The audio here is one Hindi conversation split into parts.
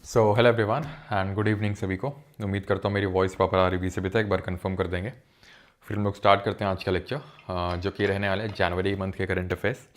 So hello everyone and good evening सभी को। उम्मीद करता हूँ मेरी वॉइस प्रॉपर आ रही है। सभी तक एक बार कंफर्म कर देंगे। फिर हम लोग स्टार्ट करते हैं आज का लेक्चर, जो कि रहने वाले हैं जनवरी मंथ के करंट अफेयर्स।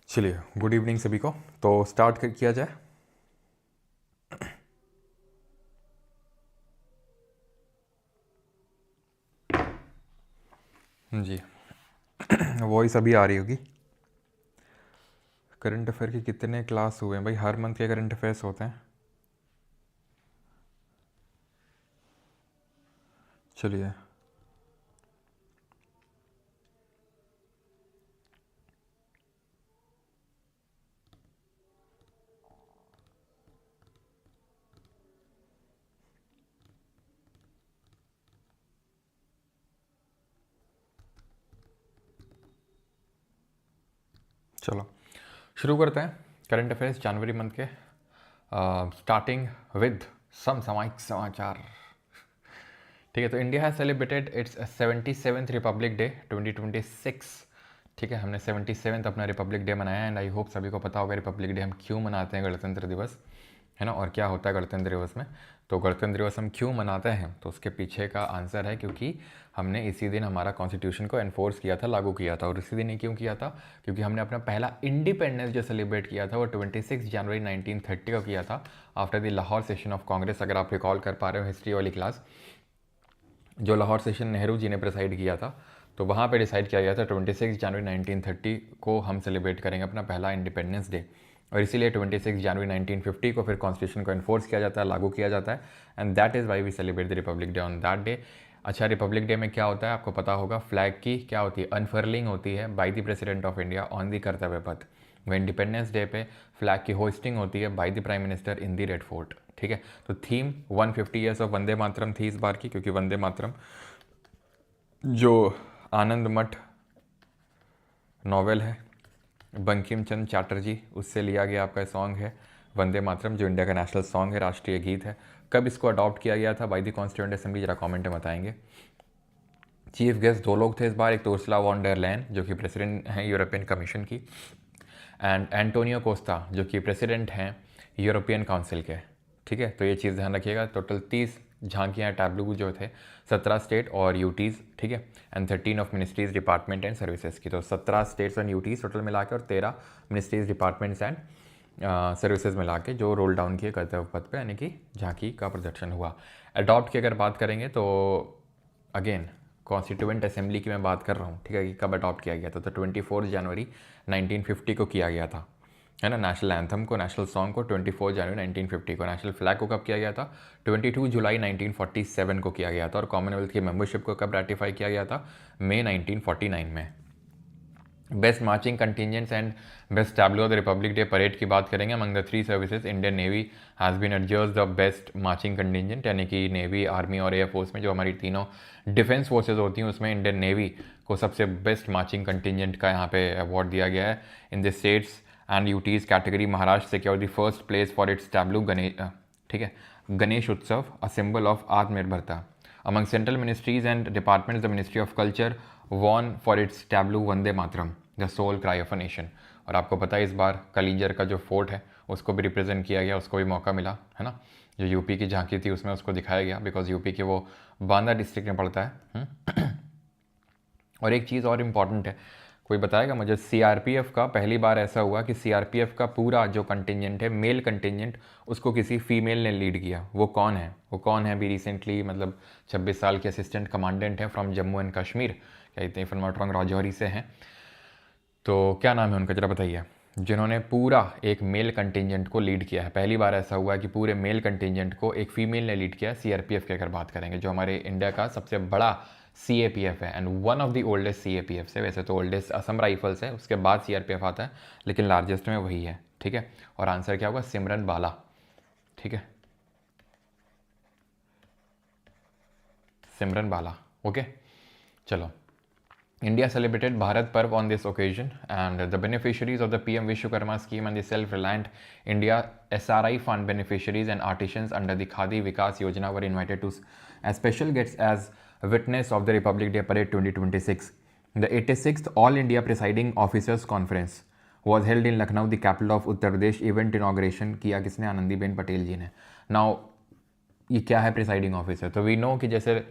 चलिए, गुड इवनिंग सभी को। तो स्टार्ट किया जाए। जी, वॉइस अभी आ रही होगी। करंट अफेयर के कितने क्लास हुए हैं भाई? हर मंथ के करंट अफेयर्स होते हैं। चलिए, चलो शुरू करते हैं करंट अफेयर्स जनवरी मंथ के, स्टार्टिंग विद सम सामायिक समाचार। ठीक है, तो India has celebrated it's 77th Republic day 2026। ठीक है, हमने 77th अपना रिपब्लिक डे मनाया एंड आई होप सभी को पता होगा रिपब्लिक डे हम क्यों मनाते हैं, गणतंत्र दिवस, है ना, और क्या होता है गणतंत्र दिवस में। तो गणतंत्र दिवस हम क्यों मनाते हैं, तो उसके पीछे का आंसर है क्योंकि हमने इसी दिन हमारा कॉन्स्टिट्यूशन को एनफोर्स किया था, लागू किया था। और इसी दिन ही क्यों किया था? क्योंकि हमने अपना पहला इंडिपेंडेंस जो सेलिब्रेट किया था वो 26 जनवरी 1930 को किया था, after the Lahore session of Congress. अगर आप रिकॉल कर पा रहे हो हिस्ट्री वाली क्लास, जो लाहौर सेशन नेहरू जी ने प्रेसाइड किया था, तो वहाँ पे डिसाइड किया गया था 26 जनवरी 1930 को हम सेलिब्रेट करेंगे अपना पहला इंडिपेंडेंस डे। और इसीलिए 26 जनवरी 1950 को फिर कॉन्स्टिट्यूशन को इन्फोर्स किया जाता है, लागू किया जाता है, and that is why we celebrate the Republic day on that day. अच्छा, रिपब्लिक डे में क्या होता है आपको पता होगा, फ्लैग की क्या होती है, अनफर्लिंग होती है by the president of India on the कर्तव्य पथ। वो इंडिपेंडेंस डे पे फ्लैग की होस्टिंग होती है by the prime minister in the red fort. ठीक है, तो theme 150 years of Vande Mataram थी इस बार की, क्योंकि वंदे मातरम जो आनंद मठ नॉवेल है बंकिम चंद्र चैटर्जी, उससे लिया गया आपका सॉन्ग है वंदे मातरम, जो इंडिया का नेशनल सॉन्ग है, राष्ट्रीय गीत है। कब इसको अडॉप्ट किया गया था बाय द कॉन्स्टिट्यूएंट असेंबली, जरा कमेंट में बताएंगे। चीफ गेस्ट दो लोग थे इस बार, एक तो उर्सुला वॉन डर लेयन जो कि प्रेसिडेंट हैं यूरोपियन कमीशन की, एंड एंटोनियो कोस्टा जो कि प्रेसिडेंट हैं यूरोपियन काउंसिल के। ठीक है, तो ये चीज़ ध्यान रखिएगा। टोटल 30 झांकियाँ टैब्लू जो थे, 17 स्टेट और यूटीज़, ठीक है, and 13 of ministries department and services की। तो 17 स्टेट्स एंड यूटीज़ टोटल मिला के और 13 मिनिस्ट्रीज डिपार्टमेंट्स एंड सर्विसेज मिला के जो रोल डाउन किए कर्तव्य पथ पे, यानी कि झांकी का प्रदर्शन हुआ। अडॉप्ट की अगर बात करेंगे तो अगेन कॉन्स्टिट्यूएंट असेंबली की मैं बात कर रहा हूँ, ठीक है, कि कब अडॉप्ट किया गया था, तो 24 जनवरी 1950 को किया गया था, है ना। नेशनल एंथम को, नेशनल सॉन्ग को 24 जनवरी 1950 को, नेशनल फ्लैग को कब किया गया था, 22 जुलाई 1947 को किया गया था, और कॉमनवेल्थ की मेंबरशिप को कब रेटिफाई किया गया था, मई 1949 में। Best marching contingents and best tableau of the Republic Day parade की बात करेंगे। Among the 3 services Indian Navy has been adjudged the best marching contingent, यानी कि नेवी, आर्मी और एयरफोर्स में जो हमारी तीनों डिफेंस फोर्सेज होती हैं उसमें इंडियन नेवी को सबसे बेस्ट मार्चिंग कंटिजेंट का यहाँ पे अवार्ड दिया गया है। In the states and UTs category Maharashtra secure the first place for its tableau Ganesh, ठीक है, Ganesh Utsav, a symbol of Atmanirbharta. Among central ministries and departments, the Ministry of Culture won for its tableau Vande Mataram, the sole cry of a nation. और आपको पता है इस बार कलिंजर का जो फोर्ट है उसको भी रिप्रेजेंट किया गया, उसको भी मौका मिला है ना। जो यूपी की झांकी थी उसमें उसको दिखाया गया, बिकॉज यूपी के वो बांदा डिस्ट्रिक्ट में पड़ता है। और एक चीज़ और इम्पॉर्टेंट है, कोई बताएगा मुझे, सीआरपीएफ का पहली बार ऐसा हुआ कि सीआरपीएफ का पूरा जो कंटिजेंट है, मेल कंटिजेंट, उसको किसी फीमेल ने लीड किया। वो कौन है? वो कौन है? अभी रिसेंटली मतलब 26 साल की असिस्टेंट कमांडेंट है फ्रॉम जम्मू एंड कश्मीर, कहते हैं नॉट रॉन्ग, राजौरी से हैं। तो क्या नाम है उनका, जरा बताइए, जिन्होंने पूरा एक मेल कंटिजेंट को लीड किया है। पहली बार ऐसा हुआ है कि पूरे मेल कंटिजेंट को एक फीमेल ने लीड किया है। सीआरपीएफ की अगर बात करेंगे, जो हमारे इंडिया का सबसे बड़ा सीएपीएफ है and one of the oldest CAPF है। वैसे तो ओल्डेस्ट असम राइफल्स है, उसके बाद सीआरपीएफ आता है, लेकिन लार्जेस्ट में वही है, ठीक है। और आंसर क्या होगा? सिमरन बाला, ठीक है, सिमरन बाला, ओके। चलो, India celebrated Bharat Parv on this occasion, and the beneficiaries of the PM Vishwakarma scheme and the self-reliant India SRI fund beneficiaries and artisans under the Khadi Vikas Yojana were invited to as special guests as witness of the Republic Day Parade 2026. The 86th All India Presiding Officers Conference was held in Lucknow, the capital of Uttar Pradesh. Event inauguration किया किसने? आनंदीबेन पटेल जी ने। Now ये क्या है प्रिसाइडिंग ऑफिसर? तो वी नो कि जैसे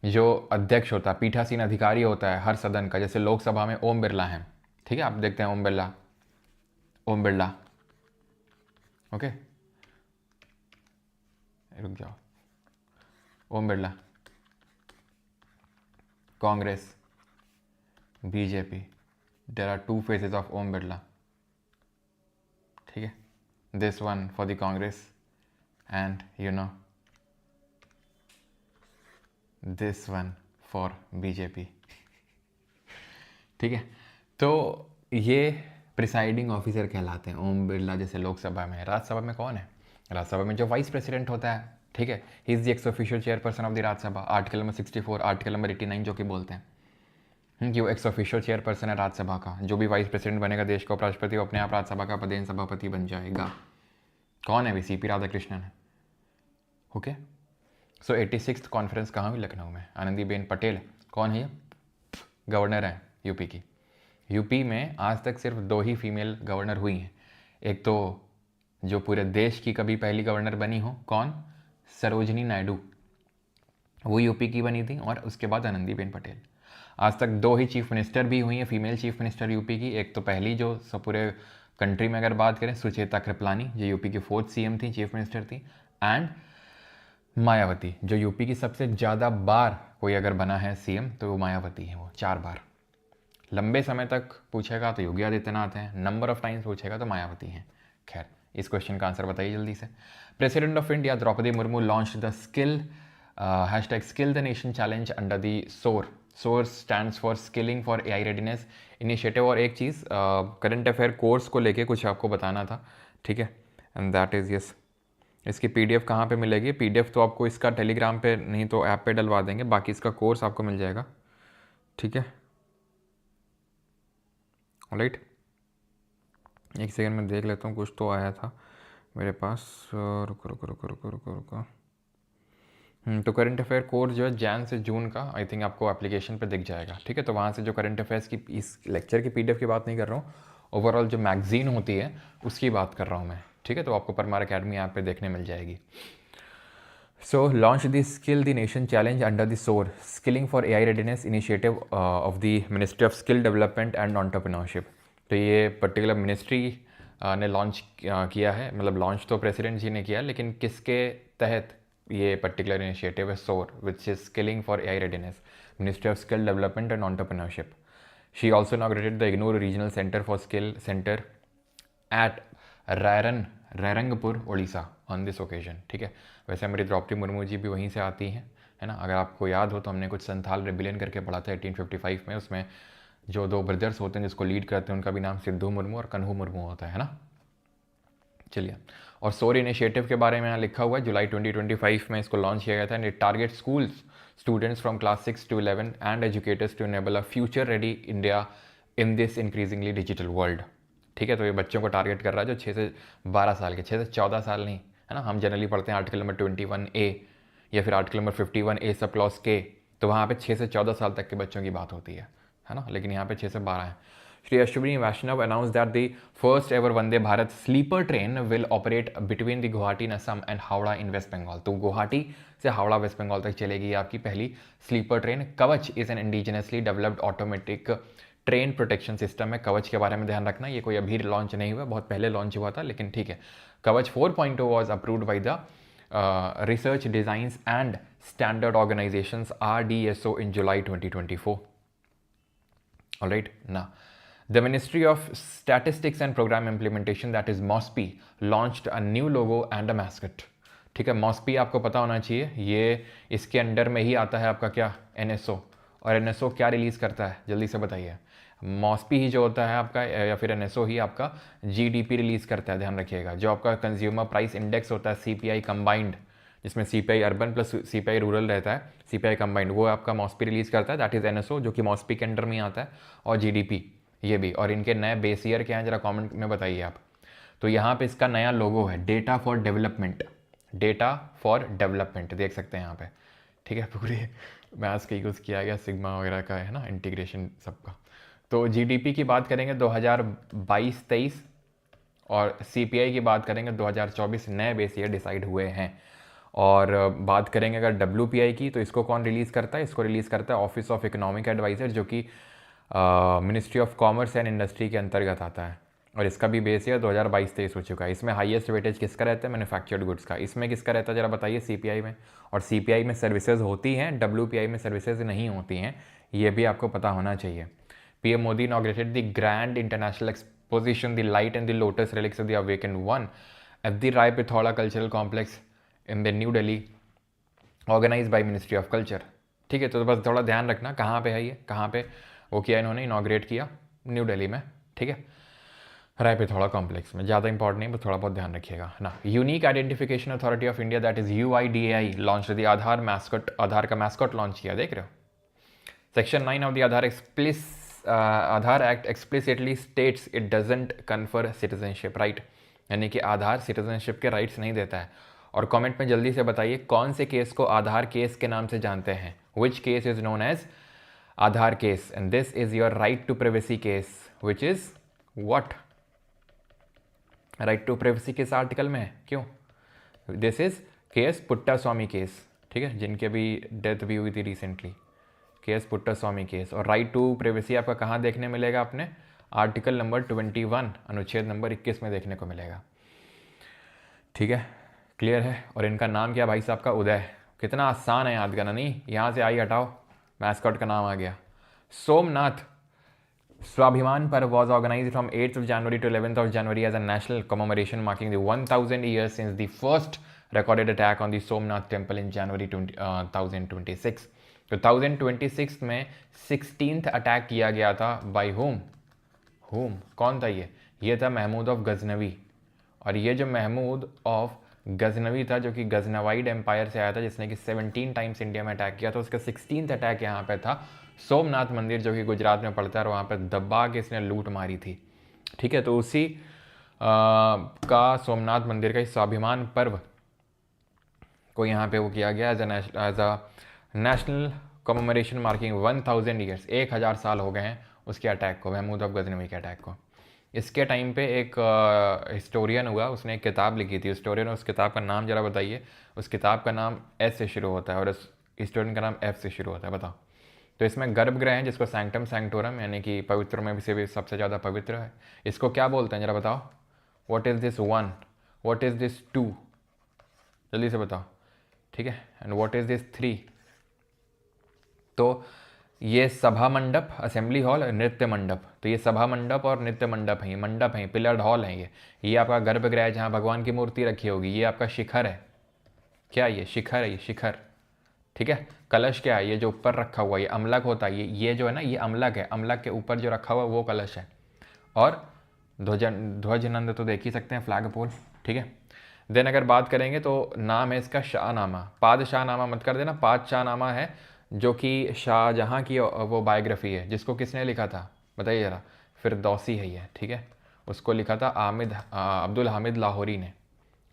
जो अध्यक्ष होता है, पीठासीन अधिकारी होता है हर सदन का, जैसे लोकसभा में ओम बिरला हैं, ठीक है, आप देखते हैं ओम बिरला, ओम बिरला, ओके, रुक जाओ, Om Birla, Congress, BJP, there are two faces of Om Birla, ठीक है, this one for the Congress and you know this one for BJP, ठीक है। तो ये प्रिसाइडिंग ऑफिसर कहलाते हैं। ओम बिरला जैसे लोकसभा में। राज्यसभा में कौन है? राज्यसभा में जो वाइस प्रेसिडेंट होता है, ठीक है, he is the x official chairperson of the Rajya Sabha. Article number 64, article number 89 जो कि बोलते हैं कि वो एक्स ऑफिशियल चेयरपर्सन है राज्यसभा का। जो भी वाइस प्रेसिडेंट बनेगा देश का उपराष्ट्रपति, वो अपने आप राज्यसभा का पदेन सभापति बन जाएगा। कौन है? भी सीपी राधाकृष्णन है, ओके। सो 86th कॉन्फ्रेंस कहाँ हुई? लखनऊ में। आनंदीबेन पटेल कौन है? ये गवर्नर हैं यूपी की। यूपी में आज तक सिर्फ 2 ही फीमेल गवर्नर हुई हैं। एक तो जो पूरे देश की कभी पहली गवर्नर बनी हो, कौन? सरोजनी नायडू, वो यूपी की बनी थी, और उसके बाद आनंदीबेन पटेल। आज तक 2 ही चीफ मिनिस्टर भी हुई हैं, फीमेल चीफ मिनिस्टर यूपी की। एक तो पहली जो पूरे कंट्री में अगर बात करें, सुचेता कृपलानी, जो यूपी की 4th सीएम थी, चीफ मिनिस्टर थी, एंड मायावती, जो यूपी की सबसे ज़्यादा बार कोई अगर बना है सीएम तो वो मायावती है, वो 4 बार। लंबे समय तक पूछेगा तो योगी आदित्यनाथ हैं, नंबर ऑफ टाइम्स पूछेगा तो मायावती हैं। खैर, इस क्वेश्चन का आंसर बताइए जल्दी से। President of India Droupadi Murmu launch the skill the nation challenge under the SOAR. SOAR stands for skilling for AI readiness initiative. और एक चीज़, करंट अफेयर कोर्स को लेके कुछ आपको बताना था, ठीक है, एंड दैट इज़ यस। इसकी पीडीएफ कहाँ पे मिलेगी? पीडीएफ तो आपको इसका टेलीग्राम पे नहीं तो ऐप पे डलवा देंगे, बाकी इसका कोर्स आपको मिल जाएगा, ठीक है, ऑलराइट। एक सेकंड में देख लेता हूँ, कुछ तो आया था मेरे पास। रुको रुको रुको रुको रुको रुको। तो करंट अफेयर कोर्स जो है जैन से जून का, आई थिंक आपको एप्लीकेशन पे दिख जाएगा, ठीक है। तो वहाँ से जो करंट अफेयर्स की, इस लेक्चर की पीडीएफ की बात नहीं कर रहा हूँ, ओवरऑल जो मैगजीन होती है उसकी बात कर रहा हूँ मैं, ठीक है। तो आपको परमार अकेडमी ऐप पे देखने मिल जाएगी। So launch the skill the nation challenge under the SOAR skilling for AI readiness initiative of the ministry of skill development and entrepreneurship. तो ये पर्टिकुलर मिनिस्ट्री ने लॉन्च किया है, मतलब लॉन्च तो प्रेसिडेंट जी ने किया, लेकिन किसके तहत ये पर्टिकुलर इनिशिएटिव है? SOAR, which is skilling for AI readiness, ministry of skill development and entrepreneurship. She also inaugurated the इग्नोर regional centre for skill centre at Rairangpur Orissa on this occasion, ठीक है। वैसे हमारी द्रौपदी मुर्मू जी भी वहीं से आती हैं, है ना। अगर आपको याद हो तो हमने कुछ संथाल रेबिलियन करके पढ़ा था 1855 में। उसमें जो 2 ब्रदर्स होते हैं जिसको लीड करते हैं, उनका भी नाम सिद्धू मुर्मू और कन्हू मुर्मू होता है ना। चलिए, और सोर इनिशिएटिव के बारे में यहाँ लिखा हुआ है, जुलाई 2025 में इसको लॉन्च किया गया था। And it target schools students from class 6 to 11 and educators to enable a future ready India in this increasingly digital world, ठीक है। तो ये बच्चों को टारगेट कर रहा है जो 6 से 12 साल के, 6 से 14 साल नहीं, है ना। हम जनरली पढ़ते हैं आर्टिकल नंबर 21A या फिर article number 51A sub clause के, तो वहाँ पे 6 से 14 साल तक के बच्चों की बात होती है ना, लेकिन यहाँ पे 6 से 12 है। Shri Ashwini Vaishnav announced that the first ever Vande Bharat sleeper train will operate between the Guwahati in Assam and Howrah in West Bengal। तो गुवाहाटी से हावड़ा वेस्ट बंगाल तक चलेगी आपकी पहली स्लीपर ट्रेन। कवच is an indigenously developed automatic train protection system है। कवच के बारे में ध्यान रखना, ये कोई अभी लॉन्च नहीं हुआ, बहुत पहले लॉन्च हुआ था, लेकिन ठीक है। कवच 4.0 was approved by the research designs and standard organisations RDSO in July 2024। All right, now the Ministry of Statistics and Program Implementation, that is MOSPI, launched a new logo and a mascot। ठीक है, MOSPI आपको पता होना चाहिए, ये इसके अंडर में ही आता है आपका क्या, NSO। और NSO क्या रिलीज़ करता है, जल्दी से बताइए। MOSPI ही जो होता है आपका, या फिर NSO ही आपका GDP रिलीज़ करता है, ध्यान रखिएगा। जो आपका कंज्यूमर प्राइस इंडेक्स होता है CPI कंबाइंड, जिसमें CPI urban plus CPI rural रहता है, CPI कंबाइंड, वो आपका MOSPI रिलीज़ करता है, दैट इज़ NSO, जो कि MOSPI के अंडर में आता है। और GDP ये भी, और इनके नए बेस ईयर क्या हैं जरा कमेंट में बताइए आप। तो यहाँ पे इसका नया लोगो है data for development, data for development देख सकते हैं यहाँ पे। ठीक है, पूरे मैथ्स का यूज़ किया गया, सिग्मा वगैरह का है ना, इंटीग्रेशन सबका। तो GDP की बात करेंगे 2022-23 और CPI की बात करेंगे 2024, नए बेस ईयर डिसाइड हुए हैं। और बात करेंगे अगर WPI की, तो इसको कौन रिलीज़ करता है, इसको रिलीज़ करता है ऑफिस ऑफ इकोनॉमिक एडवाइज़र, जो कि ministry of commerce and industry के अंतर्गत आता है। और इसका भी बेस ईयर 2022-23 हो चुका है। इसमें हाईएस्ट वेटेज किसका रहता है, मैन्युफैक्चर्ड गुड्स का। इसमें किसका रहता है जरा बताइए, CPI में। और CPI में सर्विसेज होती हैं, WPI में सर्विसेज नहीं होती हैं, ये भी आपको पता होना चाहिए। PM Modi inaugurated the grand international exposition the light and the lotus relics of the awaken one at the Rai Pithora cultural complex in the new Delhi, organise by ministry of culture. ठीक है, तो बस थोड़ा ध्यान रखना कहाँ पे है ये, कहाँ पे वो किया इन्होंने, इनॉग्रेट किया न्यू दिल्ली में। ठीक है, राय पिथौरा कॉम्प्लेक्स में, ज़्यादा इंपॉर्टेंट नहीं, बस थोड़ा बहुत ध्यान रखिएगा ना। Unique identification authority of India, that is UIDAI, launch the Aadhaar mascot, Aadhaar का मैस्कट लॉन्च किया, देख रहे हो। Section 9 of the Aadhaar Act explicitly states it doesn't confer citizenship right, यानी कि आधार सिटीजनशिप के राइट्स नहीं देता है। और कमेंट में जल्दी से बताइए कौन से केस को आधार केस के नाम से जानते हैं, which case is known as Aadhaar case, and this is your right to privacy case, which is what, right to privacy किस आर्टिकल में है, क्यों, this is case Puttaswamy case. ठीक है, जिनके भी डेथ भी हुई थी रिसेंटली, केस पुट्टास्वामी केस। और राइट टू प्राइवेसी आपका कहाँ देखने मिलेगा, अपने आर्टिकल नंबर 21 अनुच्छेद नंबर 21 में देखने को मिलेगा। ठीक है, क्लियर है। और इनका नाम क्या भाई साहब का, उदय। कितना आसान है याद करना, नहीं यहाँ से आई हटाओ, मैस्कॉट का नाम आ गया। सोमनाथ स्वाभिमान पर्व was organized from 8th of January to 11th of January as a national commemoration marking the 1000 years since the first recorded attack on the Somnath temple in January 2026। तो 2026 में 16th अटैक किया गया था by whom, कौन था ये था महमूद ऑफ गजनवी। और ये जो महमूद ऑफ गजनवी था, जो कि गजनवाइड एम्पायर से आया था, जिसने कि 17 टाइम्स इंडिया में अटैक किया था, उसका 16th अटैक यहाँ पे था सोमनाथ मंदिर, जो कि गुजरात में पड़ता है, और वहाँ पर दबा के इसने लूट मारी थी। ठीक है, तो उसी का सोमनाथ मंदिर का स्वाभिमान पर्व को यहाँ पे वो किया गया as a national commemoration marking 1000 years, 1000 साल हो गए हैं उसके अटैक को, महमूद ऑफ गजनवी के अटैक को। इसके टाइम पे एक हिस्टोरियन हुआ, उसने एक किताब लिखी थी, हिस्टोरियन, उस किताब का नाम जरा बताइए। उस किताब का नाम S से शुरू होता है और उस हिस्टोरियन का नाम F से शुरू होता है, बताओ। तो इसमें गर्भगृह है, जिसको सैंक्टम सैंक्टोरम, यानी कि पवित्र में से भी सबसे ज़्यादा पवित्र है, इसको क्या बोलते हैं जरा बताओ। What is this 1, what is this 2, जल्दी से बताओ। ठीक है, एंड व्हाट इज़ दिस 3। तो ये सभा मंडप, असेंबली हॉल, नृत्य मंडप। तो ये सभा मंडप और नृत्य मंडप है, मंडप है, पिलर्ड हॉल है ये आपका गर्भगृह है जहाँ भगवान की मूर्ति रखी होगी। ये आपका शिखर है, क्या ये शिखर है, ये शिखर। ठीक है, कलश क्या है, ये जो ऊपर रखा हुआ ये अमलक होता है, ये जो है ना ये अमलक है, अमलक के ऊपर जो रखा हुआ वो कलश है। और ध्वजनंद तो देख ही सकते हैं, फ्लैग पोल। ठीक है, देन अगर बात करेंगे तो नाम है इसका शाहनामा, पादशाहनामा मत कर देना, पादशाहनामा है, जो कि शाहजहाँ की वो बायोग्राफी है, जिसको किसने लिखा था बताइए ज़रा, फिरदौसी है ये। ठीक है, उसको लिखा था अब्दुल हामिद लाहौरी ने,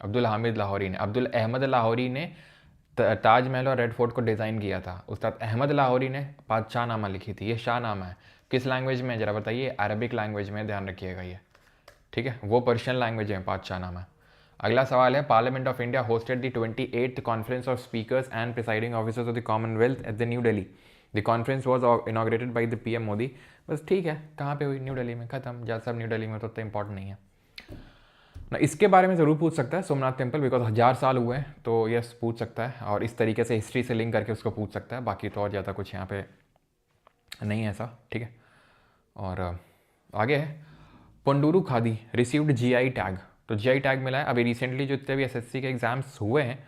अब्दुल हामिद लाहौरी ने, अब्दुल अहमद लाहौरी ने ताजमहल और रेड फोर्ट को डिज़ाइन किया था। उस्ताद अहमद लाहौरी ने बादशाहनामा लिखी थी। ये शाहनामा है, किस लैंग्वेज में ज़रा बताइए? अरबिक लैंग्वेज में, ध्यान रखिएगा ये, ठीक है, वो पर्शियन लैंग्वेज है बादशाहनामा। अगला सवाल है, parliament of India hosted the 28th conference of speakers and presiding officers of the Commonwealth at the new Delhi. The conference was inaugurated by the PM Modi. बस ठीक है, कहाँ पे हुई? न्यू दिल्ली में, खत्म। जब सब न्यू दिल्ली में तो उतना इंपॉर्टेंट नहीं है ना। इसके बारे में ज़रूर पूछ सकता है सोमनाथ टेम्पल, बिकॉज 1000 साल हुए हैं, तो यस पूछ सकता है, और इस तरीके से हिस्ट्री से लिंक करके उसको पूछ सकता है। बाकी तो और ज़्यादा कुछ यहाँ पे नहीं है ऐसा, ठीक है। और आगे है, पंडुरू खादी रिसीव्ड GI टैग। तो GI टैग मिला है। अभी रिसेंटली जो जितने भी SSC के एग्जाम्स हुए हैं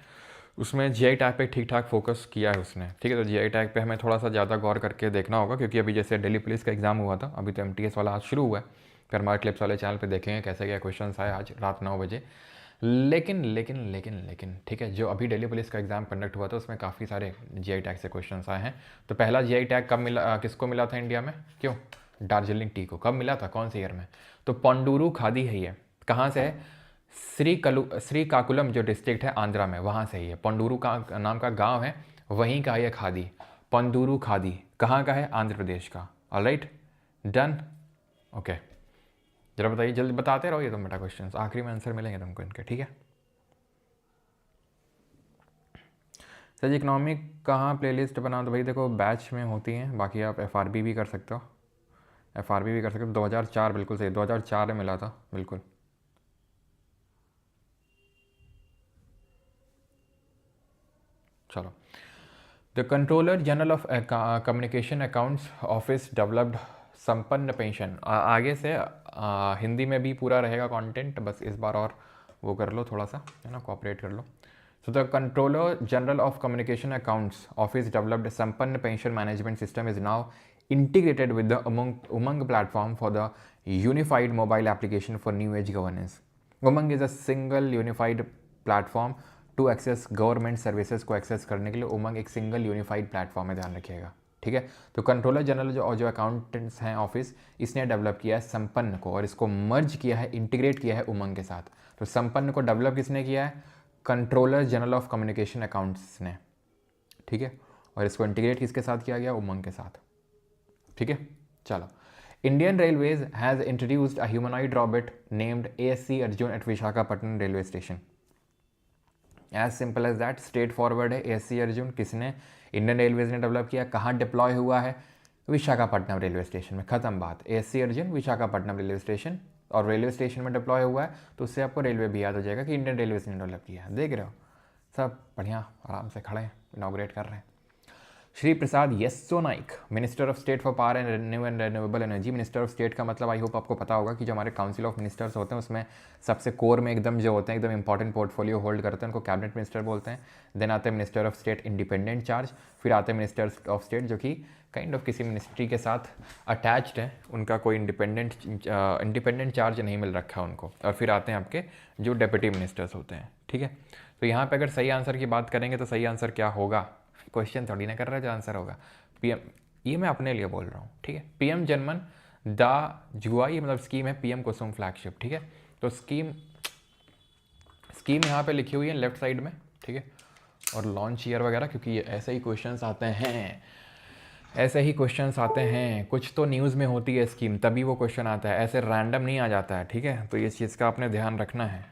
उसमें GI टैग पे ठीक ठाक फोकस किया है उसने, ठीक है। तो GI टैग पे हमें थोड़ा सा ज़्यादा गौर करके देखना होगा, क्योंकि अभी जैसे दिल्ली पुलिस का एग्ज़ाम हुआ था, अभी तो MTS वाला आज शुरू हुआ है। फिर हमारे क्लिप्स वाले चैनल पे देखेंगे कैसे क्या क्वेश्चन आए आज रात 9 बजे। लेकिन लेकिन लेकिन लेकिन ठीक है, जो अभी दिल्ली पुलिस का एग्ज़ाम कंडक्ट हुआ था उसमें काफ़ी सारे GI टैग से क्वेश्चन आए हैं। तो पहला GI टैग कब मिला, किसको मिला था इंडिया में? क्यों? दार्जिलिंग टी को। कब मिला था, कौन से ईयर में? तो पंडुरू खादी है ये। कहाँ से है? श्रीकाकुलम जो डिस्ट्रिक्ट है आंध्रा में, वहाँ से ही है। पंडुरू का नाम का गांव है, वहीं का ये खादी। पंडुरू खादी कहाँ का है? आंध्र प्रदेश का। Alright, done, okay. जरा बताइए, जल्दी बताते रहो ये तुम बेटा क्वेश्चन, आखिरी में आंसर मिलेंगे तुमको इनके, ठीक है। सर जी इकोनॉमिक कहाँ प्लेलिस्ट बनाओ? तो भाई देखो बैच में होती हैं, बाकी आप FRB भी कर सकते हो, FRB भी कर सकते हो। 2004 बिल्कुल सही, 2004 में मिला था बिल्कुल। चलो, the controller general of communication accounts office developed SAMPANN pension. आगे से हिंदी में भी पूरा रहेगा कंटेंट, बस इस बार और वो कर लो थोड़ा सा, है ना, कोऑपरेट कर लो। So the controller general of communication accounts office developed SAMPANN pension management system is now integrated with the Umang platform for the unified mobile application for new age governance. Umang is a single unified platform to access government services को एक्सेस करने के लिए उमंग एक सिंगल यूनिफाइड प्लेटफॉर्म है, ध्यान रखिएगा, ठीक है। तो कंट्रोलर जनरल जो अकाउंटेंट्स हैं ऑफिस, इसने डेवलप किया है संपन्न को, और इसको मर्ज किया है, इंटीग्रेट किया है उमंग के साथ। तो संपन्न को डेवलप किसने किया है? Controller general of communication accounts ने, ठीक है। और इसको इंटीग्रेट किसके साथ किया गया? उमंग के साथ, ठीक है। चलो, Indian railways has introduced a humanoid robot named ASC Arjun at Visakhapatnam railway station. As simple as that, straight forward है। ASC अर्जुन किसने? इंडियन रेलवेज ने डेवलप किया। कहाँ डिप्लॉय हुआ है? विशाखापट्टनम रेलवे स्टेशन में, खत्म बात। ASC Arjun Visakhapatnam railway station, और रेलवे स्टेशन में डिप्लॉय हुआ है, तो उससे आपको रेलवे भी याद हो जाएगा कि इंडियन रेलवेज ने डेवलप किया है। देख रहे हो, सब बढ़िया आराम से खड़े हैं, इनॉग्रेट कर रहे हैं। Shri Prasad Yesso Naik, minister of state for power and renewable energy. Minister of state का मतलब आई होप आपको पता होगा कि जो हमारे काउंसिल ऑफ मिनिस्टर्स होते हैं उसमें सबसे कोर में एकदम जो होते हैं, एकदम इंपॉर्टेंट पोर्टफोलियो होल्ड करते हैं, उनको कैबिनेट मिनिस्टर बोलते हैं। देन आते हैं minister of state independent charge, फिर आते हैं मिनिस्टर ऑफ स्टेट जो कि काइंड ऑफ किसी मिनिस्ट्री के साथ अटैच्ड है, उनका कोई इंडिपेंडेंट चार्ज नहीं मिल रखा है उनको। और फिर आते हैं आपके जो डेप्यूटी मिनिस्टर्स होते हैं, ठीक है। तो यहाँ पे अगर सही आंसर की बात करेंगे तो सही आंसर क्या होगा? क्वेश्चन थोड़ी ना कर रहा है, जो आंसर होगा PM, ये मैं अपने लिए बोल रहा हूँ, ठीक है। PM जनमन दा जुआ, ये मतलब स्कीम है PM कुसुम फ्लैगशिप, ठीक है। तो स्कीम यहाँ पे लिखी हुई है लेफ्ट साइड में, ठीक है। और लॉन्च ईयर वगैरह, क्योंकि ऐसे ही क्वेश्चंस आते हैं, ऐसे ही क्वेश्चंस आते हैं। कुछ तो न्यूज़ में होती है स्कीम, तभी वो क्वेश्चन आता है, ऐसे रैंडम नहीं आ जाता है, ठीक है। तो इस चीज़ का आपने ध्यान रखना है।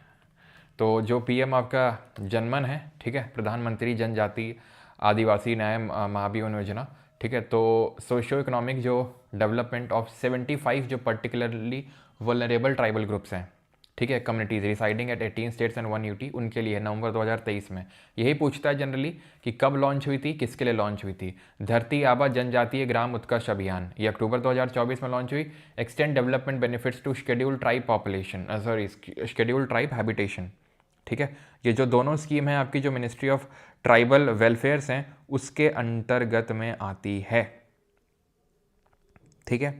तो जो PM आपका जनमन है, ठीक है, प्रधानमंत्री जनजाति आदिवासी न्याय महाभियान योजना, ठीक है। तो सोशियो इकोनॉमिक जो डेवलपमेंट ऑफ 75 जो पर्टिकुलरली वल्नरेबल ट्राइबल ग्रुप्स हैं, ठीक है, communities residing at 18 states and 1 UT, उनके लिए नवंबर 2023 में। यही पूछता है जनरली कि कब लॉन्च हुई थी, किसके लिए लॉन्च हुई थी। धरती आबा जनजातीय ग्राम उत्कर्ष अभियान, ये अक्टूबर 2024 में लॉन्च हुई। Extend development benefits to scheduled tribe population, scheduled tribe habitation, ठीक है। ये जो दोनों स्कीम है आपकी, जो मिनिस्ट्री ऑफ ट्राइबल वेलफेयर्स हैं, उसके अंतर्गत में आती है, ठीक है।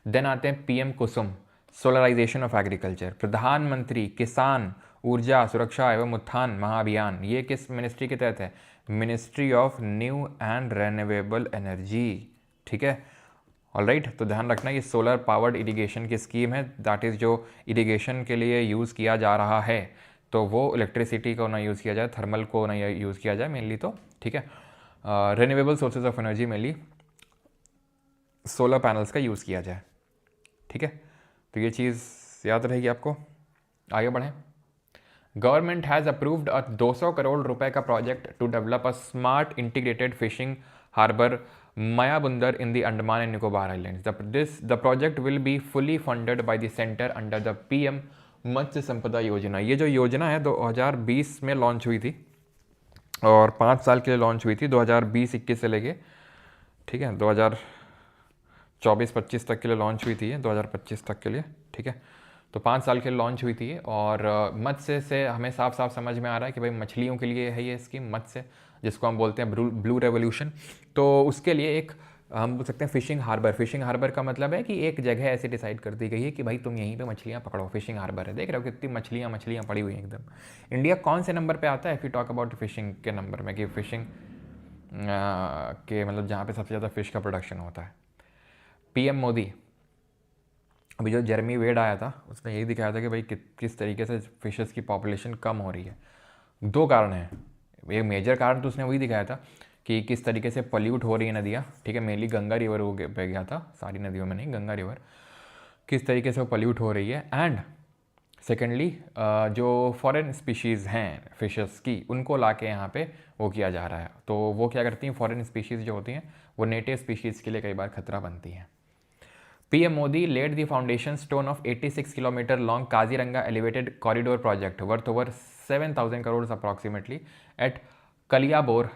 देन आते हैं PM Kusum, solarisation of agriculture, Pradhan Mantri Kisan ऊर्जा सुरक्षा एवं उत्थान महाअभियान। ये किस मिनिस्ट्री के तहत है? Ministry of new and renewable energy, ठीक है। ऑलराइट, तो ध्यान रखना ये सोलर पावर्ड इरिगेशन की स्कीम है, दैट इज़ जो इरिगेशन के लिए यूज़ किया जा रहा है, तो वो इलेक्ट्रिसिटी को ना यूज़ किया जाए, थर्मल को ना यूज़ किया जाए मेनली, तो ठीक है। Renewable sources of energy mainly solar panels का यूज़ किया जाए, ठीक है। तो ये चीज़ याद रहेगी आपको। आगे बढ़ें। गवर्नमेंट हैज़ अप्रूव्ड 200 करोड़ रुपए का project to develop a smart integrated fishing harbour Mayabunder in the Andaman and Nicobar Islands. The project will be fully funded by the centre under the PM Matsya Sampada Yojana. ये जो योजना है 2020 में लॉन्च हुई थी और 5 साल के लिए लॉन्च हुई थी, 2020-21 से लेके, ठीक है, 2024-25 तक के लिए लॉन्च हुई थी ये, 2025 तक के लिए, ठीक है। तो 5 साल के लिए लॉन्च हुई थी और मत्स्य से हमें साफ साफ समझ में आ रहा है कि भाई मछलियों के लिए है ये स्कीम, मत्स्य जिसको हम बोलते हैं ब्लू रेवोल्यूशन। तो उसके लिए एक हम बोल सकते हैं फिशिंग हार्बर। फिशिंग हार्बर का मतलब है कि एक जगह ऐसे डिसाइड कर दी गई है कि भाई तुम यहीं पे मछलियाँ पकड़ो, फिशिंग हार्बर है। देख रहे हो कितनी मछलियाँ पड़ी हुई हैं एकदम। इंडिया कौन से नंबर पे आता है if you talk about fishing के नंबर में, कि फिशिंग के मतलब जहाँ पे सबसे ज़्यादा फिश का प्रोडक्शन होता है। पीएम मोदी, अभी जो जेरेमी वेड आया था उसने यही दिखाया था कि भाई किस तरीके से फिशेस की पॉपुलेशन कम हो रही है। 2 कारण हैं। एक मेजर कारण तो उसने वही दिखाया था कि किस तरीके से पॉल्यूट हो रही है नदियाँ, ठीक है। मेनली गंगा रिवर हो पे गया था, सारी नदियों में नहीं, गंगा रिवर किस तरीके से वो पॉल्यूट हो रही है। एंड सेकेंडली जो फॉरेन स्पीशीज़ हैं फिशेस की, उनको ला के यहाँ पे वो किया जा रहा है। तो वो क्या करती हैं, फॉरेन स्पीशीज़ जो होती हैं वो नेटिव स्पीशीज़ के लिए कई बार खतरा बनती हैं। PM Modi laid the foundation stone of 86-kilometer long Kaziranga elevated corridor project worth over 7,000 crores approximately at Kaliabor,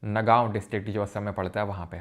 Nagaon district जो असम में पड़ता है वहाँ पे।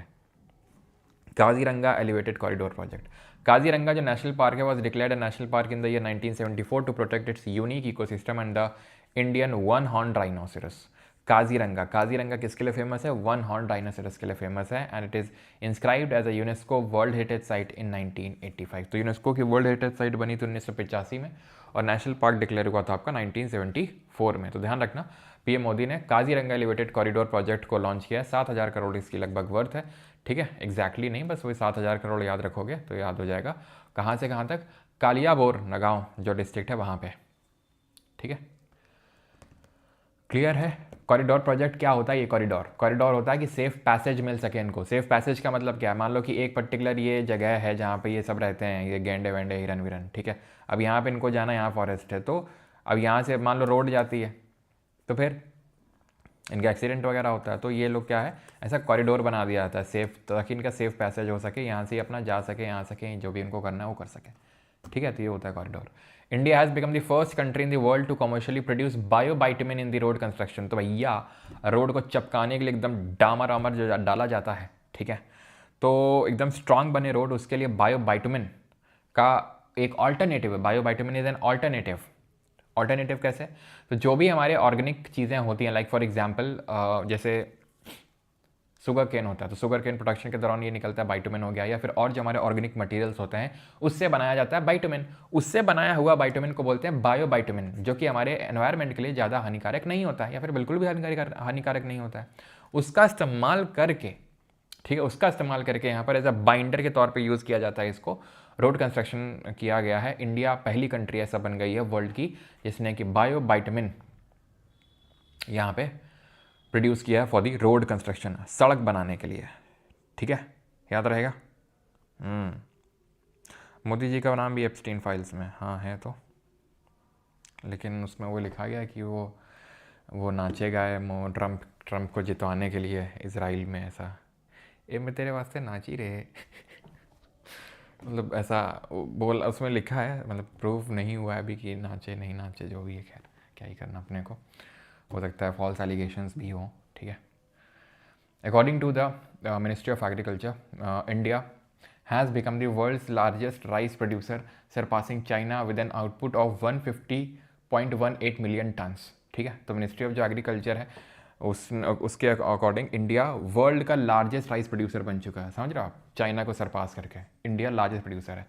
Kaziranga elevated corridor project. Kaziranga जो नेशनल पार्क है was declared a national park in the year 1974 to protect its unique ecosystem and the Indian one horn rhinoceros. Kaziranga, Kaziranga किसके लिए फेमस है, वन हॉर्न राइनोसेरस के लिए फेमस है and it is inscribed as a UNESCO world heritage site in 1985। तो यूनेस्को की वर्ल्ड हेरिटेज साइट बनी थी 1985 में और नेशनल पार्क डिक्लेयर हुआ था आपका 1974 में। तो ध्यान रखना, पीएम मोदी ने काजीरंगा एलिवेटेड कॉरिडोर प्रोजेक्ट को लॉन्च किया है। 7,000 करोड़ इसकी लगभग वर्थ है, ठीक है। एग्जैक्टली नहीं, बस वही 7,000 करोड़ याद रखोगे तो याद हो जाएगा। कहाँ से कहाँ तक, कालियाबोर नगांव जो डिस्ट्रिक्ट है वहाँ पे, ठीक है। क्लियर है। कॉरिडोर प्रोजेक्ट क्या होता है, ये कॉरिडोर होता है कि सेफ पैसेज मिल सके इनको। सेफ पैसेज का मतलब क्या है, मान लो कि एक पर्टिकुलर ये जगह है जहाँ पे ये सब रहते हैं, ये गेंडे वेंडे हिरन विरन, ठीक है। अब यहाँ पे इनको जाना, यहाँ फॉरेस्ट है, तो अब यहाँ से मान लो रोड जाती है तो फिर इनका एक्सीडेंट वगैरह होता है, तो ये लोग क्या है, ऐसा कॉरिडोर बना दिया जाता है सेफ, ताकि इनका सेफ पैसेज हो सके, यहाँ से अपना जा सके, यहाँ सके, जो भी इनको करना है वो कर सके, ठीक है। तो ये होता है corridor. India has become the first country in the world to commercially produce biobitumen in the road construction. तो भैया रोड को चपकाने के लिए एकदम डामर आमर जो डाला जाता है, ठीक है, तो एकदम स्ट्रांग बने रोड, उसके लिए बायोबाइटमिन का एक ऑल्टरनेटिव है। बायोबाइटमिन इज एन ऑल्टरनेटिव कैसे, तो जो भी हमारे ऑर्गेनिक चीज़ें होती हैं, लाइक फॉर एग्जांपल जैसे शुगर केन होता है, तो शुगर केन प्रोडक्शन के दौरान ये निकलता है बाइटुमिन हो गया, या फिर और जो हमारे ऑर्गेनिक मटेरियल्स होते हैं उससे बनाया जाता है बाइटुमिन। उससे बनाया हुआ बाइटुमिन को बोलते हैं बायोबाइटुमिन, जो कि हमारे एनवायरनमेंट के लिए ज़्यादा हानिकारक नहीं होता है, या फिर बिल्कुल भी हानिकारक नहीं होता है। उसका इस्तेमाल करके, ठीक है, उसका इस्तेमाल करके यहाँ पर एज अ बाइंडर के तौर पर यूज़ किया जाता है। इसको रोड कंस्ट्रक्शन किया गया है। इंडिया पहली कंट्री ऐसा बन गई है वर्ल्ड की जिसने कि बायोबाइटमिन यहाँ पे प्रोड्यूस किया है फॉर दी रोड कंस्ट्रक्शन, सड़क बनाने के लिए, ठीक है, याद रहेगा। मोदी जी का नाम भी एप्स्टीन फाइल्स में हाँ है, तो लेकिन उसमें वो लिखा गया कि वो नाचे गाए ट्रम्प को जितवाने के लिए इसराइल में, ऐसा ये मैं तेरे वास्ते नाच ही रहे मतलब ऐसा बोल उसमें लिखा है, मतलब प्रूफ नहीं हुआ है अभी कि नाचे नहीं नाचे, जो भी है, खैर क्या ही करना अपने को, हो सकता है फॉल्स एलिगेशंस भी हों, ठीक है। According to the ministry of agriculture, India has become the world's largest rice producer, surpassing China with an output of 150.18 million tons, ठीक है। तो मिनिस्ट्री ऑफ जो एग्रीकल्चर है उसके अकॉर्डिंग इंडिया वर्ल्ड का लार्जेस्ट राइस प्रोड्यूसर बन चुका है, समझ रहे हो आप, चाइना को सरपास करके इंडिया लार्जेस्ट प्रोड्यूसर है।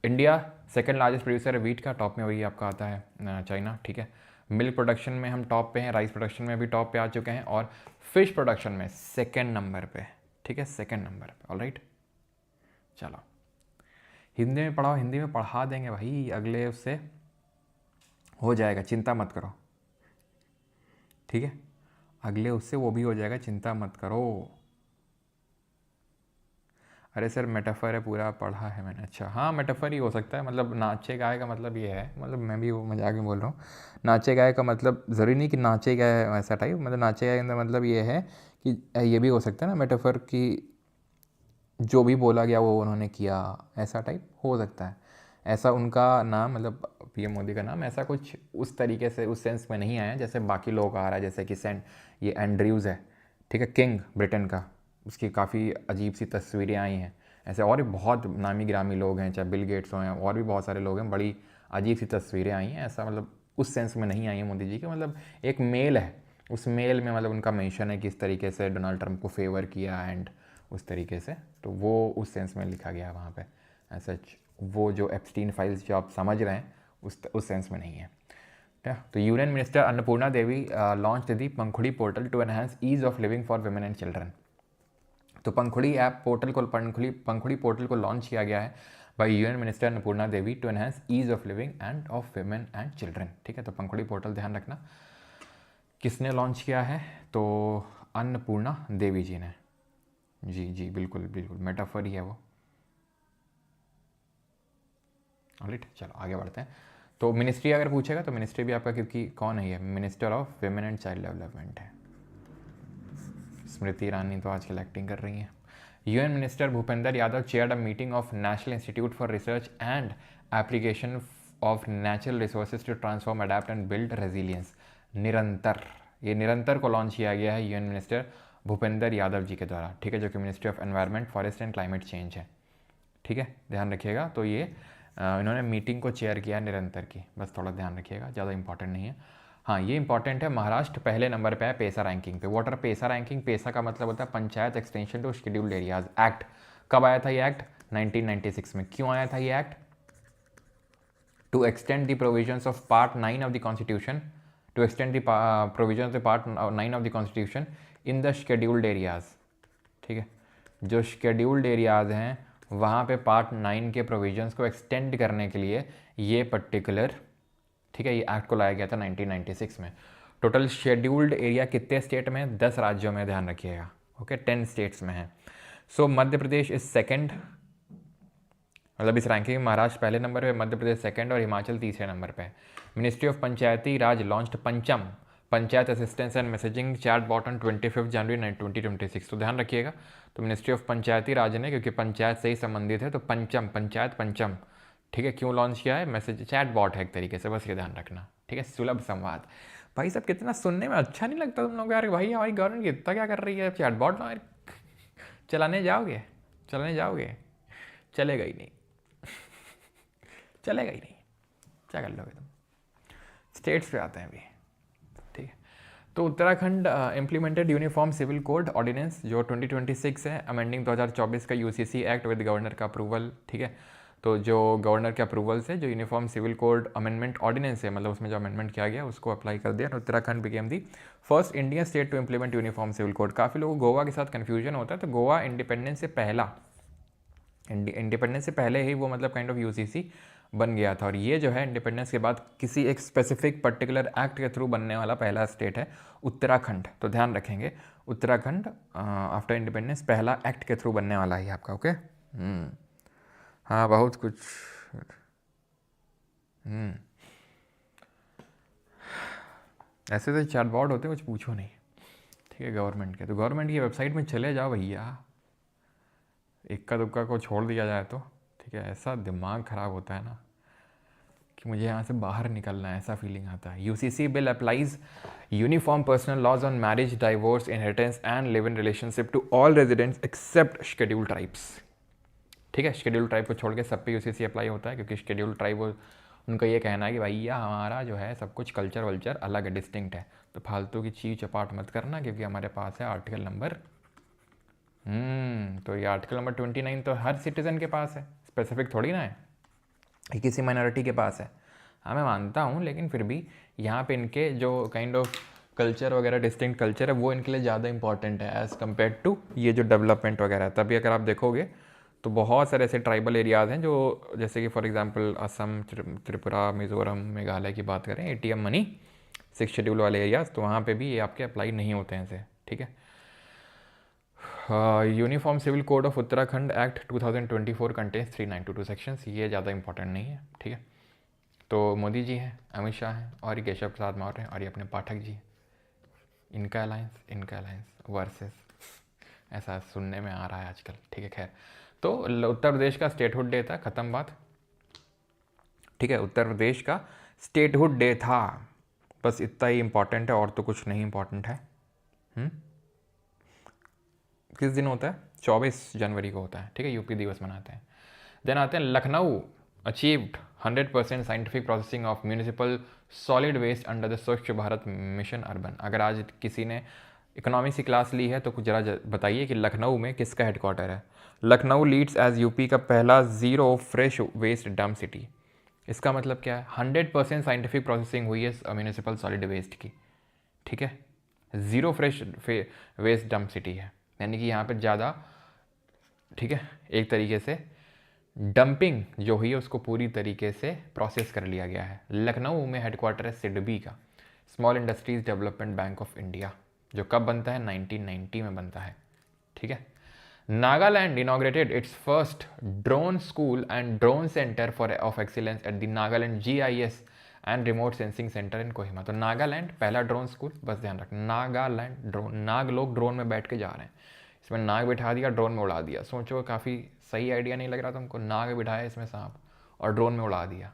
इंडिया सेकंड लार्जेस्ट प्रोड्यूसर है वीट का, टॉप में वही आपका आता है चाइना, ठीक है। मिल्क प्रोडक्शन में हम टॉप पे हैं, राइस प्रोडक्शन में भी टॉप पे आ चुके हैं, और फिश प्रोडक्शन में सेकंड नंबर पे, ठीक है, सेकंड नंबर पे। ऑलराइट, चलो हिंदी में पढ़ाओ, हिंदी में पढ़ा देंगे भाई, अगले उससे हो जाएगा, चिंता मत करो, ठीक है, अगले उससे वो भी हो जाएगा, चिंता मत करो। अरे सर मेटाफर है पूरा, पढ़ा है मैंने। अच्छा हाँ, मेटाफर ही हो सकता है, मतलब नाचे गाए का मतलब ये है, मतलब मैं भी वो मजाक में बोल रहा हूँ। नाचे गाए का मतलब ज़रूरी नहीं कि नाचे गाए वैसा टाइप, मतलब नाचे गाए का मतलब ये है कि ये भी हो सकता है ना मेटाफर की, जो भी बोला गया वो उन्होंने किया, ऐसा टाइप हो सकता है। ऐसा उनका नाम, मतलब पीएम मोदी का नाम ऐसा कुछ उस तरीके से उस सेंस में नहीं आया जैसे बाकी लोग आ रहा है, जैसे कि सेंट ये एंड्रयूज़ है, ठीक है, किंग ब्रिटेन का, उसकी काफ़ी अजीब सी तस्वीरें आई हैं। ऐसे और भी बहुत नामी गिरामी लोग हैं, चाहे बिल गेट्स हों और भी बहुत सारे लोग हैं, बड़ी अजीब सी तस्वीरें आई हैं। ऐसा मतलब उस सेंस में नहीं आई है मोदी जी के, मतलब एक मेल है, उस मेल में मतलब उनका मेंशन है कि इस तरीके से डोनाल्ड ट्रंप को फेवर किया एंड उस तरीके से, तो वो उस सेंस में लिखा गया है वहाँ पे। ऐसा वो जो एप्स्टीन फाइल्स जो आप समझ रहे हैं उस सेंस में नहीं है। ठीक है, तो union minister Annapurna Devi launch the Pankhudi portal to enhance ease of living for women and children. तो पंखुड़ी ऐप पोर्टल को पंखुड़ी पोर्टल को लॉन्च किया गया है by union minister Annapurna Devi to enhance ease of living and of women and children. ठीक है, तो पंखुड़ी पोर्टल ध्यान रखना किसने लॉन्च किया है, तो अन्नपूर्णा देवी जी ने। जी जी बिल्कुल बिल्कुल, मेटाफर ही है वो। ऑलराइट, चलो आगे बढ़ते हैं। तो मिनिस्ट्री अगर पूछेगा तो मिनिस्ट्री भी आपका, क्योंकि कौन है ये, minister of women and child development है। स्मृति ईरानी तो आजकल एक्टिंग कर रही हैं। Union minister Bhupender Yadav chaired a meeting of national institute for research and application of natural resources to transform, adapt and build resilience. Nirantar, ये निरंतर को लॉन्च किया गया है यूएन मिनिस्टर भूपेंद्र यादव जी के द्वारा। ठीक है, जो कि ministry of environment, forest and climate change है। ठीक है, ध्यान रखिएगा। तो ये इन्होंने मीटिंग को चेयर किया निरंतर की, बस थोड़ा ध्यान रखिएगा, ज़्यादा इंपॉर्टेंट नहीं है। हाँ ये इंपॉर्टेंट है, महाराष्ट्र पहले नंबर पे है पेसा रैंकिंग पे। वाटर पेसा रैंकिंग, पेसा का मतलब होता है panchayat extension to scheduled areas act. कब आया था ये एक्ट, 1996 में। क्यों आया था ये act, to extend the provisions of part 9 of the constitution, to extend the provisions of part 9 of the constitution in the scheduled areas. ठीक है, जो शेड्यूल्ड एरियाज हैं वहाँ पे पार्ट 9 के प्रोविजंस को एक्सटेंड करने के लिए ये पर्टिकुलर, ठीक है, ये एक्ट को लाया गया था 1996 में। टोटल शेड्यूल्ड एरिया कितने स्टेट में, 10 राज्यों में, ध्यान रखिएगा। ओके, 10 स्टेट्स में है। सो मध्य प्रदेश इज सेकंड, मतलब इस रैंकिंग में महाराष्ट्र पहले नंबर पे, मध्य प्रदेश सेकंड और हिमाचल तीसरे नंबर पे है। Ministry of Panchayati Raj launched Pancham Panchayat assistance and messaging chat bot on 25 January 2026। तो ध्यान रखिएगा, तो मिनिस्ट्री ऑफ पंचायती राज ने, क्योंकि पंचायत से ही संबंधित है, तो पंचम पंचायत पंचम, ठीक है, क्यों लॉन्च किया है, मैसेज चैट बॉट है एक तरीके से, बस ये ध्यान रखना। ठीक है, सुलभ संवाद। भाई सब कितना सुनने में अच्छा नहीं लगता तुम लोग यार, भाई हमारी गवर्नमेंट इतना क्या कर रही है, चैट बॉट चलाने जाओगे, चलाने जाओगे, चलेगा ही नहीं, चलेगा ही नहीं, क्या कर लोगे तुम। स्टेट्स पे आते हैं अभी। ठीक है, तो Uttarakhand implemented uniform civil code ordinance जो 2026 है, अमेंडिंग 2024 का यूसीसी एक्ट विद गवर्नर का अप्रूवल। ठीक है, तो जो गवर्नर के अप्रूवल से जो uniform civil code amendment ordinance है, मतलब उसमें जो अमेंडमेंट किया गया उसको अप्लाई कर दिया, Uttarakhand became the first Indian state to implement uniform civil code. काफ़ी लोगों को गोवा के साथ कन्फ्यूजन होता है, तो गोवा इंडिपेंडेंस से पहले ही वो मतलब काइंड ऑफ यूसीसी बन गया था, और ये जो है इंडिपेंडेंस के बाद किसी एक स्पेसिफिक पर्टिकुलर एक्ट के थ्रू बनने वाला पहला स्टेट है उत्तराखंड। तो ध्यान रखेंगे, उत्तराखंड आफ्टर इंडिपेंडेंस पहला एक्ट के थ्रू बनने वाला है आपका। ओके, हाँ बहुत कुछ। ऐसे तो चैटबॉट होते कुछ पूछो नहीं। ठीक है, गवर्नमेंट के, तो गवर्नमेंट की वेबसाइट में चले जाओ भैया, इक्का दुक्का को छोड़ दिया जाए तो। ठीक है, ऐसा दिमाग ख़राब होता है ना कि मुझे यहाँ से बाहर निकलना है, ऐसा फीलिंग आता है। UCC bill applies uniform personal laws on marriage, divorce, inheritance and live in relationship to all residents except scheduled tribes. ठीक है, शेड्यूल्ड ट्राइब को छोड़ के सब पे यूसीसी अप्लाई होता है, क्योंकि शेड्यूल्ड ट्राइब उनका ये कहना है कि भैया हमारा जो है सब कुछ कल्चर वल्चर अलग है, डिस्टिंक्ट है, तो फालतू की चीज चपाट मत करना, क्योंकि हमारे पास है आर्टिकल नंबर तो ये आर्टिकल नंबर 29 तो हर सिटीज़न के पास है, स्पेसिफिक थोड़ी ना है ये किसी माइनॉरिटी के पास है। हाँ मैं मानता हूँ, लेकिन फिर भी यहाँ पे इनके जो काइंड ऑफ कल्चर वगैरह डिस्टिंक्ट कल्चर है वो इनके लिए ज़्यादा इंपॉर्टेंट है एज़ कम्पेयर टू ये जो डेवलपमेंट वगैरह है। तभी अगर आप देखोगे तो बहुत सारे ऐसे ट्राइबल एरियाज़ हैं जो, जैसे कि फॉर एग्जांपल असम, त्रिपुरा, मिज़ोरम, मेघालय की बात करें, एटीएम मनी सिक्स शेड्यूल वाले एरियाज, तो वहाँ पे भी ये आपके अप्लाई नहीं होते हैं ऐसे, ठीक है। Uniform civil code of Uttarakhand act 2024 contains 392 sections, ये ज़्यादा इंपॉर्टेंट नहीं है, ठीक है। तो मोदी जी हैं, अमित शाह हैं, और ये केशव प्रसाद मौर्य हैं, और ये अपने पाठक जी हैं। इनका अलायंस वर्सेस, ऐसा सुनने में आ रहा है आजकल, ठीक है। खैर, तो उत्तर प्रदेश का स्टेटहुड डे था, ख़त्म बात, ठीक है। उत्तर प्रदेश का स्टेटहुड डे था, बस इतना ही इम्पॉर्टेंट है, और तो कुछ नहीं इम्पॉर्टेंट है। किस दिन होता है? 24 जनवरी को होता है, ठीक है, यूपी दिवस मनाते हैं। देन आते हैं Lucknow achieved 100% scientific processing of municipal solid waste under the Swachh Bharat mission urban. अगर आज किसी ने इकोनॉमिक्स की क्लास ली है तो कुछ जरा बताइए कि लखनऊ में किसका हेडक्वार्टर है। लखनऊ लीड्स एज यूपी का पहला zero fresh waste dump city. इसका मतलब क्या है? 100% साइंटिफिक प्रोसेसिंग हुई है म्यूनिसिपल सॉलिड वेस्ट की, ठीक है। Zero fresh waste dump city है, यानी कि यहाँ पे ज़्यादा, ठीक है, एक तरीके से डंपिंग जो हुई है उसको पूरी तरीके से प्रोसेस कर लिया गया है। लखनऊ में हेडक्वार्टर है सिडबी का, small industries development bank of India, जो कब बनता है? 1990 में बनता है, ठीक है। Nagaland inaugurated its first drone school and drone centre for of excellence at the Nagaland GIS and remote sensing centre in Kohima. तो नागालैंड पहला ड्रोन स्कूल, बस ध्यान रखना, नागालैंड ड्रोन, नाग लोग ड्रोन में बैठ के जा रहे हैं, इसमें नाग बिठा दिया, ड्रोन में उड़ा दिया। सोचो काफ़ी सही आइडिया नहीं लग रहा तुमको? नाग बिठाया इसमें सांप और ड्रोन में उड़ा दिया।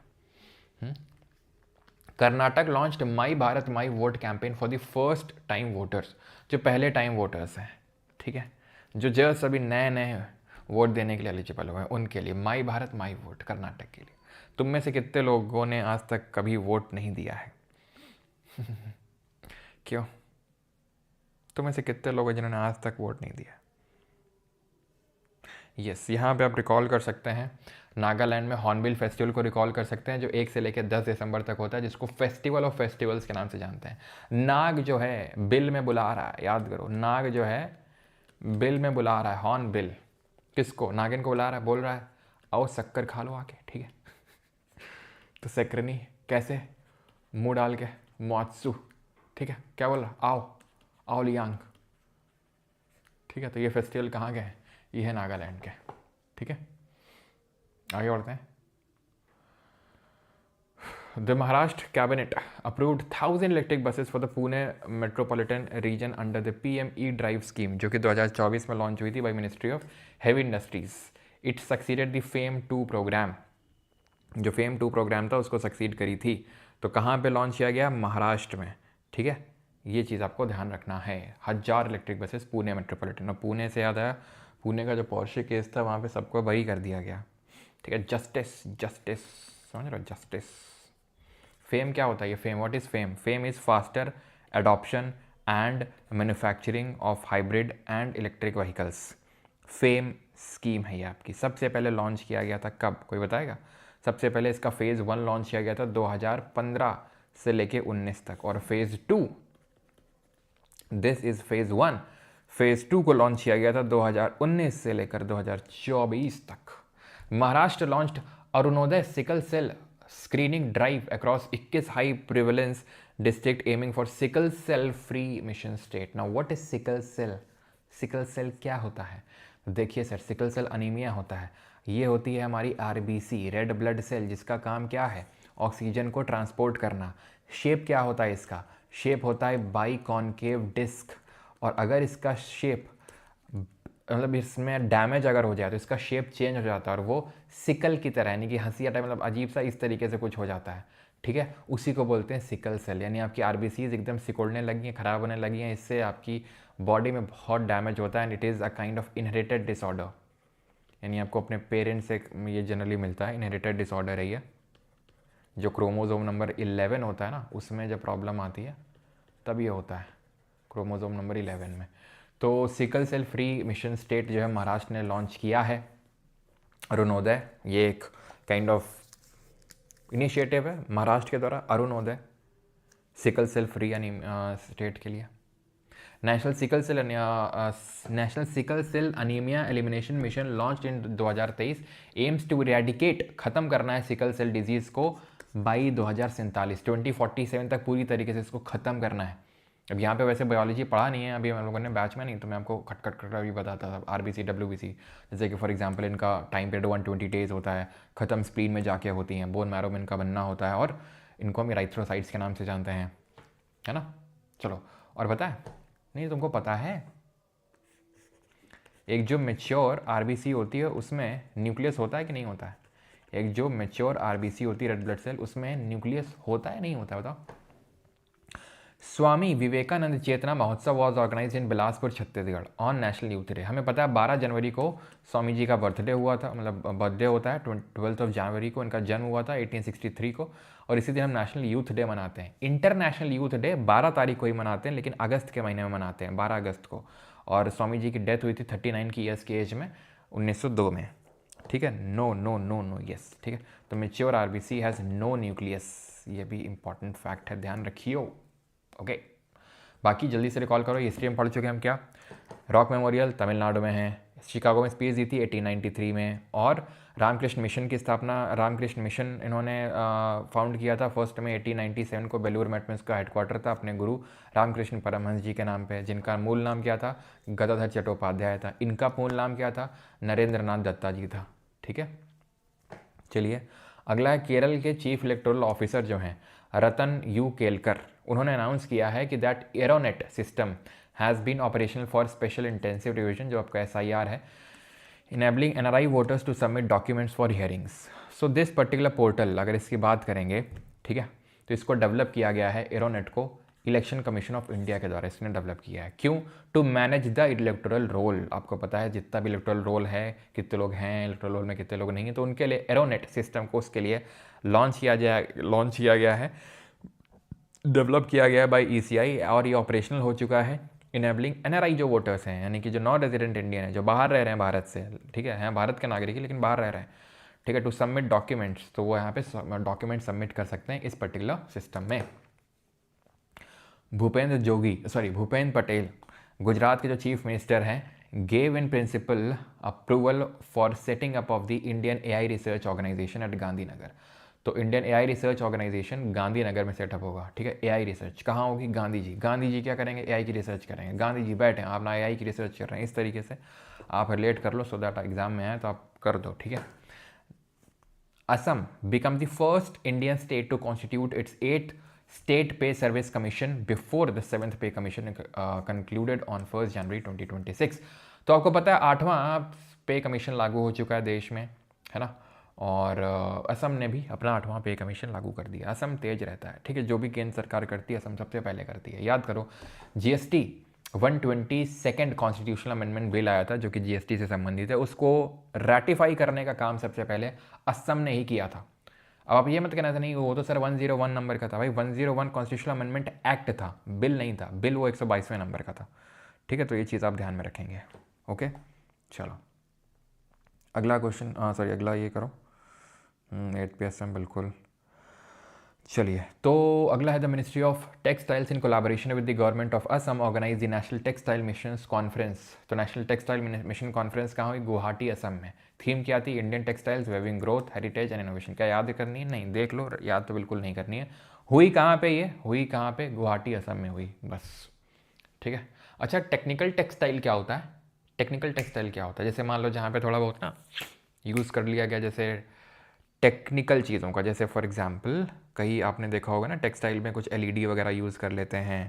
Karnataka launched my Bharat my vote campaign for the first time voters, जो पहले टाइम वोटर्स हैं, ठीक है, जो जस्ट अभी नए नए वोट देने के लिए एलिजिबल हुए हैं, उनके लिए माई भारत माई वोट कर्नाटक के लिए। तुम में से कितने लोगों ने आज तक कभी वोट नहीं दिया है? क्यों? तुम में से कितने लोग हैं जिन्होंने आज तक वोट नहीं दिया? यस, यहाँ पे आप रिकॉल कर सकते हैं नागालैंड में हॉर्नबिल फेस्टिवल को रिकॉल कर सकते हैं, जो 1 से लेकर 10 दिसंबर तक होता है, जिसको फेस्टिवल ऑफ फेस्टिवल्स के नाम से जानते हैं। नाग जो है बिल में बुला रहा है, याद करो, नाग जो है बिल में बुला रहा है, हॉर्न बिल किसको? नागिन को बुला रहा है, बोल रहा है आओ शक्कर खा लो आके, ठीक है। तो शक्करनी कैसे? मुंह डाल के मोत्सु, ठीक है, क्या बोल रहा? आओ आओ लियांग, ठीक है। तो ये फेस्टिवल कहाँ के हैं? ये है नागालैंड के, ठीक है। आगे बढ़ते हैं। The Maharashtra cabinet approved 1000 electric buses for the Pune metropolitan region under the PME drive scheme, जो कि 2024 में लॉन्च हुई थी by ministry of heavy industries. It succeeded the FAME 2 programme, जो फेम 2 प्रोग्राम था उसको सक्सीड करी थी। तो कहाँ पे लॉन्च किया गया? महाराष्ट्र में, ठीक है। ये चीज़ आपको ध्यान रखना है। 1000 इलेक्ट्रिक बसेस पुणे मेट्रोपॉलिटन, और पुणे से याद आया, पुणे का जो पॉर्शे केस था वहाँ पे सबको बरी कर दिया गया, ठीक है। जस्टिस जस्टिस, समझ रहे हो? जस्टिस। फेम क्या होता है? ये fame, what is fame? Fame is faster adoption and manufacturing of hybrid and electric vehicles. Fame scheme है ये आपकी। सबसे पहले लॉन्च किया गया था कब, कोई बताएगा? सबसे पहले इसका फेज़ 1 लॉन्च किया गया था 2015 से लेके 19 तक, और phase 2, this is phase 1, phase 2 को लॉन्च किया गया था 2019 से लेकर 2024 तक। Maharashtra launched Arunoday sickle cell screening drive across 21 high prevalence district aiming for sickle cell free mission state. Now what is sickle cell? Sickle cell क्या होता है? देखिए सर, सिकल सेल अनीमिया होता है। ये होती है हमारी RBC, रेड ब्लड सेल, जिसका काम क्या है? ऑक्सीजन को ट्रांसपोर्ट करना। शेप क्या होता है इसका? शेप होता है बाई कॉनकेव डिस्क, और अगर इसका शेप, मतलब इसमें डैमेज अगर हो जाए तो इसका शेप चेंज हो जाता है, और वो सिकल की तरह, यानी कि हंसी टाइप, मतलब अजीब सा इस तरीके से कुछ हो जाता है, ठीक है। उसी को बोलते हैं सिकल सेल। यानी आपकी RBCs एकदम सिकुड़ने लगी हैं, ख़राब होने लगी हैं, इससे आपकी बॉडी में बहुत डैमेज होता है, and it is a kind of inherited disorder. यानी आपको अपने पेरेंट्स से ये जनरली मिलता है, इनहेरिटेड डिसऑर्डर है ये। जो क्रोमोजोम नंबर 11 होता है ना, उसमें जब प्रॉब्लम आती है तब ये होता है, क्रोमोजोम नंबर 11 में। तो sickle cell free mission state जो है महाराष्ट्र ने लॉन्च किया है, अरुणोदय, ये एक काइंड ऑफ इनिशिएटिव है महाराष्ट्र के द्वारा, अरुणोदय सिकल सेल फ्री यानी स्टेट के लिए। National sickle cell anaemia elimination mission launch in 2023 aims to eradicate, खत्म करना है सिकल सेल डिजीज़ को बाई 2047 तक पूरी तरीके से इसको ख़त्म करना है। अब यहाँ पे वैसे बायोलॉजी पढ़ा नहीं है अभी हम लोगों ने बैच में, नहीं तो मैं आपको खट भी बताता था। RBC WBC जैसे कि फॉर एग्जांपल इनका टाइम पीरियड 120 डेज होता है, ख़त्म स्प्लीन में जाके होती हैं, बोन मैरो में इनका बनना होता है, और इनको हम इराइथ्रोसाइट्स के नाम से जानते हैं, है ना। चलो, और पता है, नहीं तुमको पता है एक जो मेच्योर RBC होती है उसमें न्यूक्लियस होता है कि नहीं होता है? एक जो मेच्योर RBC होती है, रेड ब्लड सेल, उसमें न्यूक्लियस होता है नहीं होता है, बताओ। स्वामी Vivekananda Chetna Mahotsav was organise in Bilaspur Chhattisgarh on national youth day. हमें पता है 12 जनवरी को स्वामी जी का बर्थडे हुआ था, मतलब बर्थडे होता है 12 जनवरी को इनका जन्म हुआ था 1863 को, और इसी दिन हम नेशनल यूथ डे मनाते हैं। इंटरनेशनल यूथ डे 12 तारीख को ही मनाते हैं, लेकिन अगस्त के महीने में मनाते हैं, 12 अगस्त को। और स्वामी जी की डेथ हुई थी 39 की ईयर्स की एज में, 1902 में। ठीक है, no no no no yes, ठीक है। तो mature RBC has no nucleus, ये भी इंपॉर्टेंट फैक्ट है, ध्यान रखियो। ओके, बाकी जल्दी से रिकॉल करो। हिस्ट्री में पढ़ चुके हैं हम क्या। रॉक मेमोरियल तमिलनाडु में है, शिकागो में स्पीच दी थी 1893 में, और रामकृष्ण मिशन की स्थापना, रामकृष्ण मिशन इन्होंने फाउंड किया था फर्स्ट में 1897 को, बेलूर मठ में इसका हेडक्वार्टर था, अपने गुरु रामकृष्ण परमहंस जी के नाम पे, जिनका मूल नाम क्या था, गदाधर चट्टोपाध्याय था। इनका मूल नाम क्या था, नरेंद्र नाथ दत्ता जी था। ठीक है, चलिए अगला है केरल के चीफ इलेक्टोरल ऑफिसर जो हैं रतन यू केलकर, उन्होंने अनाउंस किया है कि that ERONET system has been operational for special intensive revision, जो आपका SIR है, enabling NRI voters to submit documents for hearings. So this particular portal, अगर इसकी बात करेंगे, ठीक है, तो इसको डेवलप किया गया है एरोनेट को इलेक्शन कमीशन ऑफ इंडिया के द्वारा इसने डेवलप किया है। क्यों? To manage the electoral roll. आपको पता है जितना भी इलेक्टोरल रोल है, कितने लोग हैं इलेक्टोरल रोल में, कितने लोग नहीं हैं, तो उनके लिए एरोनेट सिस्टम को उसके लिए लॉन्च किया गया है, डेवलप किया गया है बाय ECI, और ये ऑपरेशनल हो चुका है। इनेबलिंग NRI जो वोटर्स हैं, यानी कि जो नॉन रेजिडेंट इंडियन है, जो बाहर रह रहे हैं भारत से, ठीक है, हैं भारत के नागरिक लेकिन बाहर रह रहे हैं, ठीक है, टू सबमिट डॉक्यूमेंट्स, तो वो यहाँ पे डॉक्यूमेंट सबमिट कर सकते हैं इस पर्टिकुलर सिस्टम में। भूपेंद्र पटेल, गुजरात के जो चीफ मिनिस्टर हैं, gave in principle approval for setting up of the Indian AI research organisation at Gandhinagar. तो Indian AI research organisation Gandhinagar में सेटअप होगा। ठीक है, AI रिसर्च कहाँ होगी? गांधी जी क्या करेंगे? AI की रिसर्च करेंगे। गांधी जी बैठे हैं, अपना AI की रिसर्च कर रहे हैं। इस तरीके से आप रिलेट कर लो, सो दैट एग्जाम में आए तो आप कर दो। ठीक है, Assam become the first Indian state to constitute its 8th state pay service commission before the 7th pay commission concluded on 1 जनवरी 2026। तो आपको पता है 8वां पे कमीशन लागू हो चुका है देश में, है ना, और असम ने भी अपना 8वां पे कमीशन लागू कर दिया। असम तेज रहता है, ठीक है, जो भी केंद्र सरकार करती है असम सबसे पहले करती है। याद करो GST 122nd constitutional amendment bill आया था जो कि GST से संबंधित है, उसको रेटिफाई करने का काम सबसे पहले असम ने ही किया था। अब आप ये मत कहना था नहीं वो तो सर 101 नंबर का था। भाई 101 कॉन्स्टिट्यूशनल अमेंडमेंट एक्ट था, बिल नहीं था। बिल वो 122वें नंबर का था। ठीक है, तो ये चीज़ आप ध्यान में रखेंगे। ओके, चलो अगला क्वेश्चन, अगला ये करो 8 PSM, बिल्कुल। चलिए, तो अगला है the ministry of textiles in collaboration with the government of Assam organise the national textile mission conference. तो नेशनल टेक्सटाइल मिशन कॉन्फ्रेंस कहाँ हुई? गुवाहाटी, असम में। थीम क्या थी? Indian textiles weaving growth, heritage and innovation. क्या याद करनी है? नहीं, देख लो, याद तो बिल्कुल नहीं करनी है। हुई कहाँ पे? ये हुई कहाँ पे? गुवाहाटी, असम में हुई, बस। ठीक है, अच्छा टेक्निकल टेक्सटाइल क्या होता है? टेक्निकल टेक्सटाइल क्या होता है? जैसे मान लो जहाँ पे थोड़ा बहुत ना यूज़ कर लिया गया, जैसे टेक्निकल चीज़ों का, जैसे फॉर एग्जांपल कहीं आपने देखा होगा ना टेक्सटाइल में कुछ LED वगैरह यूज़ कर लेते हैं,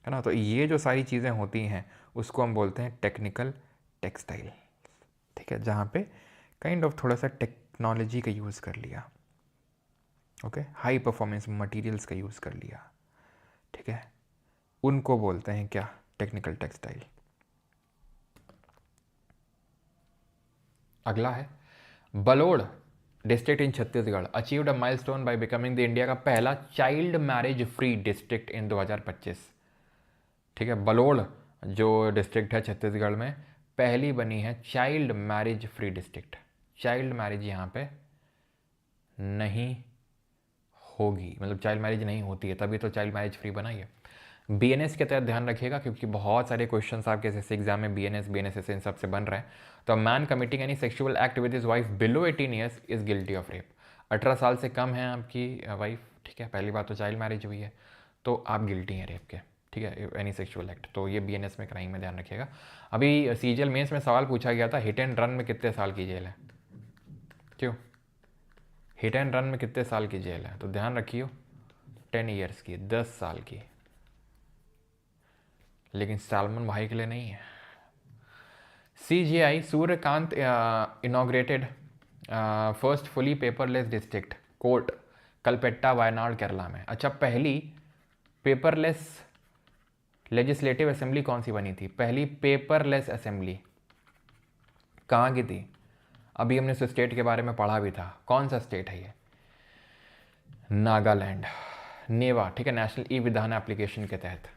है ना, तो ये जो सारी चीज़ें होती हैं उसको हम बोलते हैं टेक्निकल टेक्सटाइल। ठीक है, जहाँ पे काइंड ऑफ थोड़ा सा टेक्नोलॉजी का यूज़ कर लिया, ओके, हाई परफॉर्मेंस मटेरियल्स का यूज़ कर लिया, ठीक है, उनको बोलते हैं क्या? Technical textile. अगला है Balod district in Chhattisgarh achieved a milestone by becoming the India का पहला child marriage free district in 2025। ठीक है, बलोड़ जो डिस्ट्रिक्ट है छत्तीसगढ़ में पहली बनी है child marriage free district. Child marriage यहाँ पे नहीं होगी, मतलब चाइल्ड मैरिज नहीं होती है, तभी तो चाइल्ड मैरिज फ्री बना है। बीएनएस के तहत ध्यान रखिएगा, क्योंकि बहुत सारे क्वेश्चंस आपके एसएससी एग्जाम में बीएनएस इन सब से बन रहे हैं। तो man committing any sexual act with his wife below 18 years is guilty of rape. 18 साल से कम है आपकी वाइफ, ठीक है, पहली बात तो चाइल्ड मैरिज हुई है, तो आप गिल्टी हैं रेप के, ठीक है, एनी सेक्सुअल एक्ट। तो ये बीएनएस में क्राइम में ध्यान रखिएगा। अभी सीजीएल मेंस में सवाल पूछा गया था, हिट एंड रन में कितने साल की जेल है? क्यों हिट एंड रन में कितने साल की जेल है? तो ध्यान रखियो 10 ईयर्स की, 10 साल की। लेकिन सलमान भाई के लिए नहीं है। CGI Suryakant inaugurated first fully paperless district court Kalpetta Wayanad Kerala में। अच्छा, पहली पेपरलेस लेजिस्लेटिव असेंबली कौन सी बनी थी? पहली पेपरलेस असेंबली कहाँ की थी? अभी हमने उस स्टेट के बारे में पढ़ा भी था। कौन सा स्टेट है ये? नागालैंड, नेवा, ठीक है, नेशनल ई विधान एप्लीकेशन के तहत।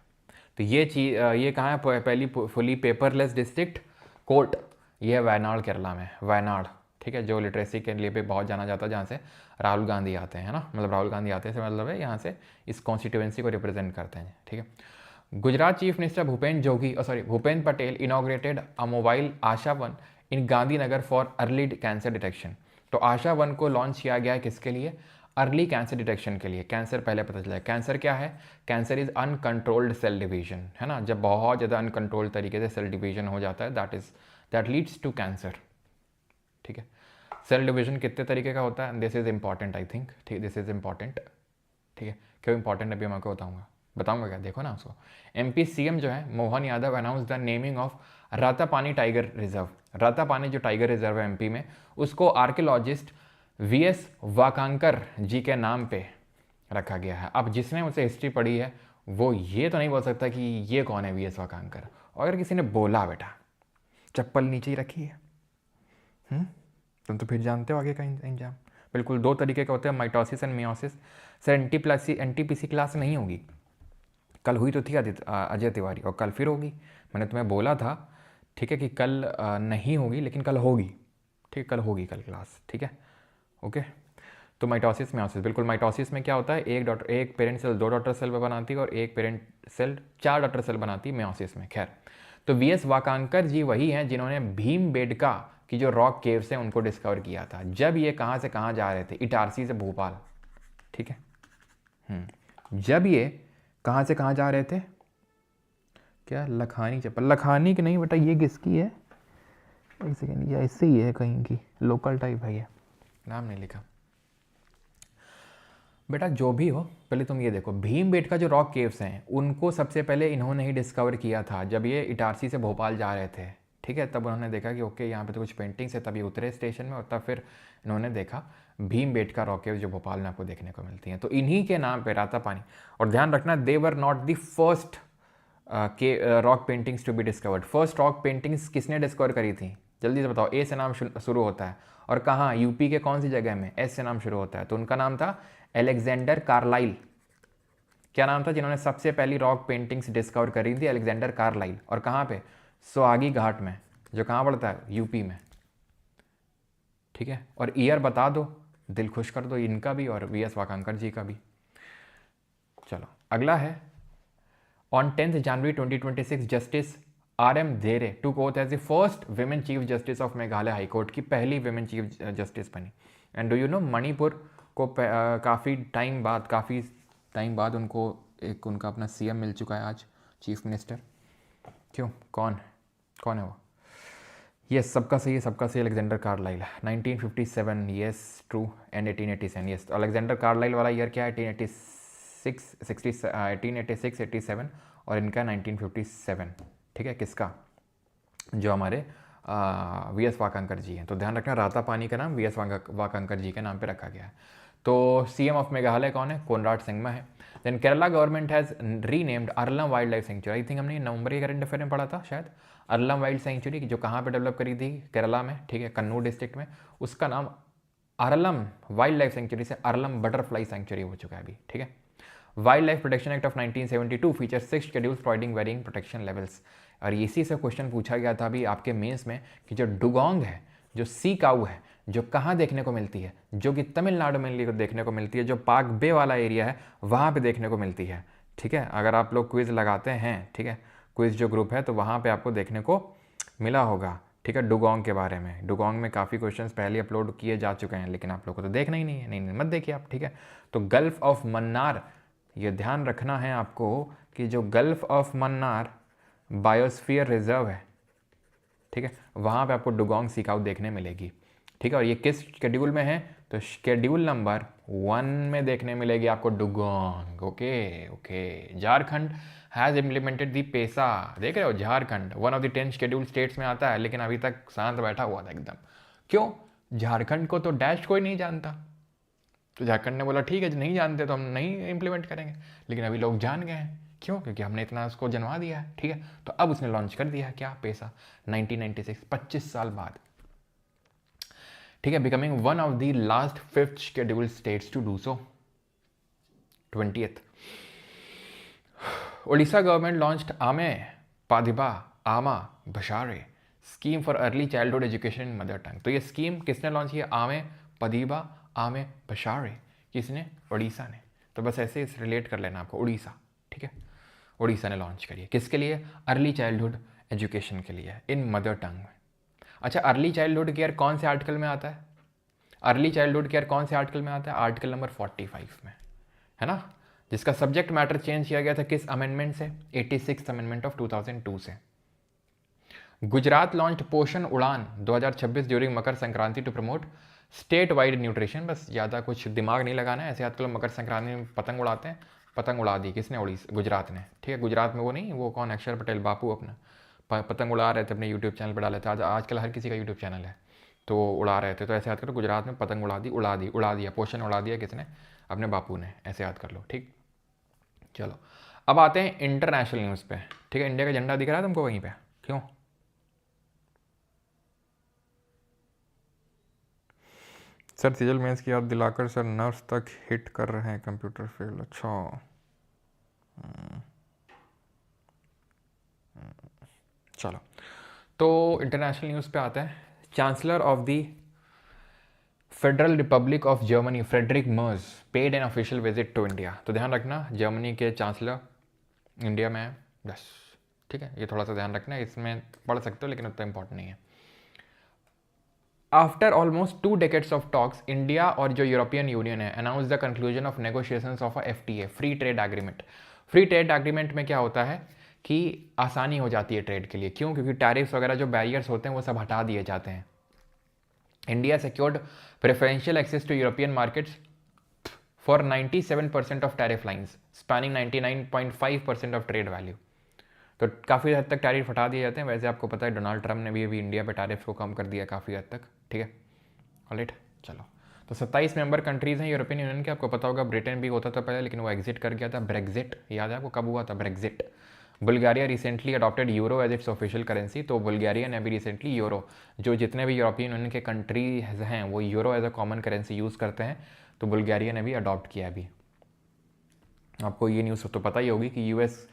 तो ये चीज़ ये कहाँ है? पहली फुली पेपरलेस डिस्ट्रिक्ट कोर्ट, ये है वायनाड केरला में, वायनाड, ठीक है, जो लिटरेसी के लिए भी बहुत जाना जाता है, जहाँ से राहुल गांधी आते हैं, है ना, मतलब राहुल गांधी आते हैं मतलब है यहाँ से इस कॉन्स्टिट्यूएंसी को रिप्रेजेंट करते हैं, ठीक है। Gujarat chief minister Bhupendra Patel inaugurated a mobile Asha one in Gandhinagar for early cancer detection. तो आशा वन को लॉन्च किया गया है किसके लिए? अर्ली कैंसर डिटेक्शन के लिए। कैंसर पहले पता चला है। कैंसर क्या है? Cancer is uncontrolled cell division, है ना, जब बहुत ज़्यादा अनकंट्रोल्ड तरीके से सेल डिवीजन हो जाता है, दैट लीड्स टू कैंसर, ठीक है। सेल डिवीजन कितने तरीके का होता है? This is important, I think, ठीक, दिस इज इंपॉर्टेंट, ठीक है। क्यों इंपॉर्टेंट अभी मैं आपको बताऊंगा क्या, देखो ना उसको। MP CM जो है Mohan Yadav announce the naming of Ratapani tiger reserve. Ratapani जो टाइगर रिजर्व है MP में, उसको आर्कियोलॉजिस्ट VS वाकांकर जी के नाम पे रखा गया है। अब जिसने मुझसे हिस्ट्री पढ़ी है वो ये तो नहीं बोल सकता कि ये कौन है VS वाकांकर। और अगर किसी ने बोला बेटा चप्पल नीचे ही रखी है, तुम तो फिर जानते हो आगे का इंजाम। बिल्कुल 2 तरीके के होते हैं, mitosis and meiosis. Sir NTPC class नहीं होगी, कल हुई तो थी अजय तिवारी, और कल फिर होगी। मैंने तुम्हें बोला था, ठीक है, कि कल नहीं होगी लेकिन कल होगी, ठीक है, कल होगी कल क्लास, ठीक है, ओके। तो माइटोसिस मियोसिस, बिल्कुल माइटोसिस में क्या होता है, एक पेरेंट सेल 2 डॉटर सेल बनाती है और एक पेरेंट सेल 4 डॉटर सेल बनाती है मियोसिस में। खैर, तो VS वाकांकर जी वही हैं जिन्होंने भीमबेडका की जो रॉक केव्स हैं उनको डिस्कवर किया था, जब ये कहाँ से कहाँ जा रहे थे, इटारसी से भोपाल, ठीक है। जब ये कहाँ से कहाँ जा रहे थे, क्या लखानी चप्पल, लखानी की नहीं बेटा, ये किसकी है, एक सेकेंड, ये ऐसे ही है कहीं की, लोकल टाइप है, ये नाम नहीं लिखा बेटा। जो भी हो, पहले तुम ये देखो, भीमबेटका जो रॉक केव्स हैं उनको सबसे पहले इन्होंने ही डिस्कवर किया था जब ये इटारसी से भोपाल जा रहे थे, ठीक है। तब उन्होंने देखा कि ओके यहाँ पे तो कुछ पेंटिंग्स है, तब ये उतरे स्टेशन में, और तब फिर इन्होंने देखा भीमबेटका रॉक केव्स जो भोपाल में आपको देखने को मिलती हैं। तो इन्हीं के नाम पे रातापानी, और ध्यान रखना they were not the first के rock paintings to be discovered. First rock paintings किसने डिस्कवर करी थी? जल्दी से बताओ। ए से नाम शुरू होता है, और कहाँ? यूपी के कौन सी जगह में? एस से नाम शुरू होता है, तो उनका नाम था अलेक्जेंडर कार्लाइल। क्या नाम था जिन्होंने सबसे पहली रॉक पेंटिंग्स डिस्कवर करी थी? Alexander Carlleyle. और कहाँ पे? सुहागी घाट में, जो कहाँ पड़ता है? यूपी में, ठीक है। और ईयर बता दो, दिल खुश कर दो, इनका भी और VS वाकांकर जी का भी। चलो अगला है, on 10 January 2026 justice RM Dere took oath as the first women chief justice of Meghalaya high court की पहली विमेन चीफ जस्टिस बनी। And do you know, Manipur को काफ़ी टाइम बाद उनको एक उनका अपना CM मिल चुका है आज, चीफ मिनिस्टर। क्यों, कौन है वो? यस, सबका सही Alexander Carlleyle, 1957, yes true, and 1887, yes. तो अलेक्जेंडर कार्लाइल वाला ईयर क्या है? 1886, 87, और इनका 1957, ठीक है। किसका? जो हमारे VS वाकांकर जी हैं। तो ध्यान रखना, रातापानी का नाम VS वाकांकर जी के नाम पे रखा गया है। तो CM ऑफ मेघालय कौन है? कोनराड संगमा है। Then Kerala government has renamed Aralam wildlife sanctuary. I think हमने नवंबर के करंट अफेयर में पढ़ा था शायद। अरलम वाइल्ड सेंचुरी जो कहाँ पे डेवलप करी थी? केरला में, ठीक है, कन्नूर डिस्ट्रिक्ट में। उसका नाम अरलम वाइल्ड लाइफ सेंचुरी से अरलम बटरफ्लाई सेंचुरी हो चुका है अभी, ठीक है। Wildlife protection act of 1972 feature 6 schedules providing varying protection levels. और इसी से क्वेश्चन पूछा गया था अभी आपके मेंस में कि जो डुगोंग है, जो सी काऊ है, जो कहाँ देखने को मिलती है? जो कि तमिलनाडु में देखने को मिलती है, जो पाक बे वाला एरिया है वहाँ पे देखने को मिलती है, ठीक है, अगर आप लोग क्विज़ लगाते हैं, ठीक है, क्विज़ जो ग्रुप है तो वहाँ पे आपको देखने को मिला होगा, ठीक है, डुगोंग के बारे में। डुगोंग में काफ़ी क्वेश्चंस पहले अपलोड किए जा चुके हैं, लेकिन आप लोग को तो देखना ही नहीं है, नहीं मत देखिए आप, ठीक है। तो गल्फ़ ऑफ मन्नार, ये ध्यान रखना है आपको कि जो gulf of Mannar biosphere reserve है, ठीक है, वहाँ पे आपको डुगोंग सीकाउट देखने मिलेगी, ठीक है। और ये किस शेड्यूल में है, तो शेड्यूल नंबर 1 में देखने मिलेगी आपको dugong. Okay okay. Jharkhand has implemented the PESA, देख रहे हो, Jharkhand 1 of the 10 schedule states में आता है, लेकिन अभी तक शांत बैठा हुआ था एकदम। क्यों? झारखंड को तो डैश कोई नहीं जानता, तो झारखंड ने बोला ठीक है, नहीं जानते तो हम नहीं इम्प्लीमेंट करेंगे, लेकिन अभी लोग जान गए हैं। क्यों? क्योंकि हमने इतना उसको जनवा दिया है, ठीक है। तो अब उसने लॉन्च कर दिया है क्या, पेसा, 1996, 25 साल बाद, ठीक है, becoming one of the last 5th scheduled states to do so. 20th, Odisha government launched Ame Padhiba Ama Bhasare scheme for early childhood education in mother tongue. तो ये स्कीम किसने लॉन्च किया, आमे पदीबा आमे बशारे, किसने, उड़ीसा ने। तो बस ऐसे रिलेट कर लेना आपको, उड़ीसा, ठीक है, उड़ीसा ने लॉन्च करी है, किसके लिए, अर्ली चाइल्डहुड एजुकेशन के लिए इन मदर टंग में। अच्छा, अर्ली चाइल्डहुड केयर कौन से आर्टिकल में आता है, अर्ली चाइल्डहुड केयर कौन से आर्टिकल में आता है, आर्टिकल नंबर 45 में, है ना, जिसका सब्जेक्ट मैटर चेंज किया गया था किस अमेंडमेंट से, 86th अमेंडमेंट ऑफ 2002 से। Gujarat launch Poshan Udaan 2026 during Makar Sankranti to promote statewide nutrition. बस ज़्यादा कुछ दिमाग नहीं लगाना है, ऐसे आजकल मकर संक्रांति में पतंग उड़ाते हैं, पतंग उड़ा दी किसने, उड़ीसा, गुजरात ने, ठीक है। गुजरात में वो नहीं, वो कौन, अक्षर पटेल बापू अपना पतंग उड़ा रहे थे, अपने यूट्यूब चैनल पर डाले थे, आजकल हर किसी का यूट्यूब चैनल है, तो उड़ा रहे थे। तो ऐसे याद करो, गुजरात में पतंग उड़ा दिया, पोषण उड़ा दिया किसने, अपने बापू ने, ऐसे याद कर लो, ठीक। चलो अब आते हैं इंटरनेशनल न्यूज़ पे, ठीक है। इंडिया का झंडा दिख रहा है तुमको वहीं पे, क्यों, सर सीजल मेंस की याद दिलाकर सर नर्व्स तक हिट कर रहे हैं, कंप्यूटर फेल। अच्छा, चलो तो इंटरनेशनल न्यूज़ पे आते हैं। Chancellor of the federal republic of Germany Friedrich Merz paid an official visit to India. तो ध्यान रखना, जर्मनी के चांसलर इंडिया में है, बस, ठीक है, ये थोड़ा सा ध्यान रखना, इसमें पढ़ सकते हो लेकिन उतना इंपॉर्टेंट नहीं है। After almost 2 decades of talks, India और जो यूरोपियन यूनियन है announce the conclusion of negotiations of a FTA, free trade agreement. Free trade agreement में क्या होता है कि आसानी हो जाती है ट्रेड के लिए, क्यों, क्योंकि टैरिफ्स वगैरह जो बैरियर्स होते हैं वो सब हटा दिए जाते हैं। India secured preferential access to European markets for 97% of tariff lines spanning 99.5% of trade value. तो काफ़ी हद तक टैरिफ हटा दिए जाते हैं। वैसे आपको पता है डोनाल्ड ट्रम्प ने भी अभी इंडिया पे टैरिफ को कम कर दिया काफ़ी हद तक, ठीक है, ऑलराइट। चलो, तो 27 मेंबर कंट्रीज़ हैं यूरोपियन यूनियन के, आपको पता होगा ब्रिटेन भी होता था पहले, लेकिन वो एग्जिट कर गया था, ब्रेग्जिट, याद है आपको कब हुआ था, Brexit. Bulgaria recently adopted euro as its official currency. तो बुल्गारिया ने अभी रिसेंटली यूरो, जो जितने भी यूरोपियन यूनियन के कंट्रीज हैं वो euro as a common currency use करते हैं, तो बुल्गारिया ने भी अडॉप्ट किया अभी। आपको ये न्यूज़ तो पता ही होगी कि यूएस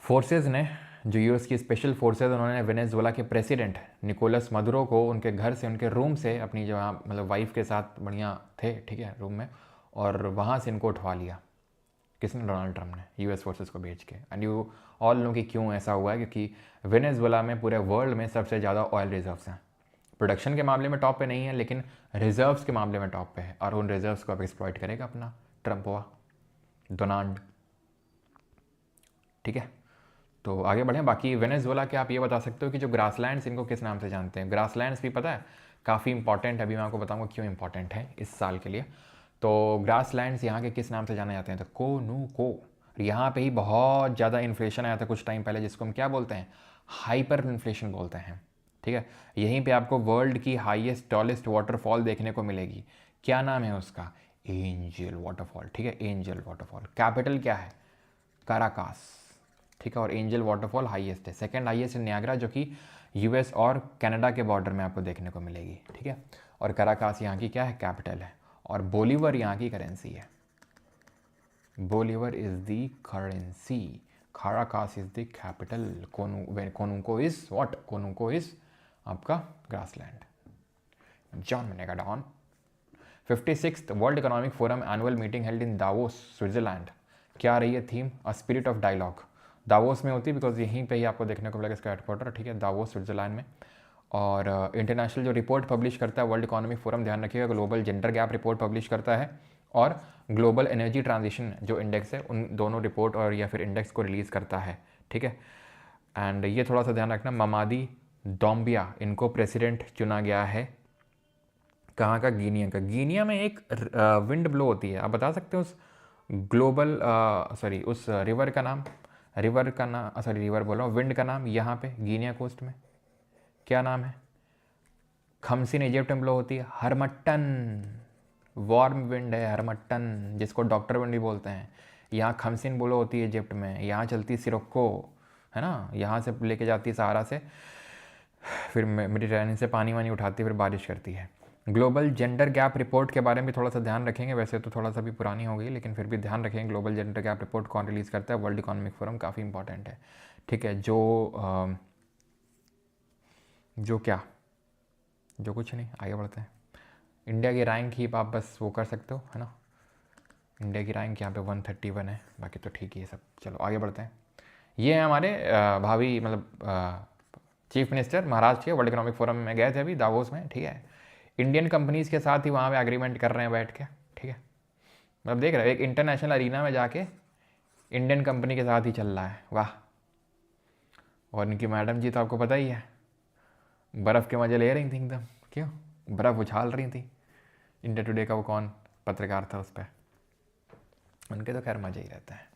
फोर्सेज ने, जो यूएस की स्पेशल फोर्सेज, उन्होंने वेनेजुएला के प्रेसिडेंट निकोलस मदुरो को उनके घर से, उनके रूम से, अपनी जो मतलब वाइफ के साथ बढ़िया थे, ठीक है, रूम में, और वहाँ से इनको उठवा लिया, किसने, डोनाल्ड ट्रम्प ने, यूएस फोर्सेज को भेज के। एंड यू ऑल नो कि क्यों ऐसा हुआ है, क्योंकि वेनेजुएला में पूरे वर्ल्ड में सबसे ज़्यादा ऑयल रिजर्व्स हैं। प्रोडक्शन के मामले में टॉप पे नहीं है, लेकिन रिजर्व्स के मामले में टॉप पे है, और उन रिजर्व्स को अब एक्सप्लॉइट करेगा अपना ट्रम्प हुआ, डोनाल्ड, ठीक है। तो आगे बढ़ें। बाकी वेनेजुएला के आप ये बता सकते हो कि जो ग्रासलैंड्स, इनको किस नाम से जानते हैं, ग्रासलैंड्स भी पता है, काफ़ी इंपॉर्टेंट है, अभी मैं आपको बताऊंगा क्यों इंपॉर्टेंट है इस साल के लिए। तो ग्रासलैंड्स यहाँ के किस नाम से जाने जाते हैं, तो कोनुको। यहाँ पे ही बहुत ज़्यादा इन्फ्लेशन आया था कुछ टाइम पहले, जिसको हम क्या बोलते हैं, हाइपर इन्फ्लेशन बोलते हैं, ठीक है। यहीं पे आपको वर्ल्ड की हाईएस्ट टॉलेस्ट वाटरफॉल देखने को मिलेगी, क्या नाम है उसका, एंजल वाटरफॉल, ठीक है, एंजल वाटरफॉल। कैपिटल क्या है, काराकास, ठीक है, और एंजल वाटरफॉल हाईएस्ट है। सेकंड हाईएस्ट है नियाग्रा, जो कि यूएस और कनाडा के बॉर्डर में आपको देखने को मिलेगी, ठीक है। और काराकास यहाँ की क्या है, कैपिटल है। और बोलीवर यहाँ की करेंसी है, bolivar is the currency, Caracas is the capital, conuco is what, conuco is आपका ग्रासलैंड। जॉन मिनेगा डॉन। 56th world economic forum annual meeting held in Davos, Switzerland. क्या रही है theme? A spirit of dialogue. Davos में होती है बिकॉज यहीं पे ही आपको देखने को मिलेगा इसका हेडक्वार्टर, ठीक है, दावोस स्विट्जरलैंड में। और इंटरनेशनल जो रिपोर्ट पब्लिश करता है वर्ल्ड इकोनॉमिक फोरम, ध्यान रखिएगा, global gender gap report publish करता है, और ग्लोबल एनर्जी ट्रांजिशन जो इंडेक्स है उन दोनों रिपोर्ट और या फिर इंडेक्स को रिलीज़ करता है, ठीक है। एंड ये थोड़ा सा ध्यान रखना, ममादी डोम्बिया इनको प्रेसिडेंट चुना गया है। कहाँ का? गिनिया का। गिनिया में एक विंड ब्लो होती है, आप बता सकते हो उस ग्लोबल सॉरी उस रिवर का नाम? रिवर बोल रहा हूँ, विंड का नाम यहाँ पे गिनिया कोस्ट में क्या नाम है? खमसिन इजिप्ट में ब्लो होती है, हरमट्टन, वार्म विंड है हरमट्टन, जिसको डॉक्टर विंड भी बोलते हैं। यहाँ खमसिन ब्लो होती है इजिप्ट में, यहाँ चलती है सिरोक्को, है ना, यहाँ से लेके जाती है सहारा से, फिर मेडिटेरेनियन से पानी वानी उठाती है, फिर बारिश करती है। ग्लोबल जेंडर गैप रिपोर्ट के बारे में भी थोड़ा सा ध्यान रखेंगे, वैसे तो थोड़ा सा भी पुरानी हो गई लेकिन फिर भी ध्यान रखेंगे। ग्लोबल जेंडर गैप रिपोर्ट कौन रिलीज़ करता है? वर्ल्ड इकोनॉमिक फोरम, काफ़ी इंपॉर्टेंट है, ठीक है। जो कुछ नहीं, आगे बढ़ते हैं। इंडिया की रैंक ही आप बस वो कर सकते हो, है ना, इंडिया की रैंक यहाँ पे 131 है, बाकी तो ठीक ही है सब। चलो आगे बढ़ते हैं। ये है हमारे भावी मतलब चीफ मिनिस्टर महाराष्ट्र के, वर्ल्ड इकोनॉमिक फोरम में गए थे अभी दावोस में, ठीक है। इंडियन कंपनीज़ के साथ ही वहाँ पे एग्रीमेंट कर रहे हैं बैठ के, ठीक है। मतलब देख रहे हो एक इंटरनेशनल अरीना में जाके इंडियन कंपनी के साथ ही चल रहा है, वाह। और इनकी मैडम जी तो आपको पता ही है, बर्फ़ के मज़े ले रही थी एकदम, क्यों, बर्फ़ उछाल रही थी। इंडिया टुडे का वो कौन पत्रकार था उस पर, उनके तो खैर मज़े ही रहता है,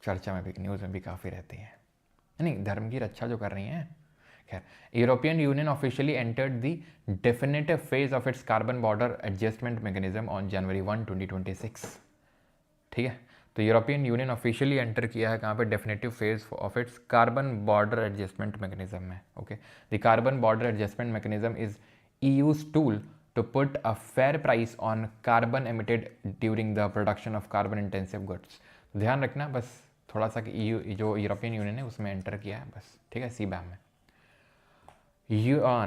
चर्चा में भी, न्यूज़ में भी काफ़ी रहती है, नहीं धर्म की रक्षा जो कर रही हैं। खैर, European union officially entered the definitive phase of its carbon border adjustment mechanism on January 1, 2026, ठीक है। तो यूरोपियन यूनियन ऑफिशियली एंटर किया है कहाँ पे? Definitive phase of its carbon border adjustment mechanism में, okay. The carbon border adjustment mechanism is EU's tool to put a fair price on carbon emitted during the production of carbon intensive goods। ध्यान रखना बस थोड़ा सा कि EU जो यूरोपियन यूनियन है उसमें एंटर किया है बस, ठीक है, CBAM में।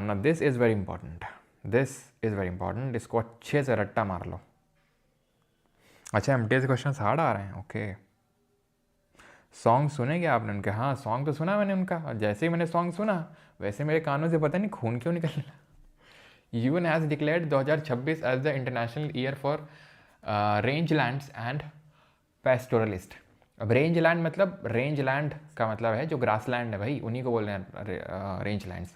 ना this is very important, this is very important, इसको अच्छे से रट्टा मार लो। अच्छा, MTS क्वेश्चन हार्ड आ रहे हैं, ओके। सॉन्ग सुने क्या आपने उनके? हाँ सॉन्ग तो सुना मैंने उनका, और जैसे ही मैंने सॉन्ग सुना वैसे मेरे कानों से पता नहीं खून क्यों निकल रहा। UN has declared 2026 as the International Year for Rangelands and Pastoralists। अब रेंज लैंड मतलब, रेंज लैंड का मतलब है जो ग्रास लैंड है भाई, उन्हीं को बोल रहे हैं रेंज लैंड्स।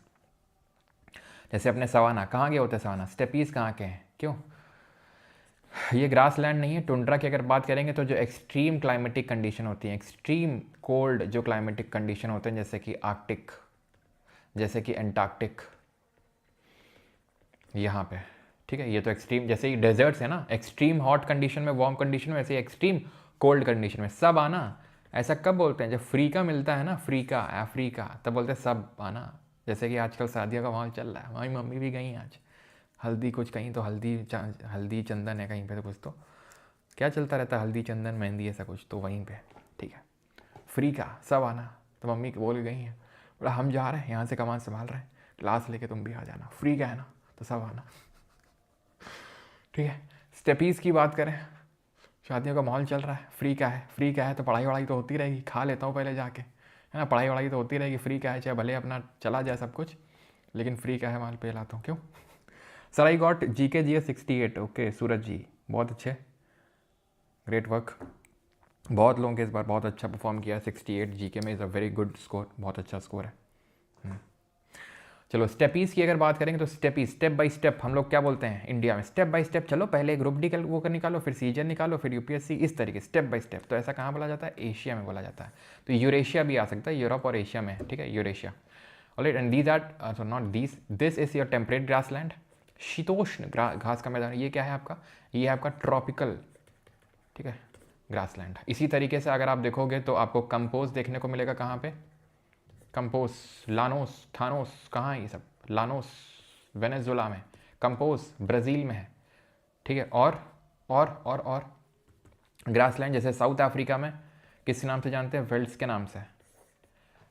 जैसे अपने सवाना, कहाँ के होते हैं सवाना? स्टेपीज कहाँ के हैं, क्यों? ये ग्रास लैंड नहीं है। टुंड्रा की अगर बात करेंगे तो जो एक्सट्रीम क्लाइमेटिक कंडीशन होती हैं, एक्सट्रीम कोल्ड जो क्लाइमेटिक कंडीशन होते हैं, जैसे कि आर्कटिक, जैसे कि एंटार्क्टिक, यहाँ पे, ठीक है। ये तो एक्सट्रीम, जैसे ही डेजर्ट्स है ना, एक्सट्रीम हॉट कंडीशन में, वार्म कंडीशन में, वैसे ही एक्सट्रीम कोल्ड कंडीशन में सब आना। ऐसा कब बोलते हैं? जब फ्री का मिलता है ना, फ्री का, अफ्रीका, तब बोलते हैं सब आना। जैसे कि आजकल शादियों का माहौल चल रहा है, हमारी मम्मी भी गई आज हल्दी, कुछ कहीं तो हल्दी चंदन है, कहीं पे तो कुछ तो क्या चलता रहता है, हल्दी चंदन मेहंदी ऐसा कुछ, तो वहीं पे, ठीक है, फ्री का सब आना। तो मम्मी बोल गई हैं, बोला हम जा रहे हैं यहाँ से, कमान संभाल रहे हैं, क्लास लेके तुम भी आ जाना, फ्री का है ना, तो सब आना, ठीक है। स्टेपीज़ की बात करें, शादियों का माहौल चल रहा है, फ्री का है, फ्री का है तो पढ़ाई वढ़ाई तो होती रहेगी, खा लेता हूँ पहले जाके, है ना, पढ़ाई वढ़ाई तो होती रहेगी, फ्री का है, चाहे भले अपना चला जाए सब कुछ, लेकिन फ्री का है, माल पे लाता हूँ, क्यों। Sir I got GK GS 68, okay Suraj ji बहुत अच्छे, ग्रेट वर्क, बहुत लोगों के इस बार बहुत अच्छा परफॉर्म किया। 68 GK में is a very good score, बहुत अच्छा स्कोर है। चलो स्टेपीज़ की अगर बात करेंगे तो स्टेपीज, स्टेप बाय स्टेप हम लोग क्या बोलते हैं इंडिया में, स्टेप बाय स्टेप चलो, पहले ग्रुप डी वो कर निकालो, फिर सीजन निकालो, फिर UPSC, इस तरीके स्टेप बाय स्टेप। तो ऐसा कहाँ बोला जाता है? एशिया में बोला जाता है। तो यूरेशिया भी आ सकता है, यूरोप और एशिया में, ठीक है, Eurasia. Alright, and these are so not these, this is your temperate grassland, शीतोष्ण घास का मैदान। ये क्या है आपका? ये है आपका ट्रॉपिकल, ठीक है, ग्रास लैंड। इसी तरीके से अगर आप देखोगे तो आपको कंपोज देखने को मिलेगा, कहाँ पे? कंपोज, लानोस, थानोस, कहाँ है ये सब? लानोस वेनेजुला में, कंपोज ब्राज़ील में है, ठीक है। और ग्रासलैंड जैसे साउथ अफ्रीका में किस नाम से जानते हैं? वेल्ड्स के नाम से।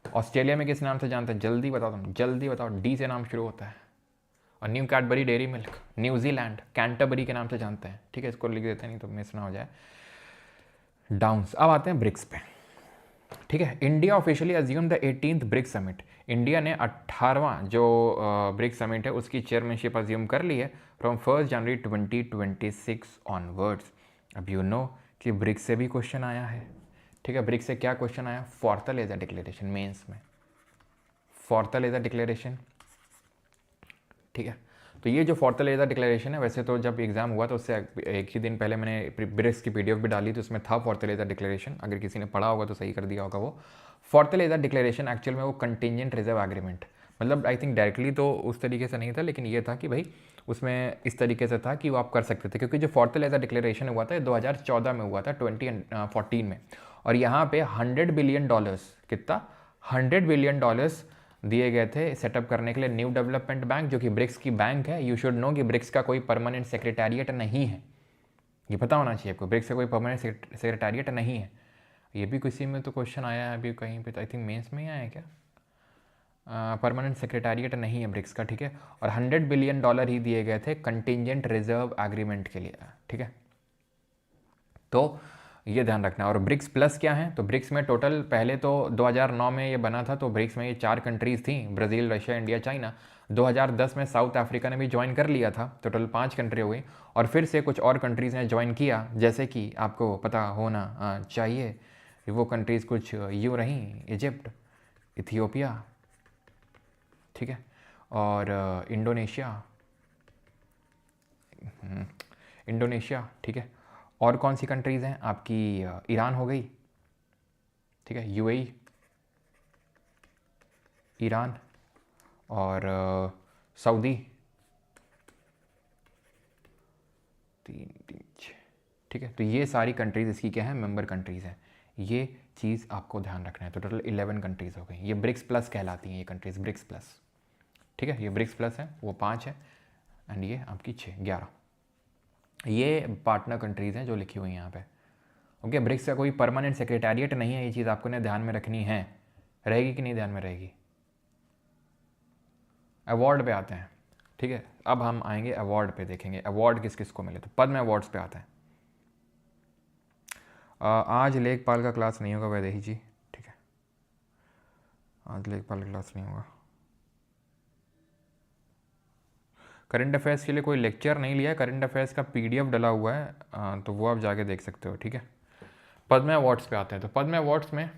ऑस्ट्रेलिया में किस नाम से जानते हैं? जल्दी बताओ तुम, जल्दी बताओ, D से नाम शुरू होता है। और new Cadbury dairy milk, New Zealand Canterbury के नाम से जानते हैं, ठीक है, इसको लिख देते हैं नहीं तो मिस ना हो जाए। डाउन्स। अब आते हैं ब्रिक्स पे, ठीक है। India officially assume the 18th BRICS summit. India ने 18वां जो ब्रिक्स समिट है उसकी चेयरमैनशिप अज्यूम कर ली है फ्रॉम 1 जनवरी 2026 ऑनवर्ड्स। अब यू नो कि ब्रिक्स से भी क्वेश्चन आया है, ठीक है। ब्रिक्स से क्या क्वेश्चन आया? फॉर्टालेजा डिक्लेरेशन मेंस में, फॉर्टालेजा डिक्लेरेशन, ठीक है। तो ये जो फॉर्टालेजा डिक्लेरेशन है, वैसे तो जब एग्जाम हुआ तो उससे एक ही दिन पहले मैंने ब्रिक्स की पीडीएफ भी डाली, तो उसमें था फॉर्टालेजा डिक्लेरेशन, अगर किसी ने पढ़ा होगा तो सही कर दिया होगा। वो फॉर्टालेजा डिक्लेरेशन एक्चुअल में वो कंटिजेंट रिजर्व एग्रीमेंट, मतलब आई थिंक डायरेक्टली तो उस तरीके से नहीं था, लेकिन ये था कि भाई उसमें इस तरीके से था कि वो आप कर सकते थे, क्योंकि जो फॉर्टालेजा डिक्लेरेशन हुआ था 2014 में हुआ था, 2014 में। और यहाँ पे $100 बिलियन, कितना? $100 बिलियन दिए गए थे सेटअप करने के लिए न्यू डेवलपमेंट बैंक, जो कि ब्रिक्स की बैंक है। यू शुड नो कि ब्रिक्स का कोई परमानेंट सेक्रेटेरिएट नहीं है, ये पता होना चाहिए आपको। ब्रिक्स का कोई परमानेंट सेक्रेटेरिएट नहीं है। ये भी किसी में तो क्वेश्चन आया है अभी कहीं पे, आई थिंक मेंस में ही आया है क्या? परमानेंट सेक्रेटेरिएट नहीं है ब्रिक्स का, ठीक है। और $100 बिलियन ही दिए गए थे कंटिजेंट रिजर्व एग्रीमेंट के लिए, ठीक है। तो ये ध्यान रखना। और ब्रिक्स प्लस क्या है? तो ब्रिक्स में टोटल पहले तो 2009 में ये बना था, तो ब्रिक्स में ये 4 कंट्रीज़ थी, ब्राज़ील, रशिया, इंडिया, चाइना। 2010 में साउथ अफ्रीका ने भी ज्वाइन कर लिया था, टोटल 5 कंट्री हो गई। और फिर से कुछ और कंट्रीज़ ने ज्वाइन किया, जैसे कि आपको पता होना चाहिए वो कंट्रीज़ कुछ यूँ रहीं, इजिप्ट, इथियोपिया, ठीक है, और इंडोनेशिया, ठीक है। और कौन सी कंट्रीज़ हैं आपकी? ईरान हो गई, ठीक है, यूएई, ईरान, और सऊदी, 3 3 6, ठीक है। तो ये सारी कंट्रीज़ इसकी क्या है? मेंबर कंट्रीज़ हैं। ये चीज़ आपको ध्यान रखना है। तो टोटल 11 कंट्रीज़ हो गई, ये ब्रिक्स प्लस कहलाती हैं ये कंट्रीज़, ब्रिक्स प्लस, ठीक है। ये ब्रिक्स प्लस है, वो 5 है, एंड ये आपकी 11 ये पार्टनर कंट्रीज़ हैं जो लिखी हुई हैं यहाँ पे, ओके। ब्रिक्स का कोई परमानेंट सेक्रेटेरिएट नहीं है, ये चीज़ आपको ने ध्यान में रखनी है। रहेगी कि नहीं ध्यान में रहेगी? अवार्ड पे आते हैं, ठीक है। अब हम आएंगे अवार्ड पे, देखेंगे अवार्ड किस किस को मिले। तो पद्म अवार्ड्स पे आते हैं। आज लेखपाल का क्लास नहीं होगा वैदेही जी, ठीक है, आज लेखपाल का क्लास नहीं होगा। करंट अफेयर्स के लिए कोई लेक्चर नहीं लिया है, करंट अफेयर्स का पीडीएफ डला हुआ है, तो वो आप जाके देख सकते हो, ठीक है। पद्म अवार्ड्स पे आते हैं। तो पद्म अवार्ड्स में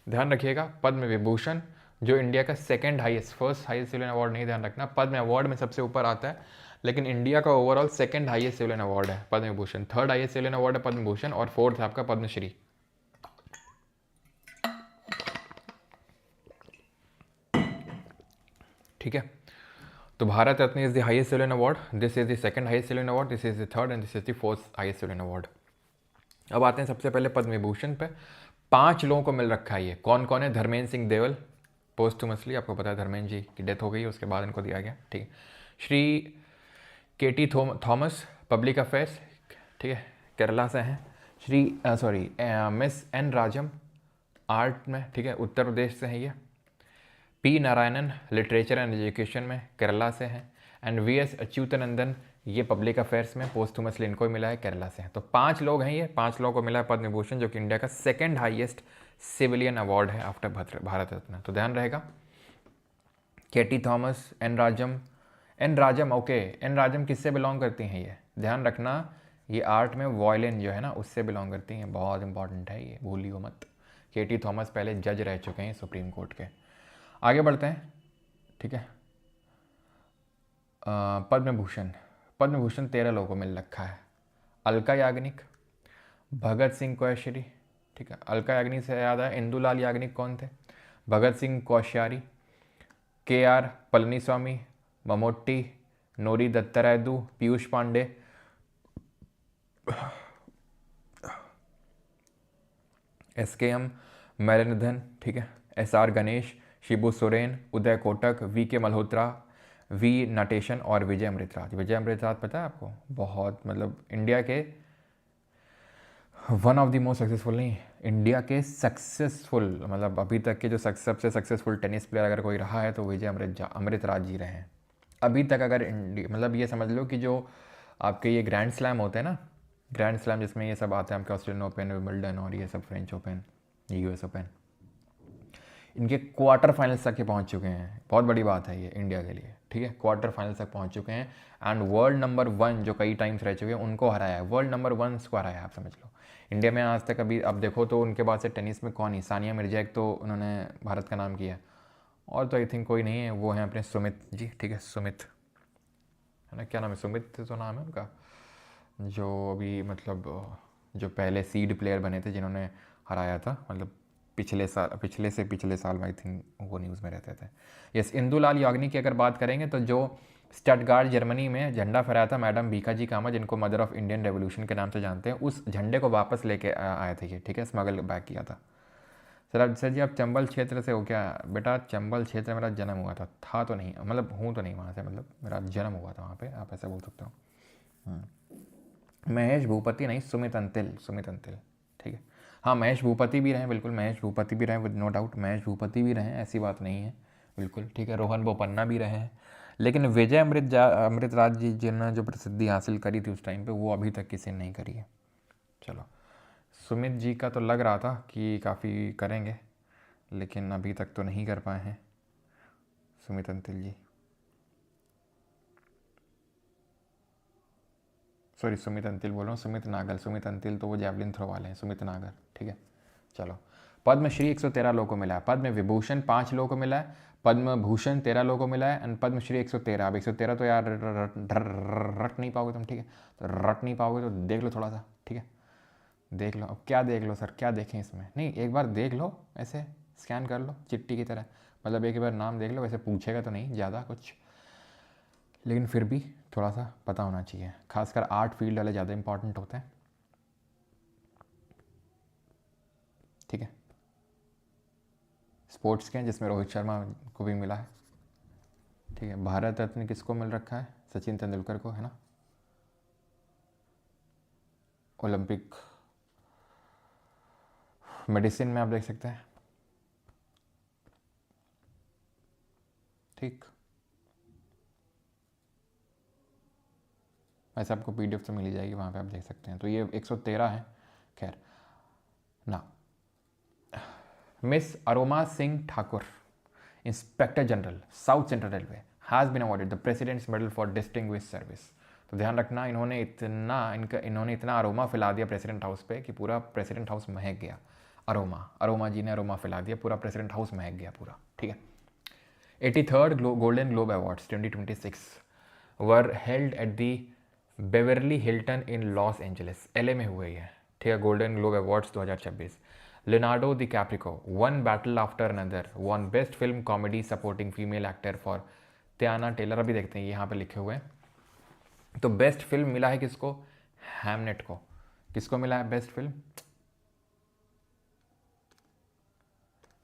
ध्यान रखिएगा, पद्म विभूषण जो इंडिया का second highest, first highest civilian award नहीं ध्यान रखना, पद्म अवार्ड में सबसे ऊपर आता है, लेकिन इंडिया का overall second highest civilian award है Padma Vibhushan. Third highest civilian award है पद्म भूषण, और फोर्थ है आपका पद्मश्री, ठीक है। तो Bharat Ratna is the highest civilian award, this is the second highest civilian award, this is the third, and this is the fourth highest civilian award. अब आते हैं सबसे पहले पद्म विभूषण पे। 5 लोगों को मिल रखा है ये। कौन कौन है? धर्मेंद्र सिंह देवल, पोस्टुमसली, आपको पता है धर्मेंद्र जी की डेथ हो गई, उसके बाद इनको दिया गया, ठीक है। श्री केटी थॉमस, पब्लिक अफेयर्स, ठीक है, केरला से हैं। श्री मिस एन राजम, आर्ट में, ठीक है, उत्तर प्रदेश से हैं ये। P Narayanan, literature and education में, केरला से हैं। एंड वी एस अच्युतानंदन, ये पब्लिक अफेयर्स में, पोस्टुमसली इनको ही मिला है, केरला से हैं। तो 5 लोग हैं ये, 5 लोगों को मिला है पद्म विभूषण, जो कि इंडिया का सेकंड हाईएस्ट सिविलियन अवार्ड है आफ्टर भारत रत्न। तो ध्यान रहेगा, K T Thomas, N Rajam, okay. N Rajam किससे बिलोंग करती हैं? ये ध्यान रखना, ये आर्ट में वॉयलिन जो है ना, उससे बिलोंग करती हैं, बहुत इंपॉर्टेंट है ये, भूलियो मत। केटी थॉमस पहले जज रह चुके हैं सुप्रीम कोर्ट के। आगे बढ़ते हैं, ठीक है। पद्म भूषण 13 लोगों को मिल रखा है। अलका याग्निक, भगत सिंह कोश्यारी, ठीक है। अलका याग्निक से याद है, इंदुलाल याग्निक कौन थे? भगत सिंह कोश्यारी, KR पलनीस्वामी, ममोट्टी, नोरी दत्तारायडू, पीयूष पांडे, SKM मैरनिधन, ठीक है, SR Ganesh, Shibu Soren, Uday Kotak, VK Malhotra, V Natesan और विजय अमृतराज। विजय अमृतराज पता है आपको? बहुत मतलब इंडिया के one of the most successful, नहीं इंडिया के सक्सेसफुल, मतलब अभी तक के जो सबसे सक्सेसफुल टेनिस प्लेयर अगर कोई रहा है तो विजय अमृतराज जी रहे हैं अभी तक। अगर मतलब ये समझ लो कि जो आपके ये ग्रैंड स्लैम होते हैं ना, ग्रैंड स्लैम जिसमें ये सब आते हैं आपके ऑस्ट्रेलियन ओपन, विंबलडन और ये सब फ्रेंच ओपन, यूएस ओपन, इनके क्वार्टर फाइनल्स तक के पहुंच चुके हैं। बहुत बड़ी बात है ये इंडिया के लिए, ठीक है। क्वार्टर फाइनल्स तक पहुंच चुके हैं एंड वर्ल्ड नंबर 1 जो कई टाइम्स रह चुके हैं उनको हराया है, वर्ल्ड नंबर 1 को हराया है, आप समझ लो। इंडिया में आज तक अभी अब देखो तो उनके बाद से टेनिस में कौन ही, सानिया मिर्जा एक तो उन्होंने भारत का नाम किया, और तो आई थिंक कोई नहीं है, वो हैं अपने सुमित जी, ठीक है, सुमित है ना, क्या नाम है, सुमित तो नाम है उनका, जो अभी मतलब जो पहले सीड प्लेयर बने थे जिन्होंने हराया था, मतलब पिछले साल आई थिंक वो न्यूज़ में रहते थे। यस, इंदुलाल याग्निक की अगर बात करेंगे तो जो स्टटगार्ट जर्मनी में झंडा फहराया था मैडम भीखाजी कामा, जिनको मदर ऑफ इंडियन रेवोल्यूशन के नाम से जानते हैं, उस झंडे को वापस लेके आए थे ये, ठीक है, स्मगल बैक किया था। सर जी आप चंबल क्षेत्र से हो क्या? बेटा चंबल क्षेत्र में मेरा जन्म हुआ था तो नहीं, मतलब हूँ तो नहीं वहाँ से, मतलब मेरा जन्म हुआ था वहाँ पे, आप ऐसा बोल सकते हो। महेश भूपति नहीं, सुमित अंतिल, सुमित अंतिल, ठीक है। हाँ महेश भूपति भी रहे, बिल्कुल महेश भूपति भी रहे, with no doubt Mahesh Bhupathi भी रहे, ऐसी बात नहीं है, बिल्कुल ठीक है। रोहन बोपन्ना भी रहे हैं, लेकिन विजय अमृतराज जी जिन्होंने जो प्रसिद्धि हासिल करी थी उस टाइम पे, वो अभी तक किसी ने नहीं करी है। चलो, सुमित जी का तो लग रहा था कि काफ़ी करेंगे, लेकिन अभी तक तो नहीं कर पाए हैं सुमित अंतिल जी, सॉरी सुमित अंतिल बोल रहा हूँ, सुमित नागल, सुमित अंतिल तो वो जैवलिन थ्रो वाले हैं, सुमित नागर, ठीक है। चलो, पद्मश्री 113 लोगों को मिला है, पद्म विभूषण 5 लोगों को मिला है, पद्म भूषण 13 लोगों को मिला है एंड पद्मश्री 113। अब 113 तो यार रट नहीं पाओगे तुम, ठीक है, तो रट नहीं पाओगे तो देख लो थोड़ा सा, ठीक है, देख लो। अब क्या देख लो सर, क्या देखें इसमें, नहीं एक बार देख लो, ऐसे स्कैन कर लो चिट्ठी की तरह, मतलब एक बार नाम देख लो, वैसे पूछेगा तो नहीं ज़्यादा कुछ, लेकिन फिर भी थोड़ा सा पता होना चाहिए, खासकर आर्ट फील्ड वाले ज़्यादा इंपॉर्टेंट होते हैं, ठीक है। स्पोर्ट्स के हैं जिसमें रोहित शर्मा को भी मिला है, ठीक है। भारत रत्न किसको मिल रखा है? सचिन तेंदुलकर को, है ना। ओलंपिक मेडिसिन में आप देख सकते हैं, ठीक, वैसे आपको पीडीएफ तो मिल ही जाएगी, वहाँ पे आप देख सकते हैं। तो ये 113 है, खैर ना। Miss Aroma Singh Thakur, inspector general south central railway, has been awarded the president's medal for distinguish service. तो ध्यान रखना, इन्होंने इतना अरोमा फैला दिया प्रेसिडेंट हाउस पे कि पूरा प्रेसिडेंट हाउस महक गया। अरोमा जी ने अरोमा फैला दिया, पूरा प्रेसिडेंट हाउस महक गया पूरा, ठीक है। 83rd golden globe awards 2026 were held at the Beverly Hilton in Los Angeles, LA में हुए हैं, ठीक है। Golden globe awards 2026। Leonardo DiCaprio one battle after another, won best film comedy supporting female actor for Teyana Taylor. अभी देखते हैं यहाँ पे लिखे हुए हैं, तो बेस्ट फिल्म मिला है किसको? हैमनेट को। किसको मिला है best film?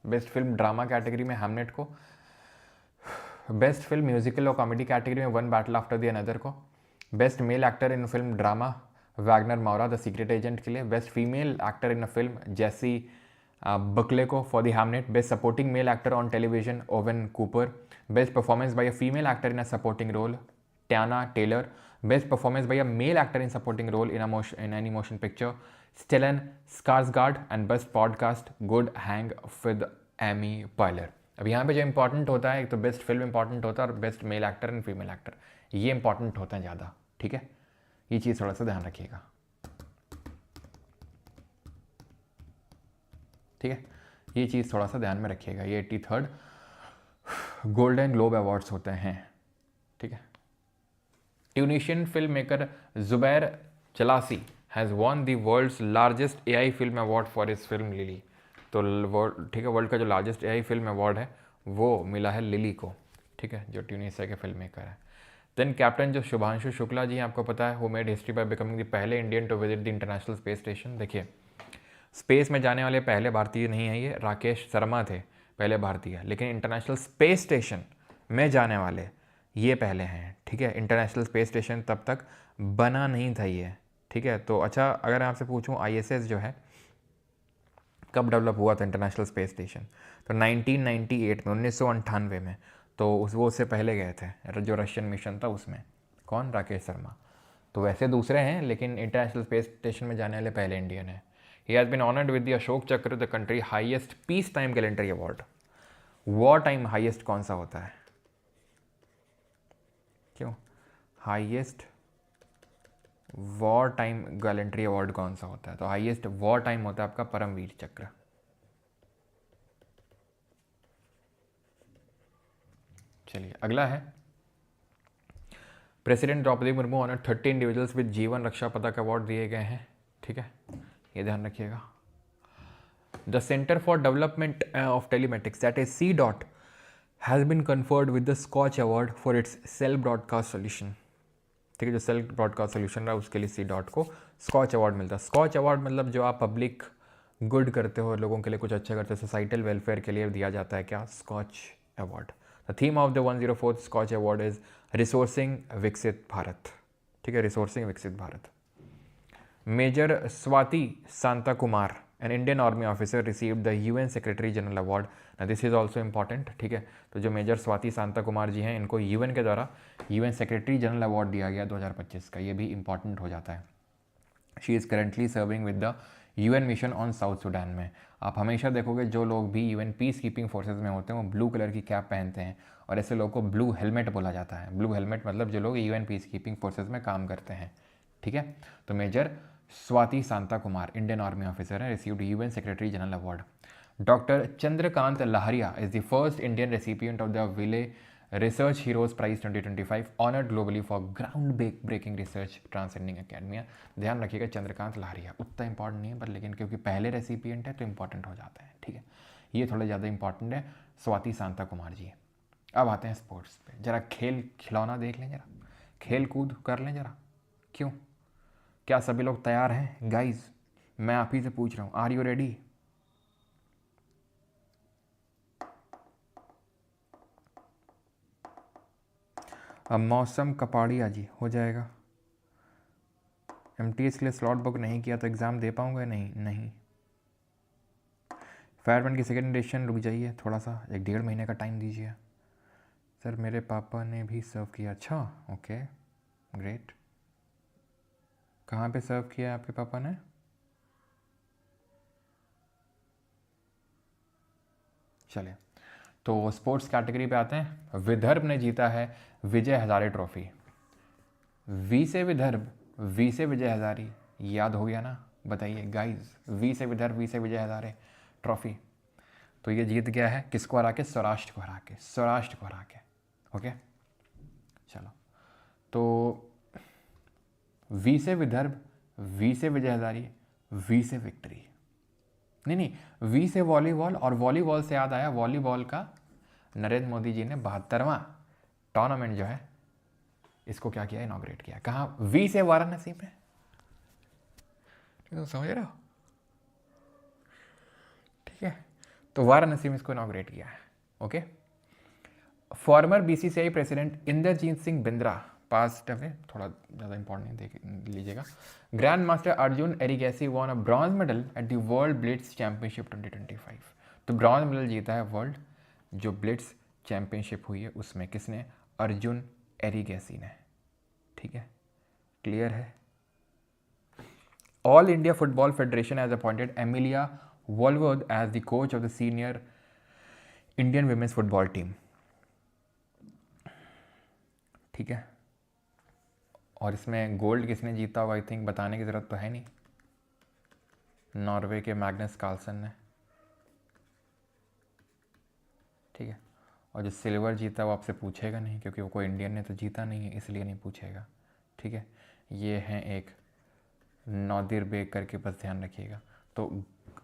Best film drama category में हैमनेट को, बेस्ट फिल्म म्यूजिकल और कॉमेडी कैटेगरी में one battle after the another को, best male actor in film drama Wagner Moura the secret agent के लिए, best female actor in a film Jessie Buckley को for the Hamnet, best supporting male actor on television Owen Cooper, best performance by a female actor in a supporting role टैना Taylor, best performance by a male actor in supporting role in any motion picture Stellan Skarsgard and best podcast good hang with Amy Poehler. अब यहाँ पे जो इंपॉर्टेंट होता है, एक तो बेस्ट फिल्म इंपॉर्टेंट होता है और best male actor and female actor, ये इंपॉर्टेंट होता है ज़्यादा, ठीक है। ये चीज़ थोड़ा सा ध्यान रखिएगा, ठीक है, ये चीज़ थोड़ा सा ध्यान में रखिएगा। ये 83rd गोल्डन ग्लोब अवार्ड्स होते हैं, ठीक है। Tunisian film maker Zoubeir Jlassi has won the world's largest AI film award for his film Lily. तो ठीक है, वर्ल्ड का जो लार्जेस्ट एआई फिल्म अवार्ड है वो मिला है लिली को, ठीक है, जो ट्यूनिशिया के फिल्म मेकर है। देन कैप्टन जो शुभांशु शुक्ला जी आपको पता है, who made history by becoming the पहले Indian to visit the international space station. देखिए, स्पेस में जाने वाले पहले भारतीय नहीं है ये, राकेश शर्मा थे पहले भारतीय, लेकिन इंटरनेशनल स्पेस स्टेशन में जाने वाले ये पहले हैं, ठीक है। इंटरनेशनल स्पेस स्टेशन तब तक बना नहीं था ये, ठीक है। तो अच्छा, अगर मैं आपसे पूछूं आईएसएस जो है कब डेवलप हुआ था इंटरनेशनल स्पेस स्टेशन, तो 1998 में, 1998 में। तो वो उससे पहले गए थे, जो रशियन मिशन था उसमें, कौन? राकेश शर्मा। तो वैसे दूसरे हैं, लेकिन इंटरनेशनल स्पेस स्टेशन में जाने वाले पहले इंडियन है। He has been honoured with the Ashok Chakra, the country highest peace time gallantry award. War time highest कौन सा होता है? क्यों highest war time gallantry award कौन सा होता है? तो हाईएस्ट वॉर टाइम होता है आपका परमवीर चक्र। चलिए अगला है, president Draupadi Murmu honour 30 individuals with Jeevan Raksha पदक अवार्ड दिए गए हैं। ठीक है, ये ध्यान रखिएगा। The centre for development of telematics that is C DOT has been conferred with the SKOCH award for its self broadcast solution. ठीक है, जो सेल्फ ब्रॉडकास्ट सोल्यूशन रहा उसके लिए सी डॉट को स्कॉच अवार्ड मिलता है। स्कॉच अवार्ड मतलब जो आप पब्लिक गुड करते हो, लोगों के लिए कुछ अच्छा करते हो, सोसाइटल वेलफेयर के लिए दिया जाता है क्या? SKOCH award. The theme of the 104th SKOCH award is resourcing Viksit Bharat. ठीक है, resourcing Viksit Bharat. Major Swathi Santa Kumar an Indian army officer received the UN secretary general award. This is also important. ठीक है, तो जो मेजर स्वाति सांता कुमार जी हैं, इनको यूएन के द्वारा यूएन सेक्रेटरी जनरल अवार्ड दिया गया 2025 का। ये भी इंपॉर्टेंट हो जाता है। She is currently serving with the UN mission on south Sudan में। आप हमेशा देखोगे जो लोग भी यूएन पीस कीपिंग फोर्सेज में होते हैं वो ब्लू कलर की कैप पहनते हैं, और ऐसे लोगों को ब्लू हेलमेट बोला जाता है। ब्लू हेलमेट मतलब जो लोग यूएन पीस कीपिंग फोर्सेज में काम करते हैं। ठीक है, तो major Swathi Santa Kumar Indian army officer है, received UN secretary general award. Doctor Chandrakant Lahariya is the first Indian recipient of the Wiley research heroes prize 2025, honoured globally for ground breaking research transcending academia. ध्यान रखिएगा, चंद्रकांत लहरिया उतना इंपॉर्टेंट नहीं है, पर लेकिन क्योंकि पहले रेसिपिएंट है तो इंपॉर्टेंट हो जाता है। ठीक है, ये थोड़ा ज़्यादा इंपॉर्टेंट है, स्वाति सांता कुमार जी। अब आते हैं स्पोर्ट्स पे। जरा खेल खिलौना देख लें, जरा खेल कूद कर लें जरा। क्यों, क्या सभी लोग तैयार हैं? गाइज मैं आप ही से पूछ रहा हूँ, आर यू रेडी? अब मौसम कपाड़िया जी हो जाएगा। एमटीएस के लिए स्लॉट बुक नहीं किया तो एग्ज़ाम दे पाऊंगा? नहीं। फायरमैन की सेकेंड एडिशन रुक जाइए थोड़ा सा, 1-1.5 महीने का टाइम दीजिए। सर मेरे पापा ने भी सर्व किया। अच्छा, ओके ग्रेट। कहाँ पे सर्व किया आपके पापा ने? चलिए, तो स्पोर्ट्स कैटेगरी पे आते हैं। विदर्भ ने जीता है विजय हजारे ट्रॉफी। वी से विदर्भ, वी से विजय हजारे, याद हो गया ना? बताइए गाइस, वी से विदर्भ, वी से विजय हजारे ट्रॉफी। तो ये जीत गया है किसको हरा के? सौराष्ट्र को हरा के, सौराष्ट्र को हरा के। ओके चलो, तो वी से विदर्भ, वी से विजय हजारे, वी से विक्ट्री। नहीं, वी से वॉलीबॉल, और वॉलीबॉल से याद आया, वॉलीबॉल का नरेंद्र मोदी जी ने 72वां टूर्नामेंट जो है इसको क्या किया? इनॉग्रेट किया। कहाँ? वी से वाराणसी में। तो समझ रहे हो? ठीक है, तो वाराणसी में इसको इनॉग्रेट किया है। Okay, former BCCI president Inderjit Singh Bindra passed away, थोड़ा ज़्यादा इंपॉर्टेंट नहीं देख लीजिएगा। Grandmaster Arjun Erigaisi won a bronze medal at the world blitz championship 2025। तो ब्रॉन्ज मेडल जीता है वर्ल्ड जो ब्लिट्स चैंपियनशिप हुई है उसमें। किसने? अर्जुन एरिगैसी ने। ठीक है, क्लियर है। All India football federation has appointed Amelia Valverde as the coach of the senior Indian women's football team. ठीक है, और इसमें गोल्ड किसने जीता हुआ? आई थिंक बताने की ज़रूरत तो है नहीं, नॉर्वे के मैग्नस कार्लसन ने। ठीक है, और जो सिल्वर जीता वो आपसे पूछेगा नहीं क्योंकि वो कोई इंडियन ने तो जीता नहीं है, इसलिए नहीं पूछेगा। ठीक है, ये हैं एक नौदिर बेग करके, बस ध्यान रखिएगा। तो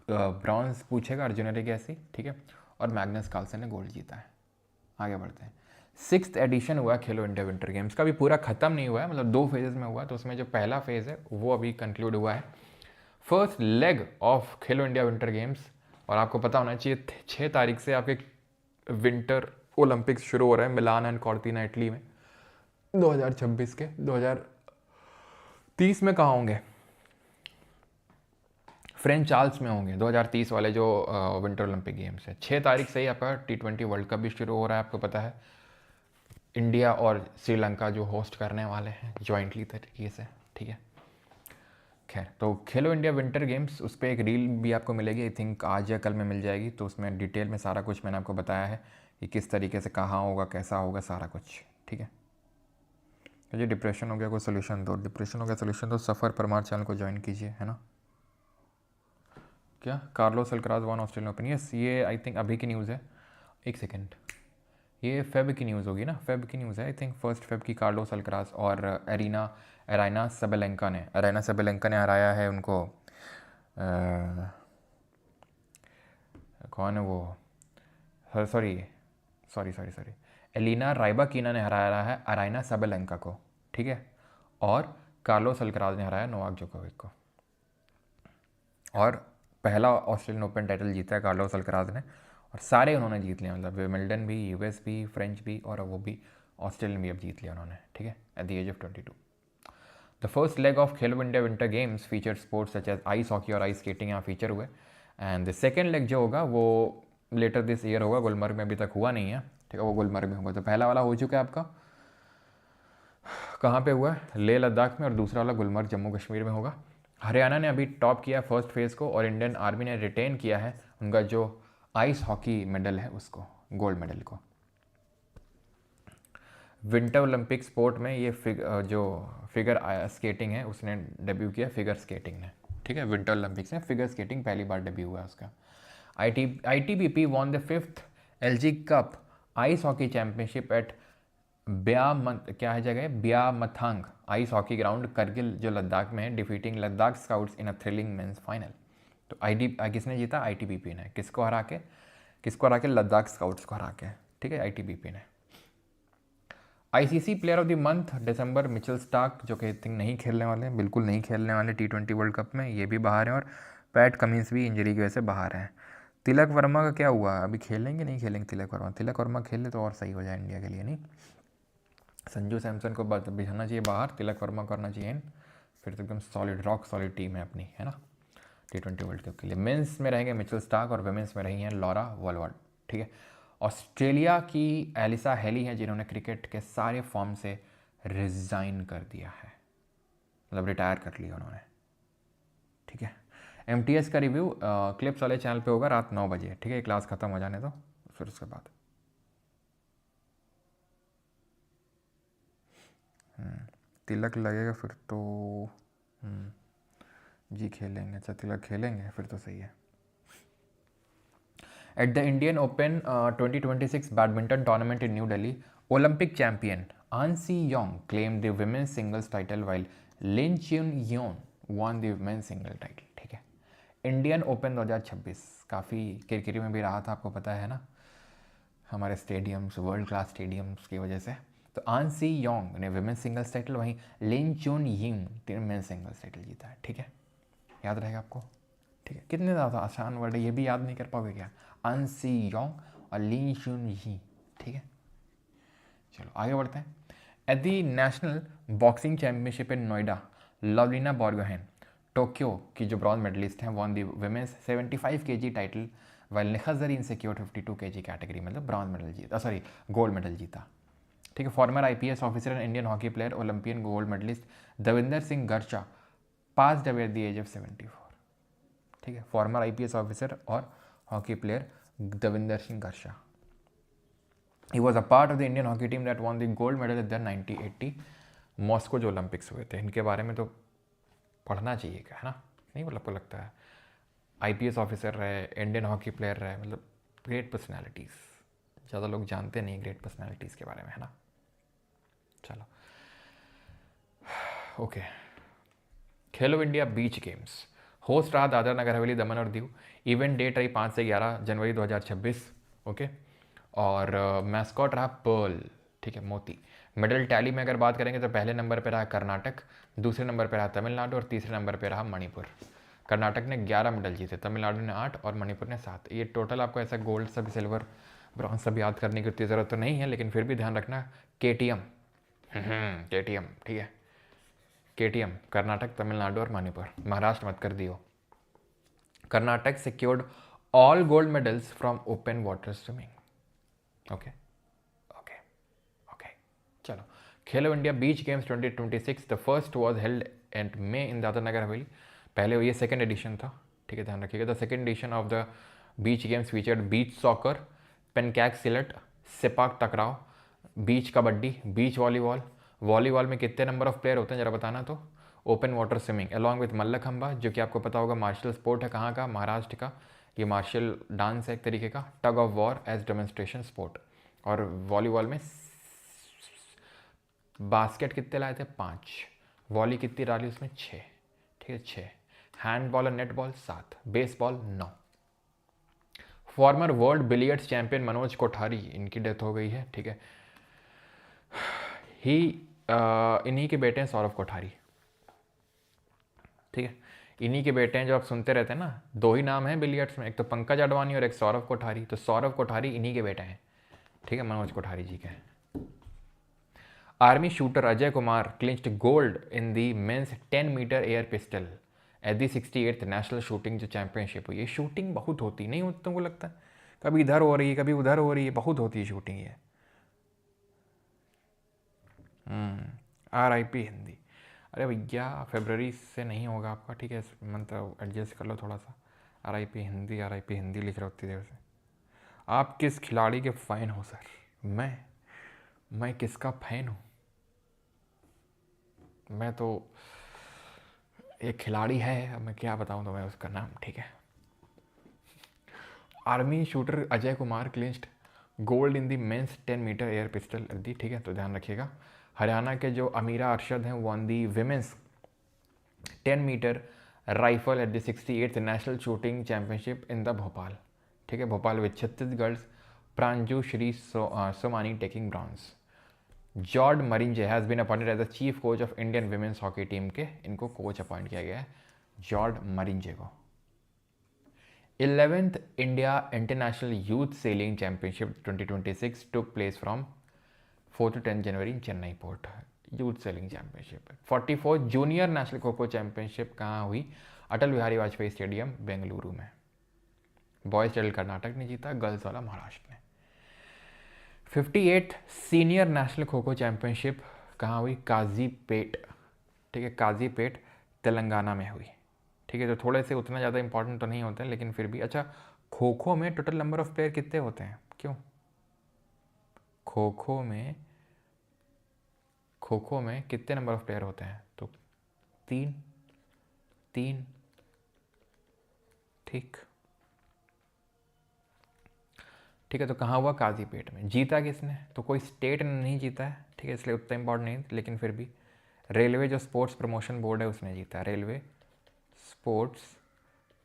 ब्रॉन्ज पूछेगा अर्जुन एरिगैसी, ठीक है, और मैग्नस कार्लसन ने गोल्ड जीता है। आगे बढ़ते हैं। 6th एडिशन हुआ खेलो इंडिया विंटर गेम्स का, अभी पूरा ख़त्म नहीं हुआ है, मतलब 2 फेजेस में हुआ। तो उसमें जो पहला फेज़ है वो अभी कंक्लूड हुआ है, first leg of Khelo India winter games. और आपको पता होना चाहिए 6 तारीख से आपके विंटर ओलंपिक्स शुरू हो रहे हैं मिलान एंड कॉर्टिना इटली में 2026 के। 2030 में कहाँ होंगे? फ्रेंच चार्ल्स में होंगे 2030 वाले जो विंटर ओलंपिक गेम्स है। 6 तारीख से ही आपका T20 वर्ल्ड कप भी शुरू हो रहा है, आपको पता है। इंडिया और श्रीलंका जो होस्ट करने वाले हैं जॉइंटली तरीके से। ठीक है। खैर, तो खेलो इंडिया विंटर गेम्स, उस पर एक रील भी आपको मिलेगी, आई थिंक आज या कल में मिल जाएगी। तो उसमें डिटेल में सारा कुछ मैंने आपको बताया है कि किस तरीके से कहाँ होगा, कैसा होगा, सारा कुछ। ठीक है। मुझे डिप्रेशन हो गया, कोई सोल्यूशन दो। डिप्रेशन हो गया सोल्यूशन दो, सफ़र परमार चैनल को ज्वाइन कीजिए, है ना। क्या Carlos Alcaraz one Australian open? Yes, ये आई थिंक अभी की न्यूज़ है। एक सेकेंड, ये फेब की न्यूज़ होगी ना, फेब की न्यूज़ है आई थिंक, 1 फेब की। कार्लोस अल्कराज और अराइना सबेलेंका ने हराया है उनको। कौन है वो, sorry sorry sorry sorry, Elena Rybakina ने हराया है अराइना सबेलेंका को। ठीक है। और कार्लोस अल्कराज ने हराया नोवाक जोकोविक को। और पहला ऑस्ट्रेलियन ओपन टाइटल जीता है कार्लोस अल्कराज ने, और सारे उन्होंने जीत लिया, मतलब विंबलडन भी, यूएस भी, फ्रेंच भी, और वो भी ऑस्ट्रेलियन भी अब जीत लिया उन्होंने। ठीक है, at the age of 22। The first leg of Khelo India winter games feature sports such as ice hockey और आइस स्केटिंग यहाँ फीचर हुए। एंड द सेकेंड लेग जो होगा वो लेटर दिस ईयर होगा, गुलमर्ग में अभी तक हुआ नहीं है। ठीक है, वो गुलमर्ग में होगा। तो पहला वाला हो चुका है आपका, कहाँ पे हुआ है, लेह लद्दाख में, और दूसरा वाला गुलमर्ग जम्मू कश्मीर में होगा। हरियाणा ने अभी टॉप किया फर्स्ट फेज़ को, और इंडियन आर्मी ने रिटेन किया है उनका जो आइस हॉकी मेडल है उसको, गोल्ड मेडल को। विंटर ओलंपिक स्पोर्ट में ये जो फिगर स्केटिंग है उसने डेब्यू किया, फिगर स्केटिंग ने। ठीक है, विंटर ओलंपिक्स में फिगर स्केटिंग पहली बार डेब्यू हुआ उसका। ITBP won the 5th LG cup ice hockey championship at क्या है जगह, Byamathang ice hockey ground, Kargil जो लद्दाख में है, defeating Ladakh scouts in a thrilling men's final. तो किसने जीता? ITBP ने। किसको हरा के? लद्दाख स्काउट्स को हरा के। ठीक है, ITBP ने। ICC player of the month December Mitchell Starc, जो कि आई थिंक नहीं खेलने वाले हैं, बिल्कुल नहीं खेलने वाले T20 वर्ल्ड कप में, ये भी बाहर हैं। और पैट कमिंस भी इंजरी की वजह से बाहर हैं। तिलक वर्मा का क्या हुआ, अभी खेलेंगे नहीं खेलेंगे? तिलक वर्मा खेल ले तो और सही हो जाए इंडिया के लिए, नहीं? संजू सैमसन को बिछाना चाहिए बाहर, तिलक वर्मा करना चाहिए, फिर तो एकदम सॉलिड, रॉक सॉलिड टीम है अपनी, है ना, T20 वर्ल्ड कप के लिए। मेंस में रहेंगे मिचेल स्टार्क, और वुमेंस में रही हैं लॉरा वॉलवर्ड। ठीक है। ऑस्ट्रेलिया की एलिसा हेली हैं जिन्होंने क्रिकेट के सारे फॉर्म से रिज़ाइन कर दिया है, मतलब रिटायर कर लिया उन्होंने। ठीक है। MTS का रिव्यू क्लिप्स वाले चैनल पे होगा रात 9 बजे। ठीक है, क्लास ख़त्म हो जाने दो, फिर उसके बाद तिलक लगेगा फिर तो जी खेलेंगे। अच्छा, तिलक खेलेंगे फिर तो सही है। At the Indian Open 2026 badminton tournament in New Delhi, Olympic champion An Si Yong claimed the women's singles title while Lin Chun-yeon won the men's single title. ठीक है, इंडियन ओपन 2026 काफ़ी किरकिरी में भी रहा था, आपको पता है ना, हमारे स्टेडियम्स, वर्ल्ड क्लास स्टेडियम्स की वजह से। तो आन सी योंग ने विमेंस सिंगल्स टाइटल, वहीं लिन चुन यिंग ने मेंस सिंगल्स टाइटल जीता है। ठीक है, याद रहेगा आपको। ठीक है, कितने ज़्यादा आसान वर्ड है, ये भी याद नहीं कर पाओगे क्या? आन सी योंग और लिन चुन यिंग। ठीक है, चलो आगे बढ़ते हैं। At the national boxing championship in Noida, Lovlina Borgohain Tokyo की जो ब्रॉन्ज मेडलिस्ट हैं, won the women's 75 kg title, while Nikhat Zareen secured 52 kg category, मतलब ब्रॉन्ज मेडल जीता, सॉरी गोल्ड मेडल जीता। ठीक है। Former IPS officer and Indian hockey player, Olympian gold medallist Davinder Singh Garcha pass away at the age of 74। ठीक है, फॉर्मर IPS ऑफिसर और hockey player Davinder Singh गर्चा। He was a part of the Indian hockey team that won the gold medal at the 1980 Moscow जो ओलंपिक्स हुए थे। इनके बारे में तो पढ़ना चाहिए क्या, है ना? नहीं, मतलब को लगता है IPS ऑफिसर रहे, इंडियन हॉकी प्लेयर रहे, मतलब ग्रेट पर्सनैलिटीज़। ज़्यादा लोग जानते नहीं ग्रेट पर्सनैलिटीज़ के बारे में, है ना। चलो ओके। खेलो इंडिया बीच गेम्स होस्ट रहा दादरा नगर हवेली, दमन और दीव। इवेंट डेट रही 5 से 11 जनवरी 2026। ओके। और मैस्कॉट रहा पर्ल। ठीक है, मोती। मेडल टैली में अगर बात करेंगे तो पहले नंबर पे रहा कर्नाटक, दूसरे नंबर पे रहा तमिलनाडु, और तीसरे नंबर पे रहा मणिपुर। कर्नाटक ने 11 मेडल जीते, तमिलनाडु ने 8 और मणिपुर ने 7। ये टोटल आपको ऐसा गोल्ड सब, सिल्वर, ब्रॉन्ज सब याद करने की उतनी ज़रूरत तो नहीं है, लेकिन फिर भी ध्यान रखना KTM KTM। ठीक है, KTM कर्नाटक, तमिलनाडु और मणिपुर, महाराष्ट्र मत कर दियो। Karnataka secured all gold medals from open water swimming. Okay okay okay, चलो। Khelo India beach games 2026 the first was held and May in Dadra Nagar Haveli. पहले ये सेकेंड एडिशन था, ठीक है, ध्यान रखिएगा। The second edition of the beach games featured beach soccer, pencak silat, sepak takraw, beach kabaddi, beach volleyball. Volleyball में कितने नंबर ऑफ प्लेयर होते हैं जरा बताना। तो open water swimming along with mallakhamba, जो कि आपको पता होगा मार्शल स्पोर्ट है, कहाँ का, महाराष्ट्र का। ये मार्शल डांस है एक तरीके का। Tug of war as demonstration sport. और वॉलीबॉल में बास्केट कितने लाए थे, 5। वॉली कितनी डाली उसमें, 6, ठीक है, 6। हैंडबॉल और net ball 7, baseball 9। Farmer world billiards champion Manoj Kothari, इनकी डेथ हो गई है, ठीक है। इन्हीं के बेटे हैं सौरव कोठारी, ठीक है, इन्हीं के बेटे हैं। जो आप सुनते रहते हैं ना, 2 ही नाम हैं बिलियर्ड्स में, एक तो पंकज अडवाणी और एक सौरव कोठारी। तो सौरव कोठारी इन्हीं के बेटे हैं, ठीक है, मनोज कोठारी जी के। Army shooter Ajay Kumar clinched gold in the men's 10 metre air pistol at the 68th national shooting जो चैंपियनशिप हुई। ये शूटिंग बहुत होती नहीं होती, तुमको लगता है? कभी इधर हो रही है, कभी उधर हो रही है, बहुत होती है शूटिंग ये। RIP हिंदी। अरे भैया फरवरी से नहीं होगा आपका, ठीक है, मतलब एडजस्ट कर लो थोड़ा सा। RIP हिंदी, RIP हिंदी लिख रहे उतनी देर से। आप किस खिलाड़ी के फ़ैन हो सर? मैं किसका फ़ैन हूँ? मैं तो एक खिलाड़ी है, अब मैं क्या बताऊँ तुम्हें उसका नाम, ठीक है। Army shooter Ajay Kumar clinched gold in the men's 10 metre air pistol the, ठीक है, तो ध्यान रखिएगा। हरियाणा के जो अमीरा अरशद हैं won the women's 10 metre rifle at the 68th national shooting championship in the Bhopal, ठीक है, Bhopal with Chhattisgarh Pranju Shri Somani taking bronze. Sjoerd Marijne has been appointed as the chief coach of Indian women's hockey team के, इनको कोच अपॉइंट किया गया है जॉर्ड मरिंजे को। 11th India international youth selling championship 2026 took place from 4 to 10 January in Chennai port. Youth selling championship. 44th junior national kho kho championship कहाँ हुई? अटल बिहारी वाजपेयी स्टेडियम बेंगलुरु में। बॉयज़ टाइटल कर्नाटक ने जीता, गर्ल्स वाला महाराष्ट्र ने। 58th senior national kho kho championship कहाँ हुई? काजीपेट, ठीक है, काजीपेट तेलंगाना में हुई, ठीक है। तो थोड़े से उतना ज़्यादा इंपॉर्टेंट तो नहीं होते हैं, लेकिन फिर भी। अच्छा, खो खो में टोटल नंबर ऑफ प्लेयर कितने होते हैं? क्यों खो खो में कितने नंबर ऑफ प्लेयर होते हैं? तो 3, ठीक, ठीक है। तो कहाँ हुआ? काजीपेट में। जीता किसने? तो कोई स्टेट ने नहीं जीता है, ठीक है, इसलिए उतना इंपॉर्टेंट नहीं, लेकिन फिर भी रेलवे जो स्पोर्ट्स प्रमोशन बोर्ड है उसने जीता, railway sports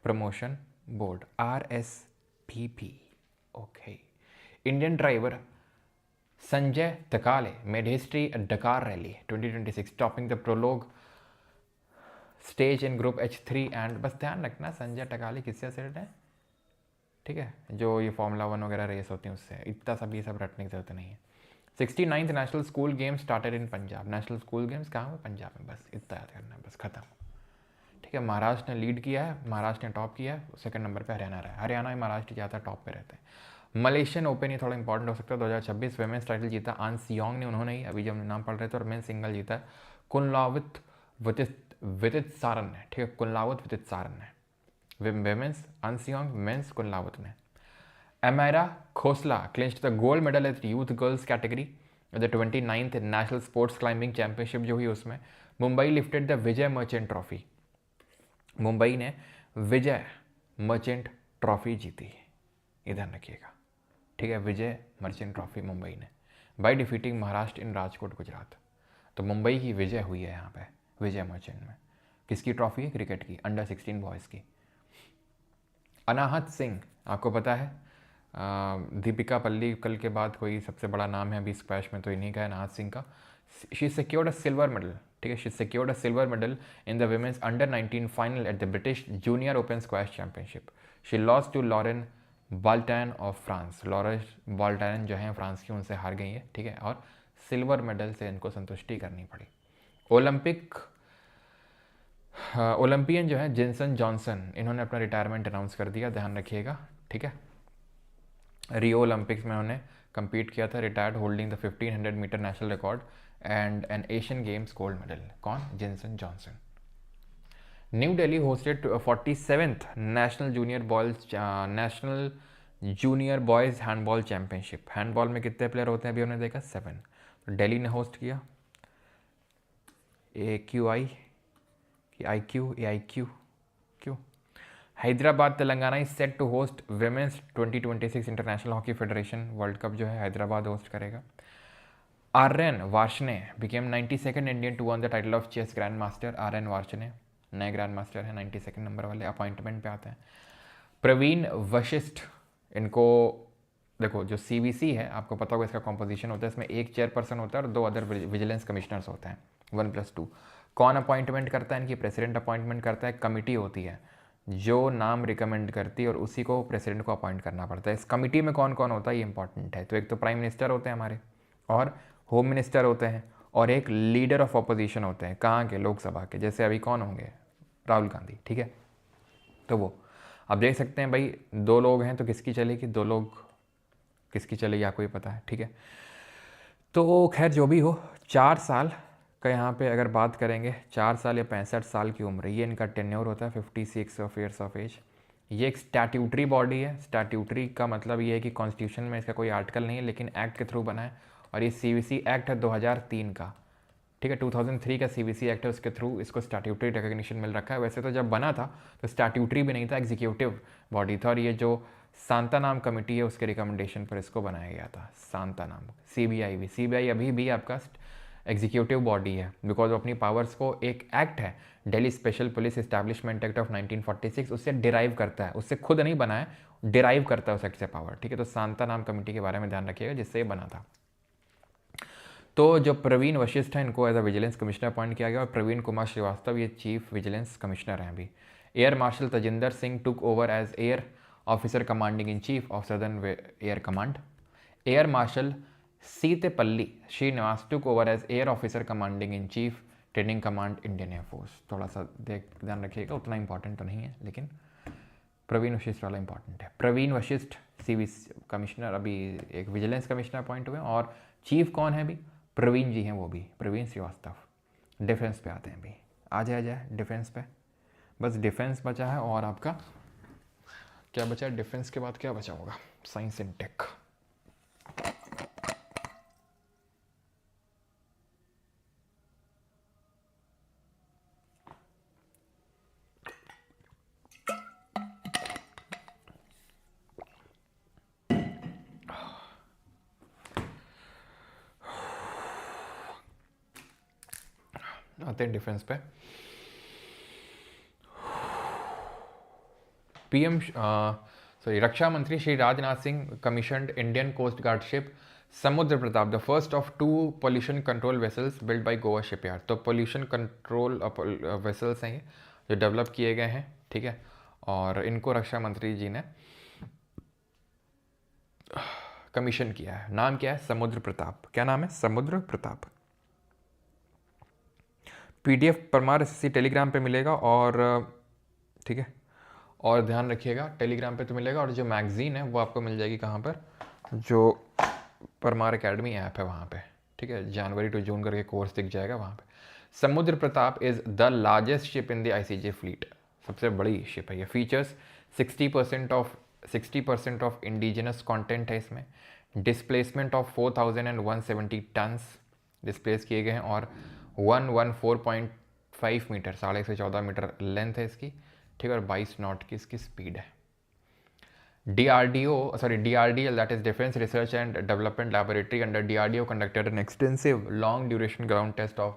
promotion board, RSPB, okay. Indian driver Sanjay Takale made history at Dakar rally 2026 topping the prologue stage in group H3 and. बस ध्यान रखना संजय टकाले किससे सेट है, ठीक है, जो ये Formula 1 वगैरह रेस होती हैं उससे। इतना सब ये सब रटने की जरूरत नहीं है। 69th national school games started in Punjab. National school games कहाँ हुए? पंजाब में। बस इतना याद करना है, बस खत्म, ठीक है। महाराष्ट्र ने लीड किया है, महाराष्ट्र ने टॉप किया है, सेकंड नंबर पे हरियाणा रहा है। हरियाणा में महाराष्ट्र ज़्यादा टॉप पे रहते हैं। मलेशियन ओपन, ये थोड़ा इंपॉर्टेंट हो सकता है, 2026 वुमेन्स टाइटल जीता आन सियोंग ने, उन्होंने ही अभी जब नाम पढ़ रहे थे। और मेन सिंगल जीता है कुनलावत विदित सारन ने, ठीक है, कुनलावत विदित सारन ने। वुमेन्स आन सियोंग, मेंस कुनलावत ने। Amaira Khosla clinched the gold medal at youth girls category the 29th national sports climbing championship जो हुई उसमें। Mumbai lifted the Vijay Merchant trophy. Mumbai ने विजय मर्चेंट ट्रॉफी जीती, इधर रखिएगा, ठीक है, विजय मर्चेंट ट्रॉफी मुंबई ने बाय डिफीटिंग महाराष्ट्र इन राजकोट गुजरात। तो मुंबई की विजय हुई है यहाँ पे विजय मर्चेंट में। किसकी ट्रॉफी है? क्रिकेट की, अंडर 16 बॉयज़ की। अनाहत सिंह, आपको पता है दीपिका पल्लीकल के बाद कोई सबसे बड़ा नाम है अभी स्क्वैश में, तो इन्हीं का है, अनाहत सिंह का। She secured a silver medal, ठीक है, she secured a silver medal in the women's under 19 final at the British junior open squash championship. She lost to Lauren Baltayan of France. Lauren Baltayan जो हैं फ्रांस की, उनसे हार गई है, ठीक है, और सिल्वर मेडल से इनको संतुष्टि करनी पड़ी। ओलंपियन जो है जिनसन जॉनसन, इन्होंने अपना रिटायरमेंट अनाउंस कर दिया, ध्यान रखिएगा, ठीक है। रियो ओलंपिक्स में उन्होंने compete किया था, retired holding the 1500 metre national record and an Asian games gold medal. कौन? Jinson Johnson, New Delhi hosted 47th national junior boys handball championship. Handball में कितने प्लेयर होते हैं अभी हमने देखा 7, तो दिल्ली ने होस्ट किया। AQI कि IQ AIQ क्यों। Hyderabad Telangana is set to host women's 2026 international hockey federation world cup जो है हैदराबाद होस्ट करेगा। Aryan Varshney became 92nd Indian to win the title of chess grand master. Aryan Varshney नए ग्रैंड मास्टर हैं, 92nd नंबर वाले अपॉइंटमेंट पे आते हैं। प्रवीण वशिष्ठ, इनको देखो जो CVC है आपको पता होगा इसका कॉम्पोजिशन होता है, इसमें एक चेयरपर्सन होता है और 2 अदर विजिलेंस कमिश्नर्स होते हैं 1+2। कौन अपॉइंटमेंट करता है इनकी, प्रेसिडेंट अपॉइंटमेंट करता है। कमिटी होती है जो नाम रिकमेंड करती है और उसी को प्रेसिडेंट को अपॉइंट करना पड़ता है। इस कमिटी में कौन कौन होता है ये इंपॉर्टेंट है। तो एक तो प्राइम मिनिस्टर होते हैं हमारे, और होम मिनिस्टर होते हैं, और एक लीडर ऑफ अपोजिशन होते हैं। कहाँ के, लोकसभा के। जैसे अभी कौन होंगे, राहुल गांधी, ठीक है। तो वो आप देख सकते हैं भाई 2 लोग हैं तो किसकी चलेगी, 2 लोग किसकी चलेगी आपको ही पता है, ठीक है। तो खैर जो भी हो, 4 साल का यहाँ पे अगर बात करेंगे, 4 साल या 65 साल की उम्र, ये इनका टेन्योर होता है, 56 ऑफ ईयर्स ऑफ एज। ये एक स्टैट्यूटरी बॉडी है। स्टैट्यूटरी का मतलब ये है कि कॉन्स्टिट्यूशन में इसका कोई आर्टिकल नहीं है लेकिन एक्ट के थ्रू बना है, और ये CVC एक्ट है 2003 का, ठीक है। 2003 का CVC एक्ट है, उसके थ्रू इसको स्टैट्यूटरी रिकग्निशन मिल रखा है। वैसे तो जब बना था तो स्टैट्यूटरी भी नहीं था, एग्जीक्यूटिव बॉडी था, और ये जो सांता नाम कमेटी है उसके रिकमेंडेशन पर इसको बनाया गया था, सांता नाम। CBI अभी भी आपका एग्जीक्यूटिव बॉडी है, बिकॉज अपनी पावर्स को एक एक्ट है, Delhi special police establishment act of 1946, उससे डिराइव करता है, उससे खुद नहीं बना है, डिराइव करता है उस एक्ट से पावर, ठीक है। तो सांता नाम कमेटी के बारे में ध्यान रखिएगा जिससे ये बना था। तो जो प्रवीण वशिष्ठ हैं इनको as a vigilance commissioner appoint किया गया, और प्रवीण कुमार श्रीवास्तव ये चीफ विजिलेंस कमिश्नर हैं अभी। Air marshal Tajinder Singh took over as air officer commanding in chief of southern air command. Air marshal Seethepalli Srinivas took over as air officer commanding in chief training command Indian air force. थोड़ा सा ध्यान रखिएगा, उतना इंपॉर्टेंट तो नहीं है लेकिन प्रवीण वशिष्ठ वाला इंपॉर्टेंट है। प्रवीण वशिष्ठ CVC कमिश्नर अभी एक विजिलेंस कमिश्नर अपॉइंट हुए, और चीफ कौन है अभी, प्रवीण जी हैं, वो भी प्रवीण श्रीवास्तव। डिफेंस पे आते हैं अभी, आ जाए डिफेंस पे। बस डिफेंस बचा है, और आपका क्या बचा है, डिफेंस के बाद क्या बचा होगा, साइंस एंड टेक। आते हैं डिफेंस पे। रक्षा मंत्री Shri Rajnath Singh commissioned Indian coast guard ship Samudra Pratap, the first of 2 pollution control vessels build by Goa shipyard. तो पोल्यूशन कंट्रोल वेसल्स हैं ये जो डेवलप किए गए हैं, ठीक है, और इनको रक्षा मंत्री जी ने कमीशन किया है। नाम क्या है, समुद्र प्रताप। क्या नाम है, समुद्र Pratap. PDF Parmar SSC Telegram पे मिलेगा, और ठीक है, और ध्यान रखिएगा टेलीग्राम पे तो मिलेगा, और जो मैगजीन है वो आपको मिल जाएगी कहाँ पर, जो परमार एकेडमी ऐप है वहाँ पे, ठीक है। जनवरी टू जून करके कोर्स दिख जाएगा वहाँ पे। समुद्र Pratap is the largest ship in the ICJ fleet, सबसे बड़ी शिप है ये। फीचर्स 60% ऑफ इंडिजिनस कंटेंट है इसमें। डिस्प्लेसमेंट ऑफ 4170 टन्स डिस्प्लेस किए गए हैं, और 114.5 मीटर, 114 मीटर लेंथ है इसकी, ठीक है, और 22 नॉट की इसकी स्पीड है। DRDL, that is Defense Research and Development Laboratory under DRDO, conducted an extensive long duration ground test of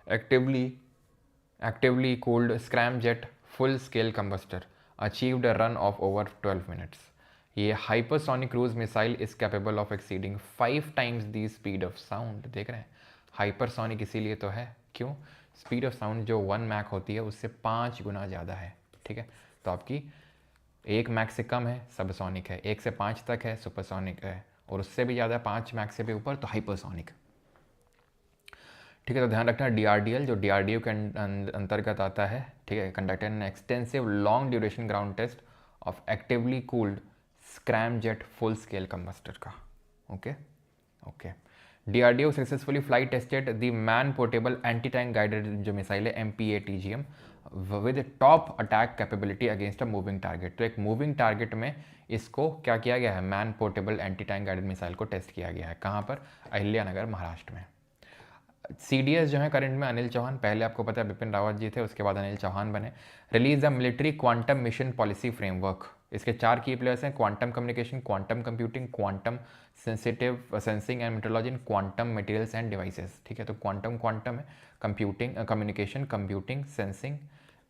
actively cooled scramjet full scale combustor, achieved a run of over 12 minutes. ये hypersonic cruise missile is capable of exceeding 5 times the speed of sound। देख रहे हैं, हाइपरसोनिक इसीलिए तो है, क्यों, स्पीड ऑफ साउंड जो 1 मैक होती है उससे 5 गुना ज़्यादा है, ठीक है। तो आपकी 1 मैक से कम है सबसोनिक है, 1 से 5 तक है सुपरसोनिक है, और उससे भी ज़्यादा 5 मैक से भी ऊपर तो हाइपरसोनिक, ठीक है। तो ध्यान रखना DRDL जो DRDO के अंतर्गत आता है, ठीक है, conducted an extensive long duration ground test of actively cooled scramjet full scale combustor का। Okay. DRDO successfully flight tested the man portable anti tank guided जो मिसाइल है MPATGM with top attack capability against a moving target. तो एक मूविंग टारगेट में इसको क्या किया गया है, man portable anti tank guided missile को टेस्ट किया गया है। कहाँ पर, अहिल्यानगर महाराष्ट्र में। CDS जो है करंट में अनिल चौहान, पहले आपको पता है बिपिन रावत जी थे, उसके बाद अनिल चौहान बने। Release the military quantum mission policy framework. इसके 4 की प्लेयर्स हैं, quantum communication, quantum computing, quantum sensitive sensing and metrology, quantum materials end devices. ठीक है, तो क्वांटम है, computing communication, computing, sensing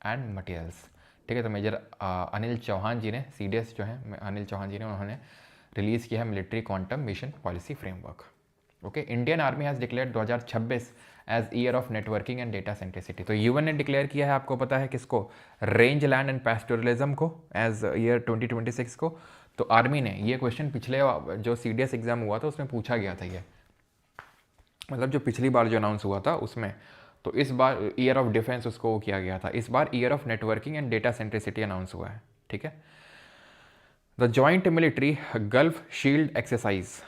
and materials. ठीक है, तो मेजर अनिल चौहान जी ने, CDS जो है अनिल चौहान जी ने, उन्होंने रिलीज़ किया है military quantum mission policy framework. Okay, Indian army has declare 2026 as year of networking and data centricity. तो UN ने डिक्लेयर किया है, आपको पता है किसको, रेंज लैंड एंड पैस्टोरलिज्म को एज ईयर 2026 को। तो आर्मी ने ये क्वेश्चन पिछले जो CDS एग्जाम हुआ था उसमें पूछा गया था, ये मतलब जो पिछली बार जो अनाउंस हुआ था उसमें, तो इस बार ईयर ऑफ डिफेंस उसको वो किया गया था, इस बार year of networking and data centricity announce हुआ है। ठीक है, the joint military Gulf Shield exercise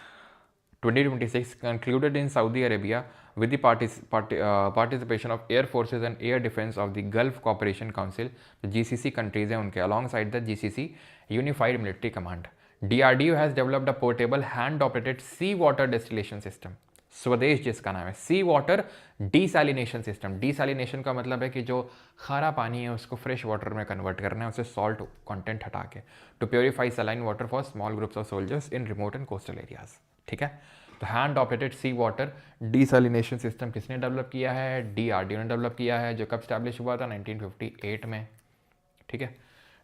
2026 concluded in Saudi Arabia with the participation of air forces and air defense of the Gulf Cooperation Council, the GCC countries हैं उनके, alongside the GCC Unified Military Command. DRDO has developed a portable hand-operated sea water distillation system. स्वदेश जिसका नाम है सी वाटर डिसैलिनेशन सिस्टम। डिसैलिनेशन का मतलब है कि जो खारा पानी है उसको फ्रेश वाटर में कन्वर्ट करना है, उसे सॉल्ट कंटेंट हटा के, to purify saline water for small groups of soldiers in remote and coastal areas. ठीक है, तो hand operated sea water desalination system किसने डेवलप किया है, DRDO ने डेवलप किया है, जो कब स्टैब्लिश हुआ था 1958 में। ठीक है,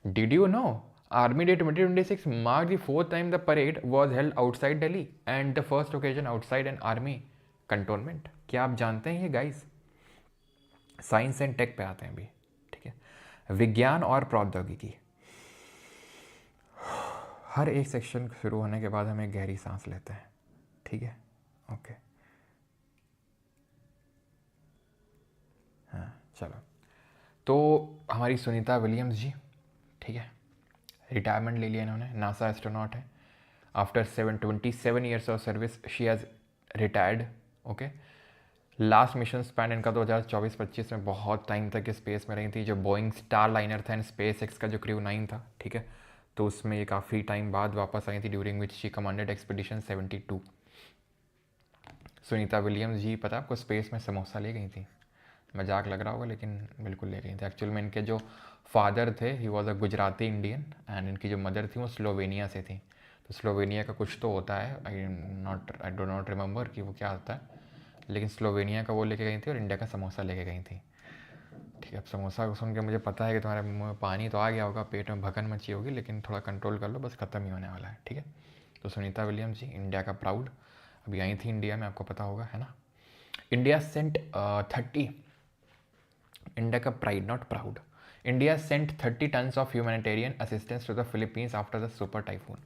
did you know Army Day 2026 marked the 4th time the parade was held outside Delhi and the first occasion outside an army cantonment. क्या आप जानते हैं ये गाइस? साइंस एंड टेक पे आते हैं अभी। ठीक है, विज्ञान और प्रौद्योगिकी। हर एक सेक्शन शुरू होने के बाद हम एक गहरी सांस लेते हैं। ठीक है, ओके, हाँ चलो। तो हमारी सुनीता विलियम्स जी, ठीक है, रिटायरमेंट ले लिया इन्होंने, नासा एस्ट्रोनॉट है। After 27 years of service she has retired. Okay, last mission span इनका 2024-25 में, बहुत टाइम तक ये स्पेस में रही थी। जो बोइंग स्टार लाइनर था एंड SpaceX का जो क्रू 9 था, ठीक है, तो उसमें ये काफ़ी टाइम बाद वापस आई थी, during which she commanded expedition 72। Sunita Williams ji, पता है आपको, स्पेस में समोसा ले गई थी। मजाक लग रहा होगा लेकिन बिल्कुल ले गई थी। एक्चुअल में इनके जो फादर थे he was a Gujarati Indian and इनकी जो मदर थी वो स्लोवेनिया से थी। तो स्लोवेनिया का कुछ तो होता है, आई डो नॉट रिमेंबर कि वो क्या होता है, लेकिन स्लोवेनिया का वो लेके गई थी और इंडिया का समोसा लेके गई थी। ठीक है, अब समोसा को सुन के मुझे पता है कि तुम्हारे मुँह में पानी तो आ गया होगा, पेट में भगन मची होगी, लेकिन थोड़ा कंट्रोल कर लो, बस ख़त्म ही होने वाला है। ठीक है, तो सुनीता विलियम्स जी इंडिया का प्राउड, अभी आई थी इंडिया में, आपको पता होगा, है ना। इंडिया सेंट 30, इंडिया का pride not proud, India sent 30 tons of humanitarian assistance to the Philippines after the super typhoon.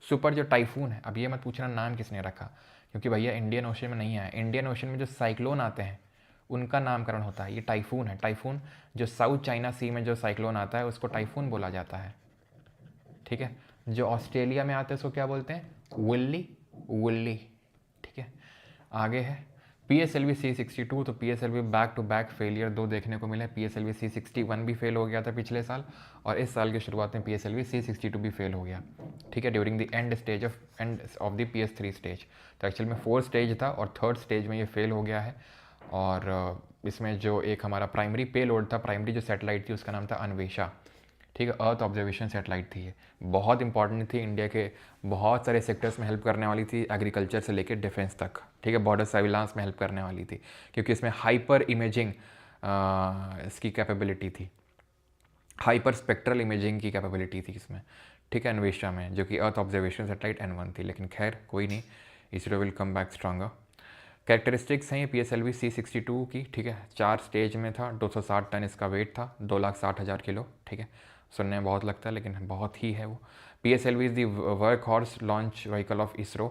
Super जो टाइफून है, अब ये मत पूछना नाम किसने रखा, क्योंकि भैया इंडियन ओशन में नहीं आया। इंडियन ओशन में जो साइक्लोन आते हैं उनका नामकरण होता है, ये टाइफून है। टाइफून जो साउथ चाइना सी में जो साइक्लोन आता है उसको टाइफून बोला जाता है। ठीक है, जो ऑस्ट्रेलिया में आते हैं उसको क्या बोलते हैं, वुल्ली। ठीक है, आगे है PSLV C62, तो PSLV back to back failure 2 देखने को मिले। PSLV C61 भी फेल हो गया था पिछले साल, और इस साल की शुरुआत में PSLV C62 भी फेल हो गया। ठीक है, during the end of the PS3 stage. तो एक्चुअल में 4 स्टेज था और 3rd स्टेज में ये फेल हो गया है। और इसमें जो एक हमारा प्राइमरी पेलोड था, प्राइमरी जो सैटेलाइट थी उसका नाम था अन्वेषा। ठीक है, अर्थ ऑब्जर्वेशन सैटेलाइट थी ये, बहुत इंपॉर्टेंट थी, इंडिया के बहुत सारे सेक्टर्स में हेल्प करने वाली थी, एग्रीकल्चर से लेकर डिफेंस तक। ठीक है, बॉर्डर सर्विलांस में हेल्प करने वाली थी, क्योंकि इसमें हाइपर इमेजिंग इसकी कैपेबिलिटी थी, हाइपर स्पेक्ट्रल इमेजिंग की कैपेबिलिटी थी इसमें। ठीक है, अन्वेषा में, जो कि अर्थ ऑब्जर्वेशन सैटेलाइट N1 थी, लेकिन खैर कोई नहीं, ISRO will come back stronger. Characteristics हैं ये PSLV C62 की। ठीक है, 4 स्टेज में था, 260 टन इसका वेट था, 2,60,000 किलो। ठीक है, सुनने में बहुत लगता है लेकिन बहुत ही है वो। PSLV is the work horse launch vehicle of ISRO,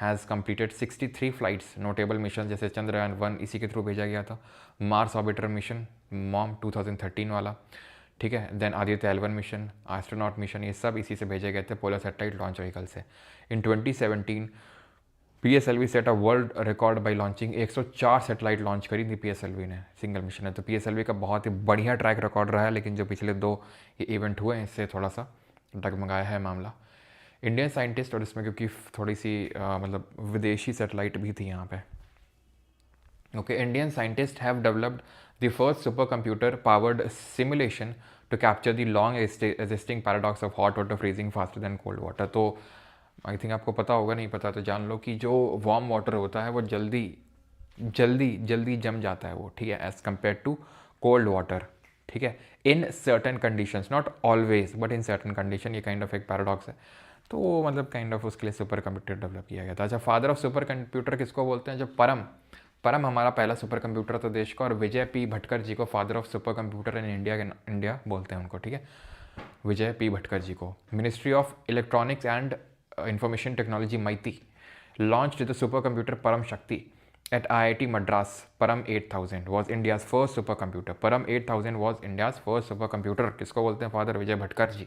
has completed 63 flights, notable mission जैसे चंद्रयान 1 इसी के थ्रू भेजा गया था, मार्स ऑर्बिटर मिशन मॉम 2013 वाला। ठीक है, then Aditya L1 mission, astronaut mission, ये सब इसी से भेजे गए थे, पोलर सैटेलाइट लॉन्च व्हीकल से। इन 2017 PSLV set a world record by launching, 104 satellite launch करी थी PSLV ने सिंगल मिशन है। तो PSLV का बहुत ही बढ़िया ट्रैक रिकॉर्ड रहा है, लेकिन जो पिछले 2 ये इवेंट हुए हैं इससे थोड़ा सा डगमगाया है मामला। इंडियन साइंटिस्ट, और इसमें क्योंकि थोड़ी सी मतलब विदेशी सेटेलाइट भी थी यहाँ पे। Okay, Indian scientists have developed the first supercomputer powered simulation to capture the long existing paradox of hot water freezing faster than cold water। तो आई थिंक आपको पता होगा, नहीं पता तो जान लो कि जो वार्म वाटर होता है वो जल्दी जल्दी जल्दी जम जाता है वो, ठीक है, as compare to cold water, ठीक है, in certain conditions, not always but in certain condition. ये काइंड ऑफ एक पैराडॉक्स है। तो मतलब काइंड ऑफ उसके लिए सुपर कंप्यूटर डेवलप किया गया था। अच्छा, फादर ऑफ सुपर कंप्यूटर किसको बोलते हैं? जो परम हमारा पहला सुपर कंप्यूटर था देश का, और विजय पी भटकर जी को father of super computer in India बोलते हैं उनको, ठीक है, विजय पी भटकर जी को। Ministry of electronics and information technology MeitY launched the supercomputer Param Shakti at IIT Madras. Param 8000 was India's first supercomputer. Param 8000 was India's first supercomputer. किसको बोलते हैं? फादर विजय भटकर जी।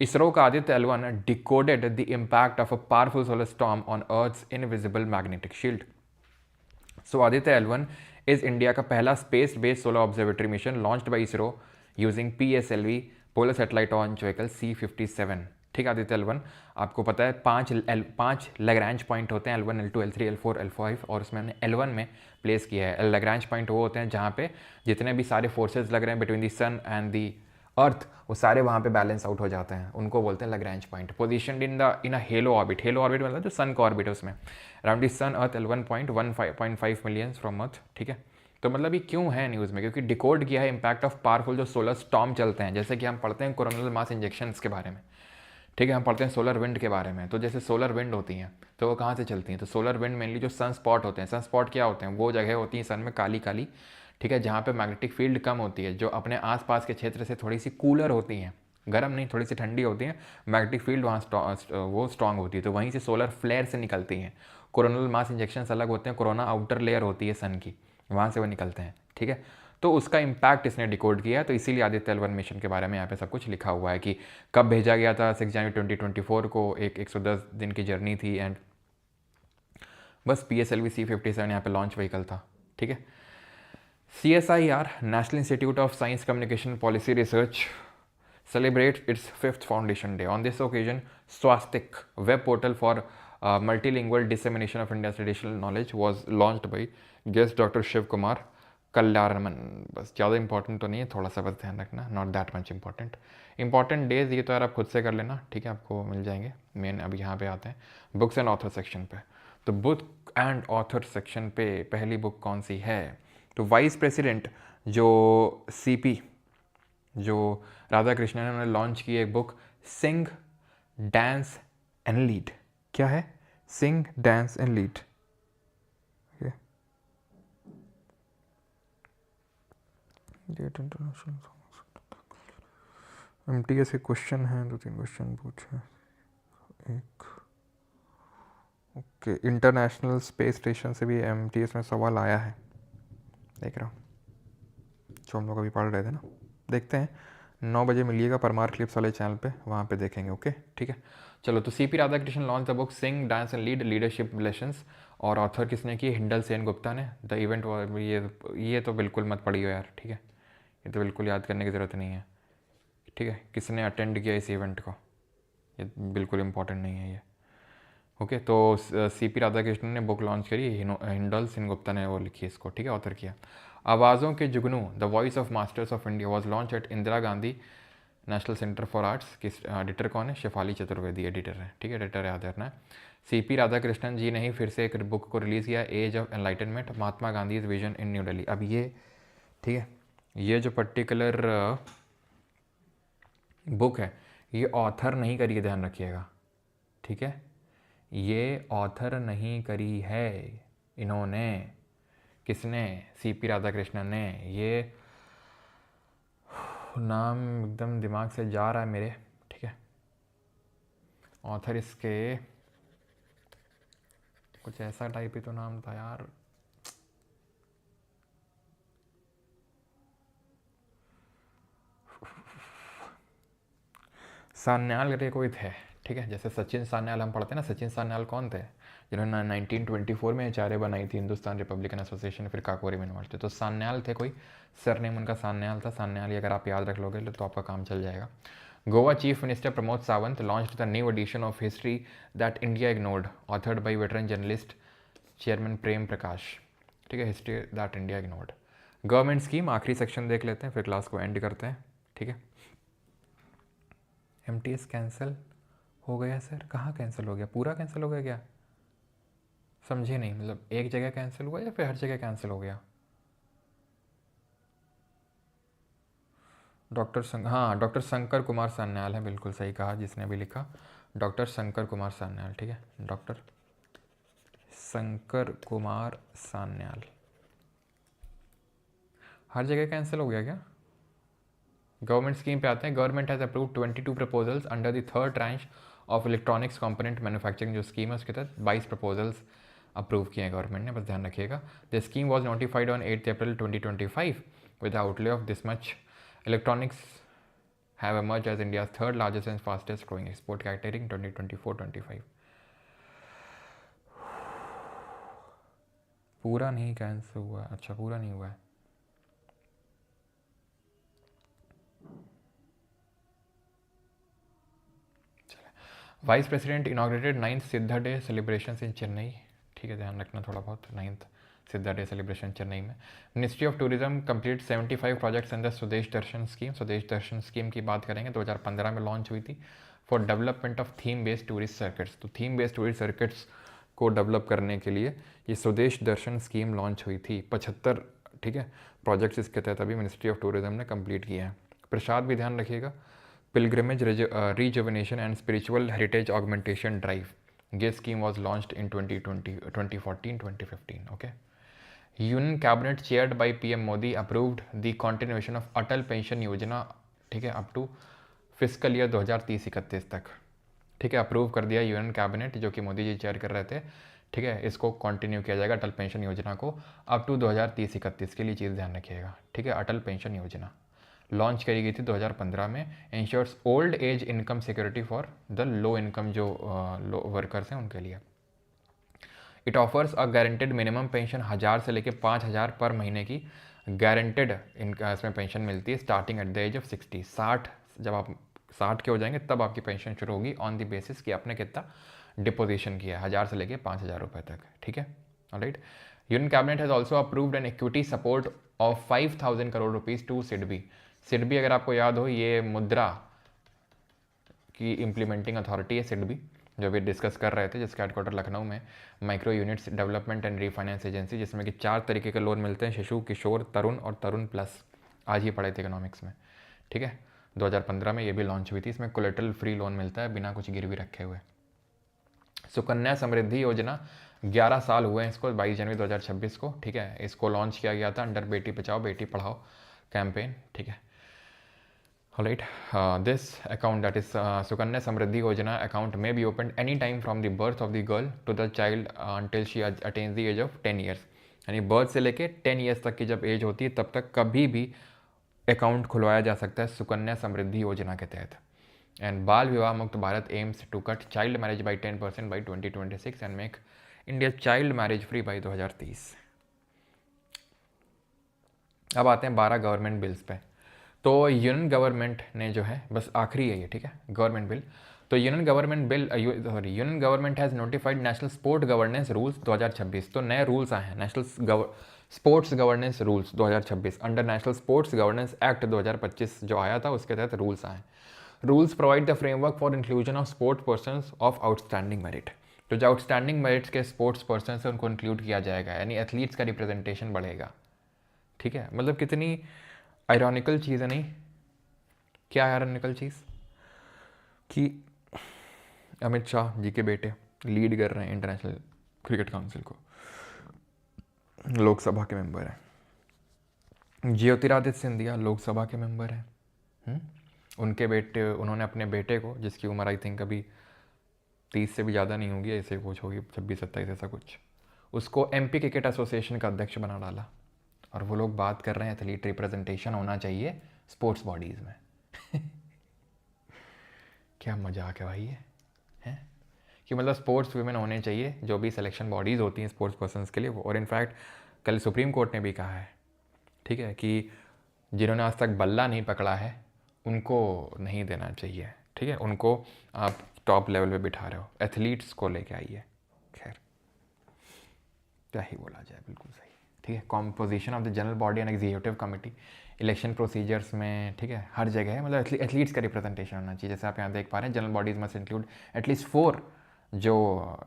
इसरो का Aditya L1 decoded the impact of a powerful solar storm on Earth's invisible magnetic shield. So Aditya L1 is India का पहला space based solar observatory mission launched by ISRO using PSLV polar satellite launch vehicle C57। ठीक है, आदित्य L1 आपको पता है 5 लैग्रैंज पॉइंट होते हैं, L1 L2 L3 L4 L5, और उसमें हमने L1 में प्लेस किया है। लैग्रैंज पॉइंट वो होते हैं जहाँ पे जितने भी सारे फोर्सेज लग रहे हैं between the sun and the earth, वो सारे वहाँ पे बैलेंस आउट हो जाते हैं, उनको बोलते हैं Lagrange point. Positioned in a halo orbit, halo orbit मतलब जो सन का ऑर्बिट है उसमें, around the sun earth L1.15 million from earth, ठीक है। तो मतलब ये क्यों है न्यूज़ में? क्योंकि डिकोड किया है इम्पैक्ट ऑफ पावरफुल जो सोलर स्टॉर्म चलते हैं, जैसे कि हम पढ़ते हैं कोरोनल मास इंजेक्शंस के बारे में, ठीक है, हम पढ़ते हैं सोलर विंड के बारे में। तो जैसे सोलर विंड होती हैं तो वो कहाँ से चलती हैं? तो सोलर विंड मेनली जो सन स्पॉट होते हैं, सन स्पॉट क्या होते हैं? वो जगह होती है सन में काली काली, ठीक है, जहाँ पे मैग्नेटिक फील्ड कम होती है, जो अपने आसपास के क्षेत्र से थोड़ी सी कूलर होती हैं, गर्म नहीं, थोड़ी सी ठंडी होती हैं, मैग्नेटिक फील्ड वहाँ वो स्ट्रांग होती है, तो वहीं से सोलर फ्लेयर से निकलती हैं। कोरोनल मास इंजेक्शन अलग होते हैं, कोरोना आउटर लेयर होती है सन की, वहाँ से वो निकलते हैं, ठीक है। तो उसका इम्पैक्ट इसने डिकोड किया है, तो इसीलिए आदित्य L1 मिशन के बारे में यहाँ पे सब कुछ लिखा हुआ है कि कब भेजा गया था, 6 जनवरी 2024 को, एक 110 दिन की जर्नी थी, एंड बस PSLV C57 यहाँ पे लॉन्च व्हीकल था, ठीक है। CSIR national institute of science communication policy research celebrates its 5th foundation day. On this occasion, Swastik, web portal for multilingual dissemination of India's traditional knowledge, was launched by guest Dr. Shiv Kumar कल्याणमन। बस ज़्यादा इंपॉर्टेंट तो नहीं है, थोड़ा सा बस ध्यान रखना, not that much important. Important days ये तो यार आप खुद से कर लेना, ठीक है, आपको मिल जाएंगे। मेन अभी यहाँ पे आते हैं बुक्स एंड ऑथर सेक्शन पे। तो बुक एंड ऑथर सेक्शन पे पहली बुक कौन सी है? तो वाइस प्रेसिडेंट जो CP जो राधा कृष्णन ने उन्होंने लॉन्च की एक book, sing dance and lead. क्या है? Sing dance and lead. MTS के क्वेश्चन हैं, 2-3 क्वेश्चन पूछे। एक ओके, इंटरनेशनल स्पेस स्टेशन से भी MTS में सवाल आया है, देख रहा हूँ, जो हम लोग अभी पढ़ रहे थे ना। देखते हैं, 9 बजे मिलिएगा परमार क्लिप्स वाले चैनल पे, वहाँ पे देखेंगे, ओके, ठीक है। चलो, तो CP Radhakrishnan launch the book sing dance and lead leadership lessons, और ऑथर किसने की? हिंडल सेन गुप्ता ने। द इवेंट, ये तो बिल्कुल मत पढ़ियो यार, ठीक है, ये तो बिल्कुल याद करने की ज़रूरत नहीं है, ठीक है। किसने अटेंड किया इस इवेंट को, ये बिल्कुल इंपॉर्टेंट नहीं है ये, ओके। तो CP राधाकृष्णन ने बुक लॉन्च करी, हिंडल सेन गुप्ता ने वो लिखी इसको, ठीक है, ऑथर किया। आवाज़ों के जुगनू the voice of masters of India was launch eight Indira Gandhi national centre for arts. किस एडिटर कौन है? शेफाली चतुर्वेदी एडिटर है, ठीक है, एडिटर याद रखना है। CP राधाकृष्णन जी ने ही फिर से एक बुक को रिलीज़ किया, age of enlightenment Mahatma Gandhi vision in New Delhi. अब ये, ठीक है, ये जो पर्टिकुलर बुक है ये ऑथर नहीं करी है, ध्यान रखिएगा, ठीक है, ये ऑथर नहीं करी है इन्होंने। किसने? CP राधाकृष्णन ने। ये नाम एकदम दिमाग से जा रहा है मेरे, ठीक है। ऑथर इसके कुछ ऐसा टाइप ही तो नाम था यार, सान्याल करके कोई थे, ठीक है, जैसे सचिन सान्याल हम पढ़ते हैं ना, सचिन सान्याल कौन थे, जिन्होंने 1924 में एचआरए बनाई थी, हिंदुस्तान रिपब्लिकन एसोसिएशन, फिर काकोरी में इन्वॉल्व थे, तो सान्याल थे कोई, सरनेम उनका सान्याल था। सान्याल अगर आप याद रख लोगे तो आपका काम चल जाएगा। Goa chief minister Pramod Sawant launched the new edition of history that India ignored, authored by veteran journalist chairman Prem Prakash. ठीक है, history that India ignored. Government scheme आखिरी सेक्शन देख लेते हैं, फिर क्लास को एंड करते हैं। ठीक है, एमटीएस कैंसिल हो गया सर, कहाँ कैंसिल हो गया, पूरा कैंसिल हो गया क्या, समझे नहीं, मतलब एक जगह कैंसिल हुआ या फिर हर जगह कैंसिल हो गया। हाँ, डॉक्टर शंकर कुमार सान्याल है, बिल्कुल सही कहा जिसने भी लिखा, डॉक्टर शंकर कुमार सान्याल। ठीक है, डॉक्टर शंकर कुमार सान्याल। हर जगह कैंसिल हो गया क्या। गवर्नमेंट स्कीम पे आते हैं। Government has approve 22 proposals under the third tranche of electronics component manufacturing जो स्कीम है उसके तहत 22 प्रपोजल्स अप्रूव किए हैं गवर्नमेंट ने, बस ध्यान रखिएगा। The scheme was notified on 8 April 2025 with outlay of this much. Electronics have emerged as India's third largest and fastest growing export category in 2024-25। पूरा नहीं कैंसिल हुआ, अच्छा पूरा नहीं हुआ है। वाइस प्रेसिडेंट इनॉग्रेटेड 9th सिद्धा डे सेलिब्रेशन इन चेन्नई। ठीक है, ध्यान रखना थोड़ा बहुत, 9th सिद्धा डे सेलिब्रेशन चेन्नई में। Ministry of tourism complete 75 projects under स्वदेश दर्शन स्कीम। स्वदेश दर्शन स्कीम की बात करेंगे, 2015 में लॉन्च हुई थी for development of theme based tourist circuits. तो थीम बेस्ड टूरिस्ट सर्किट्स को डेवलप करने के लिए ये स्वदेश दर्शन स्कीम लॉन्च हुई थी। 75 ठीक है प्रोजेक्ट्स इसके तहत अभी मिनिस्ट्री ऑफ टूरिज्म ने कंप्लीट किए हैं। प्रसाद भी ध्यान रखिएगा, pilgrimage rejuvenation and spiritual heritage augmentation drive, ये scheme was launched in 2014-2015। Okay, union cabinet chaired by PM Modi approved the continuation of Atal pension Yojana. ठीक है, अप टू फिस्कल ईयर 2030-31 तक। ठीक है, अप्रूव कर दिया यूनियन कैबिनेट, जो कि मोदी जी चेयर कर रहे थे। ठीक है, इसको कंटिन्यू किया जाएगा अटल पेंशन योजना को अप टू 2030-31 के लिए, चीज़ ध्यान रखिएगा। ठीक है, अटल पेंशन योजना लॉन्च करी गई थी 2015 में। Ensures old age income security for the low income जो लो वर्कर्स हैं उनके लिए। It offers a guaranteed minimum pension 1000 से लेकर 5000 पर महीने की गारंटेड इनका इसमें पेंशन मिलती है, starting at the age of 60। 60 जब आप 60 के हो जाएंगे तब आपकी पेंशन शुरू होगी ऑन द बेसिस कि आपने कितना डिपोजिशन किया, 1000 से लेकर 5000 रुपये तक। ठीक है, alright. Union cabinet has also approved an equity support of 5000 crore rupees to SIDBI. SIDBI अगर आपको याद हो, ये मुद्रा की इम्प्लीमेंटिंग अथॉरिटी है सिडबी, जो भी डिस्कस कर रहे थे, जिसका हेडक्वार्टर लखनऊ में। Micro units development and refinance agency, जिसमें कि 4 तरीके के लोन मिलते हैं, शिशु, किशोर, तरुण और तरुण प्लस। आज ही पढ़े थे इकोनॉमिक्स में। ठीक है, 2015 में ये भी लॉन्च हुई थी। इसमें कोलेटरल फ्री लोन मिलता है बिना कुछ गिरवी रखे हुए। सुकन्या समृद्धि योजना 11 साल हुए हैं इसको, 22 जनवरी 2026 को। ठीक है, इसको लॉन्च किया गया था अंडर बेटी बचाओ बेटी पढ़ाओ कैंपेन। ठीक है, Alright, this account, that is Sukanya Samriddhi Yojana account, may be opened any time from the birth of the girl to the child until she attains the age of 10 years। यानी बर्थ से लेके 10 ईयर्स तक की जब एज होती है तब तक कभी भी अकाउंट खुलवाया जा सकता है सुकन्या समृद्धि योजना के तहत। And Bal Vivah Mukt Bharat aims to cut child marriage by 10% by 2026 and make India child marriage free by 2030। अब आते हैं 12 गवर्नमेंट बिल्स पे। तो यूनियन गवर्नमेंट ने जो है, बस आखिरी है ये, ठीक है, गवर्नमेंट बिल। तो union government has notified national sport governance rules 2026। तो नए रूल्स आए हैं, national sports governance rules 2026 under national sports governance act 2025 जो आया था, उसके तहत रूल्स आए। Rules provide the framework for inclusion of sports person of outstanding merit. तो जो आउटस्टैंडिंग मेरिट्स के स्पोर्ट्स पर्सन है उनको इंक्लूड किया जाएगा, यानी एथलीट्स का रिप्रेजेंटेशन बढ़ेगा। ठीक है, मतलब कितनी आयरॉनिकल चीज़ है, नहीं क्या आयरॉनिकल चीज़ कि अमित शाह जी के बेटे लीड कर रहे हैं इंटरनेशनल क्रिकेट काउंसिल को, लोकसभा के मेंबर हैं। ज्योतिरादित्य सिंधिया लोकसभा के मेंबर हैं। उनके बेटे, उन्होंने अपने बेटे को, जिसकी उम्र आई थिंक अभी 30 से भी ज़्यादा नहीं होगी, ऐसे कुछ होगी 26-27 ऐसा कुछ, उसको एमपी क्रिकेट एसोसिएशन का अध्यक्ष बना डाला। और वो लोग बात कर रहे हैं एथलीट रिप्रेजेंटेशन होना चाहिए स्पोर्ट्स बॉडीज़ में। क्या मजाक है भाई ये। हैं कि मतलब स्पोर्ट्स वुमेन होने चाहिए जो भी सिलेक्शन बॉडीज़ होती हैं स्पोर्ट्स पर्सनस के लिए वो। और इनफैक्ट कल सुप्रीम कोर्ट ने भी कहा है, ठीक है, कि जिन्होंने आज तक बल्ला नहीं पकड़ा है उनको नहीं देना चाहिए, ठीक है, उनको आप टॉप लेवल पे बिठा रहे हो, एथलीट्स को लेके आइए। खैर क्या ही बोला जाए, बिल्कुल सही, ठीक है। Composition of the general body and executive committee election procedures में, ठीक है, हर जगह है, मतलब एथलीट्स का रिप्रेजेंटेशन होना चाहिए। जैसे आप यहाँ देख पा रहे हैं, general bodies must include at least 4 जो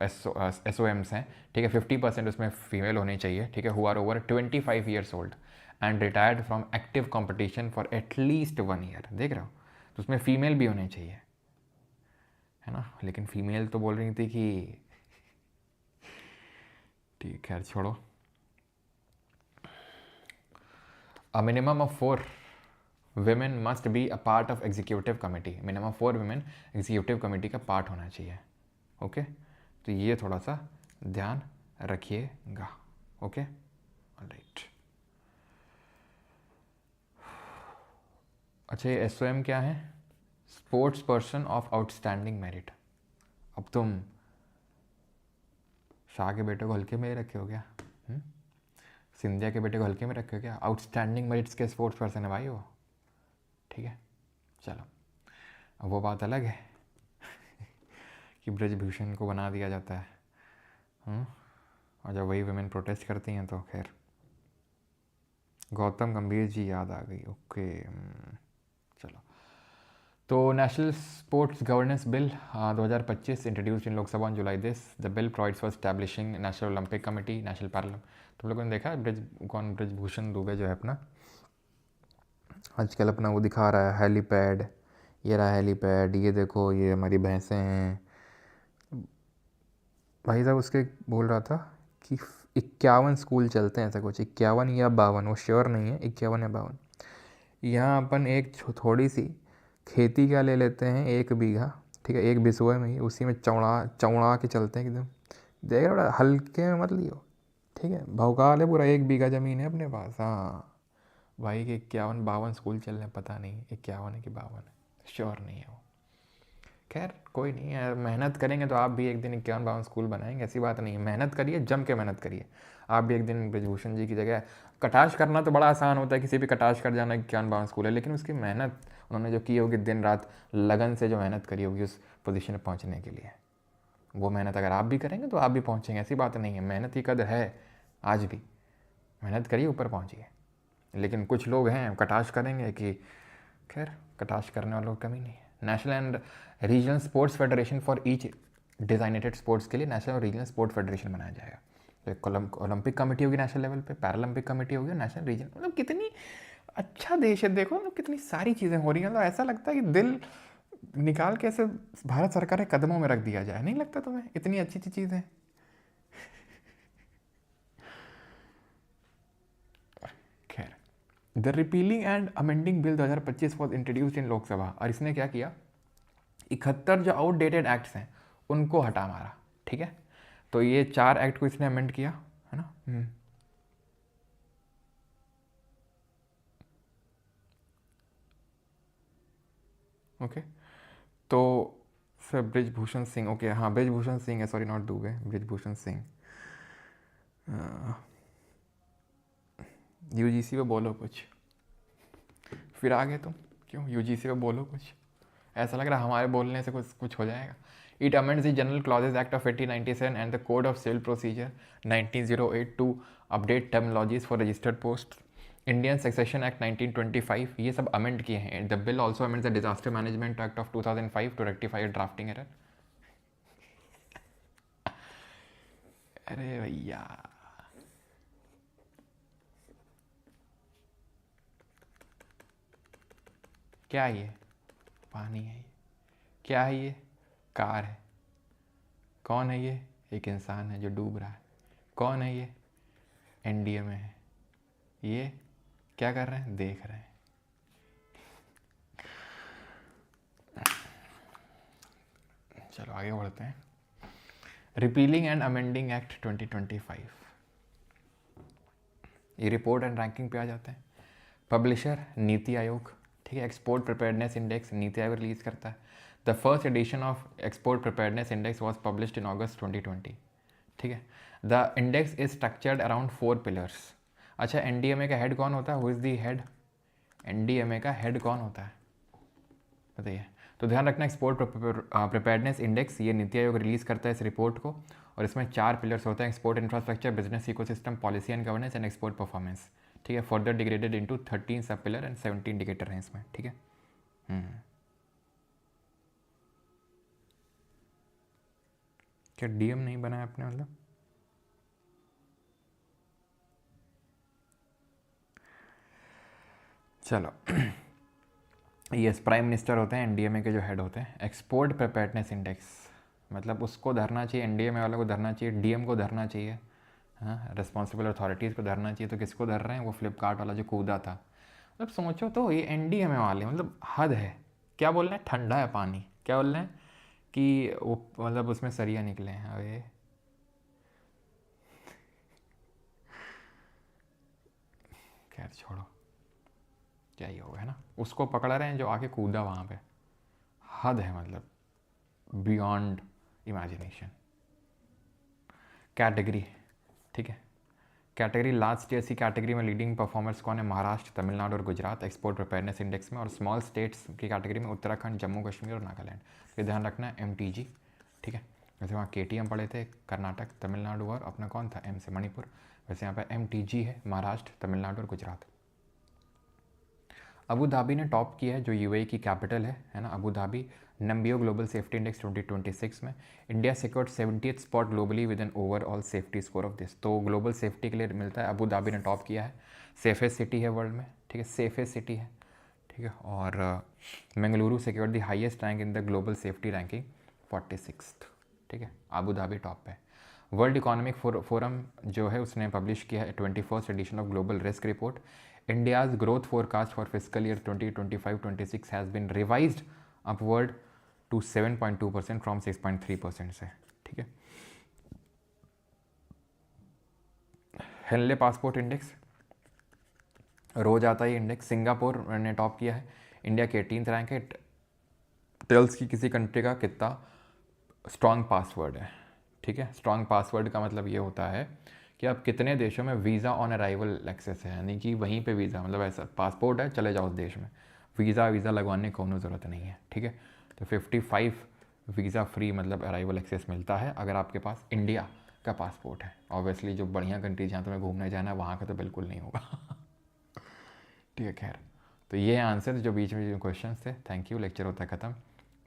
एस ओ एम्स हैं, ठीक है, 50% उसमें फीमेल होनी चाहिए, ठीक है, who are over 25 years old and retired from active competition for at least 1 year. देख रहे हो, तो उसमें फीमेल भी होने चाहिए, है ना। लेकिन फीमेल तो बोल रही थी कि ठीक, खैर छोड़ो। A minimum of 4 women must be a part of executive committee. Minimum 4 women executive committee का पार्ट होना चाहिए। ओके, तो ये थोड़ा सा ध्यान रखिएगा। Okay, alright. अच्छा, ये SOM क्या है? Sports person of outstanding merit. अब तुम शाह के बेटे को हल्के में ही रखे हो क्या? सिंधिया के बेटे को हल्के में रखे हो क्या? आउटस्टैंडिंग मेरिट्स के स्पोर्ट्स पर्सन है भाई वो, ठीक है। चलो, अब वो बात अलग है कि ब्रजभूषण को बना दिया जाता है, और जब वही वुमेन प्रोटेस्ट करती हैं तो खैर। गौतम गंभीर जी याद आ गई, ओके। चलो, तो national sports governance bill 2025 introduced in Lok Sabha on July this. The bill provides for establishing national Olympic committee, national Paralympic. तुम लोगों ने देखा ब्रजभूषण दुबे जो है अपना आजकल अपना वो दिखा रहा है हेलीपैड, ये रहा हेलीपैड, ये देखो ये हमारी भैंसें हैं। भाई साहब उसके बोल रहा था कि 51 स्कूल चलते हैं, ऐसा कुछ 51 या 52, वो श्योर नहीं है, 51 या 52। यहाँ अपन एक थोड़ी सी खेती का ले लेते हैं, 1 बीघा, ठीक है, 1 बिसुए में ही, उसी में चौड़ा चौड़ा के चलते हैं एकदम। देख बड़ा हल्के में मत लियो, ठीक है। भौकाल है पूरा, 1 बीघा ज़मीन है अपने पास। हाँ भाई के 51 52 स्कूल चल रहे हैं, पता नहीं 51 है कि 52 है, श्योर नहीं है वो। खैर कोई नहीं है, मेहनत करेंगे तो आप भी एक दिन 51 52 स्कूल बनाएंगे, ऐसी बात नहीं है। मेहनत करिए, जम के मेहनत करिए, आप भी एक दिन ब्रजभूषण जी की जगह। कटाश करना तो बड़ा आसान होता है, किसी भी कटाश कर जाना 51 52 स्कूल है, लेकिन उसकी मेहनत उन्होंने जो की होगी, दिन रात लगन से जो मेहनत करी होगी उस पोजीशन पर पहुंचने के लिए, वो मेहनत अगर आप भी करेंगे तो आप भी पहुंचेंगे, ऐसी बात नहीं है। मेहनत की कदर है आज भी, मेहनत करिए, ऊपर पहुंचिए। लेकिन कुछ लोग हैं कटाश करेंगे कि, खैर कटाश करने वालों की कमी नहीं है। National and regional sports federation for each designated sports के लिए नेशनल और रीजनल स्पोर्ट्स फेडरेशन बनाया जाएगा। तो एक ओलंपिक कमेटी होगी नेशनल लेवल पे, पैरालंपिक कमेटी होगी, नेशनल रीजन। मतलब कितनी अच्छा देश है, देखो मतलब कितनी सारी चीज़ें हो रही हैं। मतलब ऐसा लगता है कि दिल निकाल के ऐसे भारत सरकार के कदमों में रख दिया जाए, नहीं लगता तुम्हें? इतनी अच्छी अच्छी चीज़ें। खैर, the repealing and amending bill 2025 was introduced in Lok Sabha. और इसने क्या किया, 71 जो आउटडेटेड एक्ट्स हैं उनको हटा मारा, ठीक है। तो ये 4 एक्ट को इसने अमेंड किया, है ना। ओके, तो सर ब्रिजभूषण सिंह, ओके हाँ ब्रिजभूषण सिंह है, sorry not Dubey, Brijbhushan Singh. UGC पे बोलो कुछ, फिर आ गए तुम क्यों? यूजीसी पे बोलो कुछ, ऐसा लग रहा है हमारे बोलने से कुछ हो जाएगा। It amends the general clauses act of 1897 and the code of civil procedure 1908 to update terminologies for registered post, Indian succession act 1925, ये सब अमेंड किए हैं। The bill also amends the disaster management act of 2005 to rectify drafting error. अरे भैया, क्या है ये? पानी है ये? क्या है ये? कार है। कौन है ये? एक इंसान है जो डूब रहा है। कौन है ये? एनडीए में है। ये क्या कर रहे हैं? देख रहे हैं। चलो आगे बढ़ते हैं। रिपीलिंग एंड अमेंडिंग एक्ट 2025, ये रिपोर्ट एंड रैंकिंग पे आ जाते हैं। पब्लिशर नीति आयोग, ठीक है। Export preparedness index NITI Aayog release करता है। The first edition of export preparedness index was published in August 2020। ठीक है, the index is structured around 4 pillars. अच्छा, एनडीएमए का हेड कौन होता है? Who is the head? NDMA का हेड कौन होता है बताइए? तो ध्यान रखना, एक्सपोर्ट प्रिपेयर्डनेस इंडेक्स ये नीति आयोग रिलीज़ करता है इस रिपोर्ट को, और इसमें 4 पिलर्स होते हैं: export infrastructure, business ecosystem, policy and governance and export performance. ठीक है, फर्दर डिग्रेडेड इनटू 13 सब पिलर एंड 70 इंडिकेटर हैं इसमें। ठीक है, क्या डीएम नहीं बनाया आपने? मतलब चलो यस, प्राइम मिनिस्टर होते हैं एनडीएमए के जो हेड होते हैं। एक्सपोर्ट प्रिपेयर्डनेस इंडेक्स मतलब उसको धरना चाहिए, एनडीएमए वालों को धरना चाहिए, डीएम को धरना चाहिए, हाँ, रिस्पॉन्सिबल अथॉरिटीज़ को धरना चाहिए। तो किसको धर रहे हैं? वो फ्लिपकार्ट वाला जो कूदा था। मतलब सोचो तो, ये एनडीएमए वाले मतलब हद है। क्या बोल रहे हैं? ठंडा है पानी। क्या बोल रहे हैं? कि वो मतलब उसमें सरिया निकले हैं। अरे खैर छोड़ो, क्या ही होगा, है ना। उसको पकड़ रहे हैं जो आके कूदा वहाँ पे। हद है, मतलब बियॉन्ड इमेजिनेशन। कैटेगरी, ठीक है, कैटेगरी लास्ट ईयर सी कैटेगरी में लीडिंग परफॉर्मर्स कौन है? महाराष्ट्र, तमिलनाडु और गुजरात एक्सपोर्ट प्रिपेयर्डनेस इंडेक्स में। और स्मॉल स्टेट्स की कैटेगरी में उत्तराखंड, जम्मू कश्मीर और नागालैंड। ये ध्यान रखना है, MTG। ठीक है, वैसे वहाँ KTM पढ़े थे, कर्नाटक, तमिलनाडु और अपना कौन था? M से मणिपुर। वैसे यहाँ पर MTG है, महाराष्ट्र, तमिलनाडु और गुजरात। अबू धाबी ने टॉप किया है, जो UAE की कैपिटल है ना, Abu Dhabi. Numbeo global safety index 2026 में India secured 70th spot globally with an overall safety score of this. तो ग्लोबल सेफ्टी के लिए मिलता है, अबू धाबी ने टॉप किया है। सेफेस्ट सिटी है वर्ल्ड में, ठीक है, सेफेस्ट सिटी है, ठीक है। और Bengaluru secured the highest rank in the global safety ranking, 46th। ठीक है, अबू धाबी टॉप पे। वर्ल्ड इकोनॉमिक फोरम जो है उसने पब्लिश किया है 21st edition of global risk report. India's growth forecast for fiscal year 2025-26 has been revised upward to 7.2% from 6.3% से। ठीक है, हेनले पासपोर्ट इंडेक्स रोज आता है इंडेक्स। सिंगापुर ने टॉप किया है, इंडिया के 18th रैंक है। टेल्स की किसी कंट्री का कितना स्ट्रॉन्ग पासवर्ड है। ठीक है, स्ट्रॉन्ग पासवर्ड का मतलब ये होता है कि आप कितने देशों में वीज़ा ऑन अराइवल एक्सेस है, यानी कि वहीं पे वीज़ा, मतलब ऐसा पासपोर्ट है, चले जाओ उस देश में, वीज़ा लगवाने की कोनो ज़रूरत नहीं है। ठीक है, तो 55 वीज़ा फ्री मतलब अराइवल एक्सेस मिलता है अगर आपके पास इंडिया का पासपोर्ट है। ऑब्वियसली जो बढ़िया कंट्री जहाँ तुम्हें घूमने जाना है वहाँ का तो बिल्कुल नहीं होगा। ठीक है, खैर, तो ये आंसर जो बीच में जो क्वेश्चन थे। थैंक यू, लेक्चर होता है ख़त्म।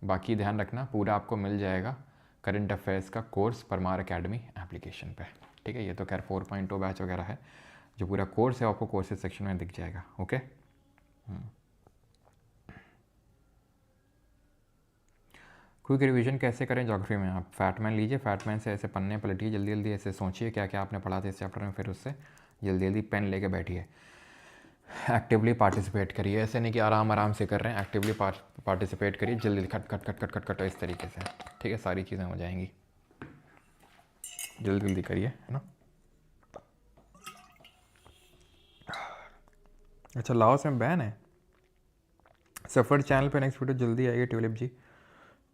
बाकी ध्यान रखना, पूरा आपको मिल जाएगा करंट अफेयर्स का कोर्स परमार अकेडमी एप्लीकेशन पे। ठीक है, ये तो खैर 4.0 बैच वगैरह है, जो पूरा कोर्स है आपको कोर्सेज सेक्शन में दिख जाएगा। ओके, क्विक रिवीजन कैसे करें ज्योग्राफी में? आप फैटमैन लीजिए, फैटमैन से ऐसे पन्ने पलटिए, जल्दी जल्दी ऐसे सोचिए क्या क्या आपने पढ़ा था इस चैप्टर में, फिर उससे जल्दी जल्दी पेन लेके बैठिए, एक्टिवली पार्टिसिपेट करिए। ऐसे नहीं कि आराम आराम से कर रहे हैं, एक्टिवली पार्टिसिपेट करिए, जल्दी खट खट खट खट खट खट इस तरीके से। ठीक है, सारी चीज़ें हो जाएंगी, जल्दी जल्दी करिए, है ना। अच्छा, लाओस में बैन है। सफ़र चैनल पे नेक्स्ट वीडियो जल्दी आएगी ट्यूलिप जी।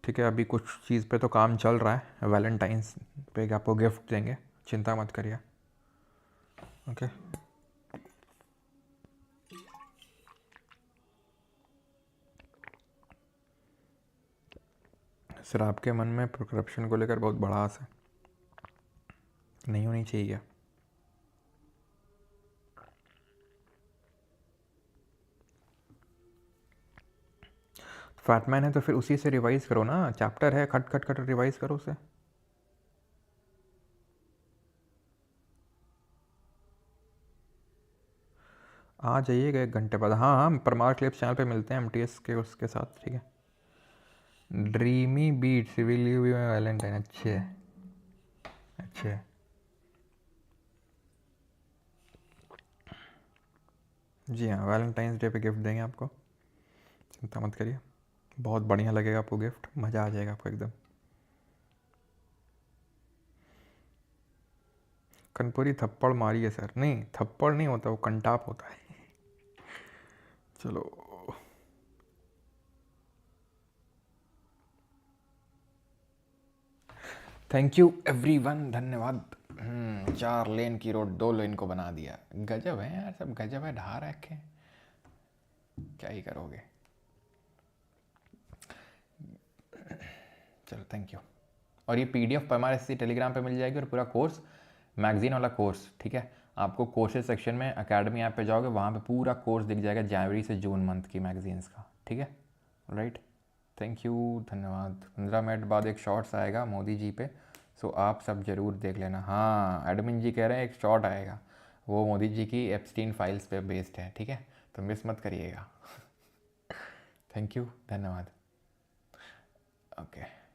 ठीक है, अभी कुछ चीज़ पे तो काम चल रहा है, वैलेंटाइंस पे आपको गिफ्ट देंगे, चिंता मत करिए। ओके, सर आपके मन में करप्शन को लेकर बहुत बड़ा आस है, नहीं होनी चाहिए। फैटमैन है तो फिर उसी से रिवाइज करो ना, चैप्टर है, खट खट खट रिवाइज करो उसे। आ जाइएगा 1 घंटे बाद। हाँ हाँ, परमार क्लिप्स चैनल पे मिलते हैं MTS के उसके साथ। ठीक है, dreamy beats will you be my valentine. अच्छे अच्छे, जी हाँ, वैलेंटाइंस डे पे गिफ्ट देंगे आपको, चिंता मत करिए, बहुत बढ़िया लगेगा आपको गिफ्ट, मज़ा आ जाएगा आपको एकदम। कनपुरी थप्पड़ मारी है सर? नहीं, थप्पड़ नहीं होता, वो कंटाप होता है। चलो, थैंक यू एवरीवन, धन्यवाद। 4 लेन की रोड 2 लेन को बना दिया। गजब है यार, सब गजब है, ढा रखे हैं, क्या ही करोगे। चलो थैंक यू। और ये पीडीएफ हमारे इसी टेलीग्राम पे मिल जाएगी, और पूरा कोर्स, मैगजीन वाला कोर्स, ठीक है। आपको कोर्सेज सेक्शन में एकेडमी ऐप पे जाओगे, वहाँ पे पूरा कोर्स दिख जाएगा जनवरी से जून मंथ की मैगजीन्स का, ठीक है। राइट, थैंक यू, धन्यवाद। 15 मिनट बाद एक शॉर्ट्स आएगा मोदी जी पे, सो आप सब ज़रूर देख लेना। हाँ, एडमिन जी कह रहे हैं एक शॉर्ट आएगा, वो मोदी जी की एप्स्टीन फाइल्स पे बेस्ड है, ठीक है, तो मिस मत करिएगा। थैंक यू, धन्यवाद। ओके।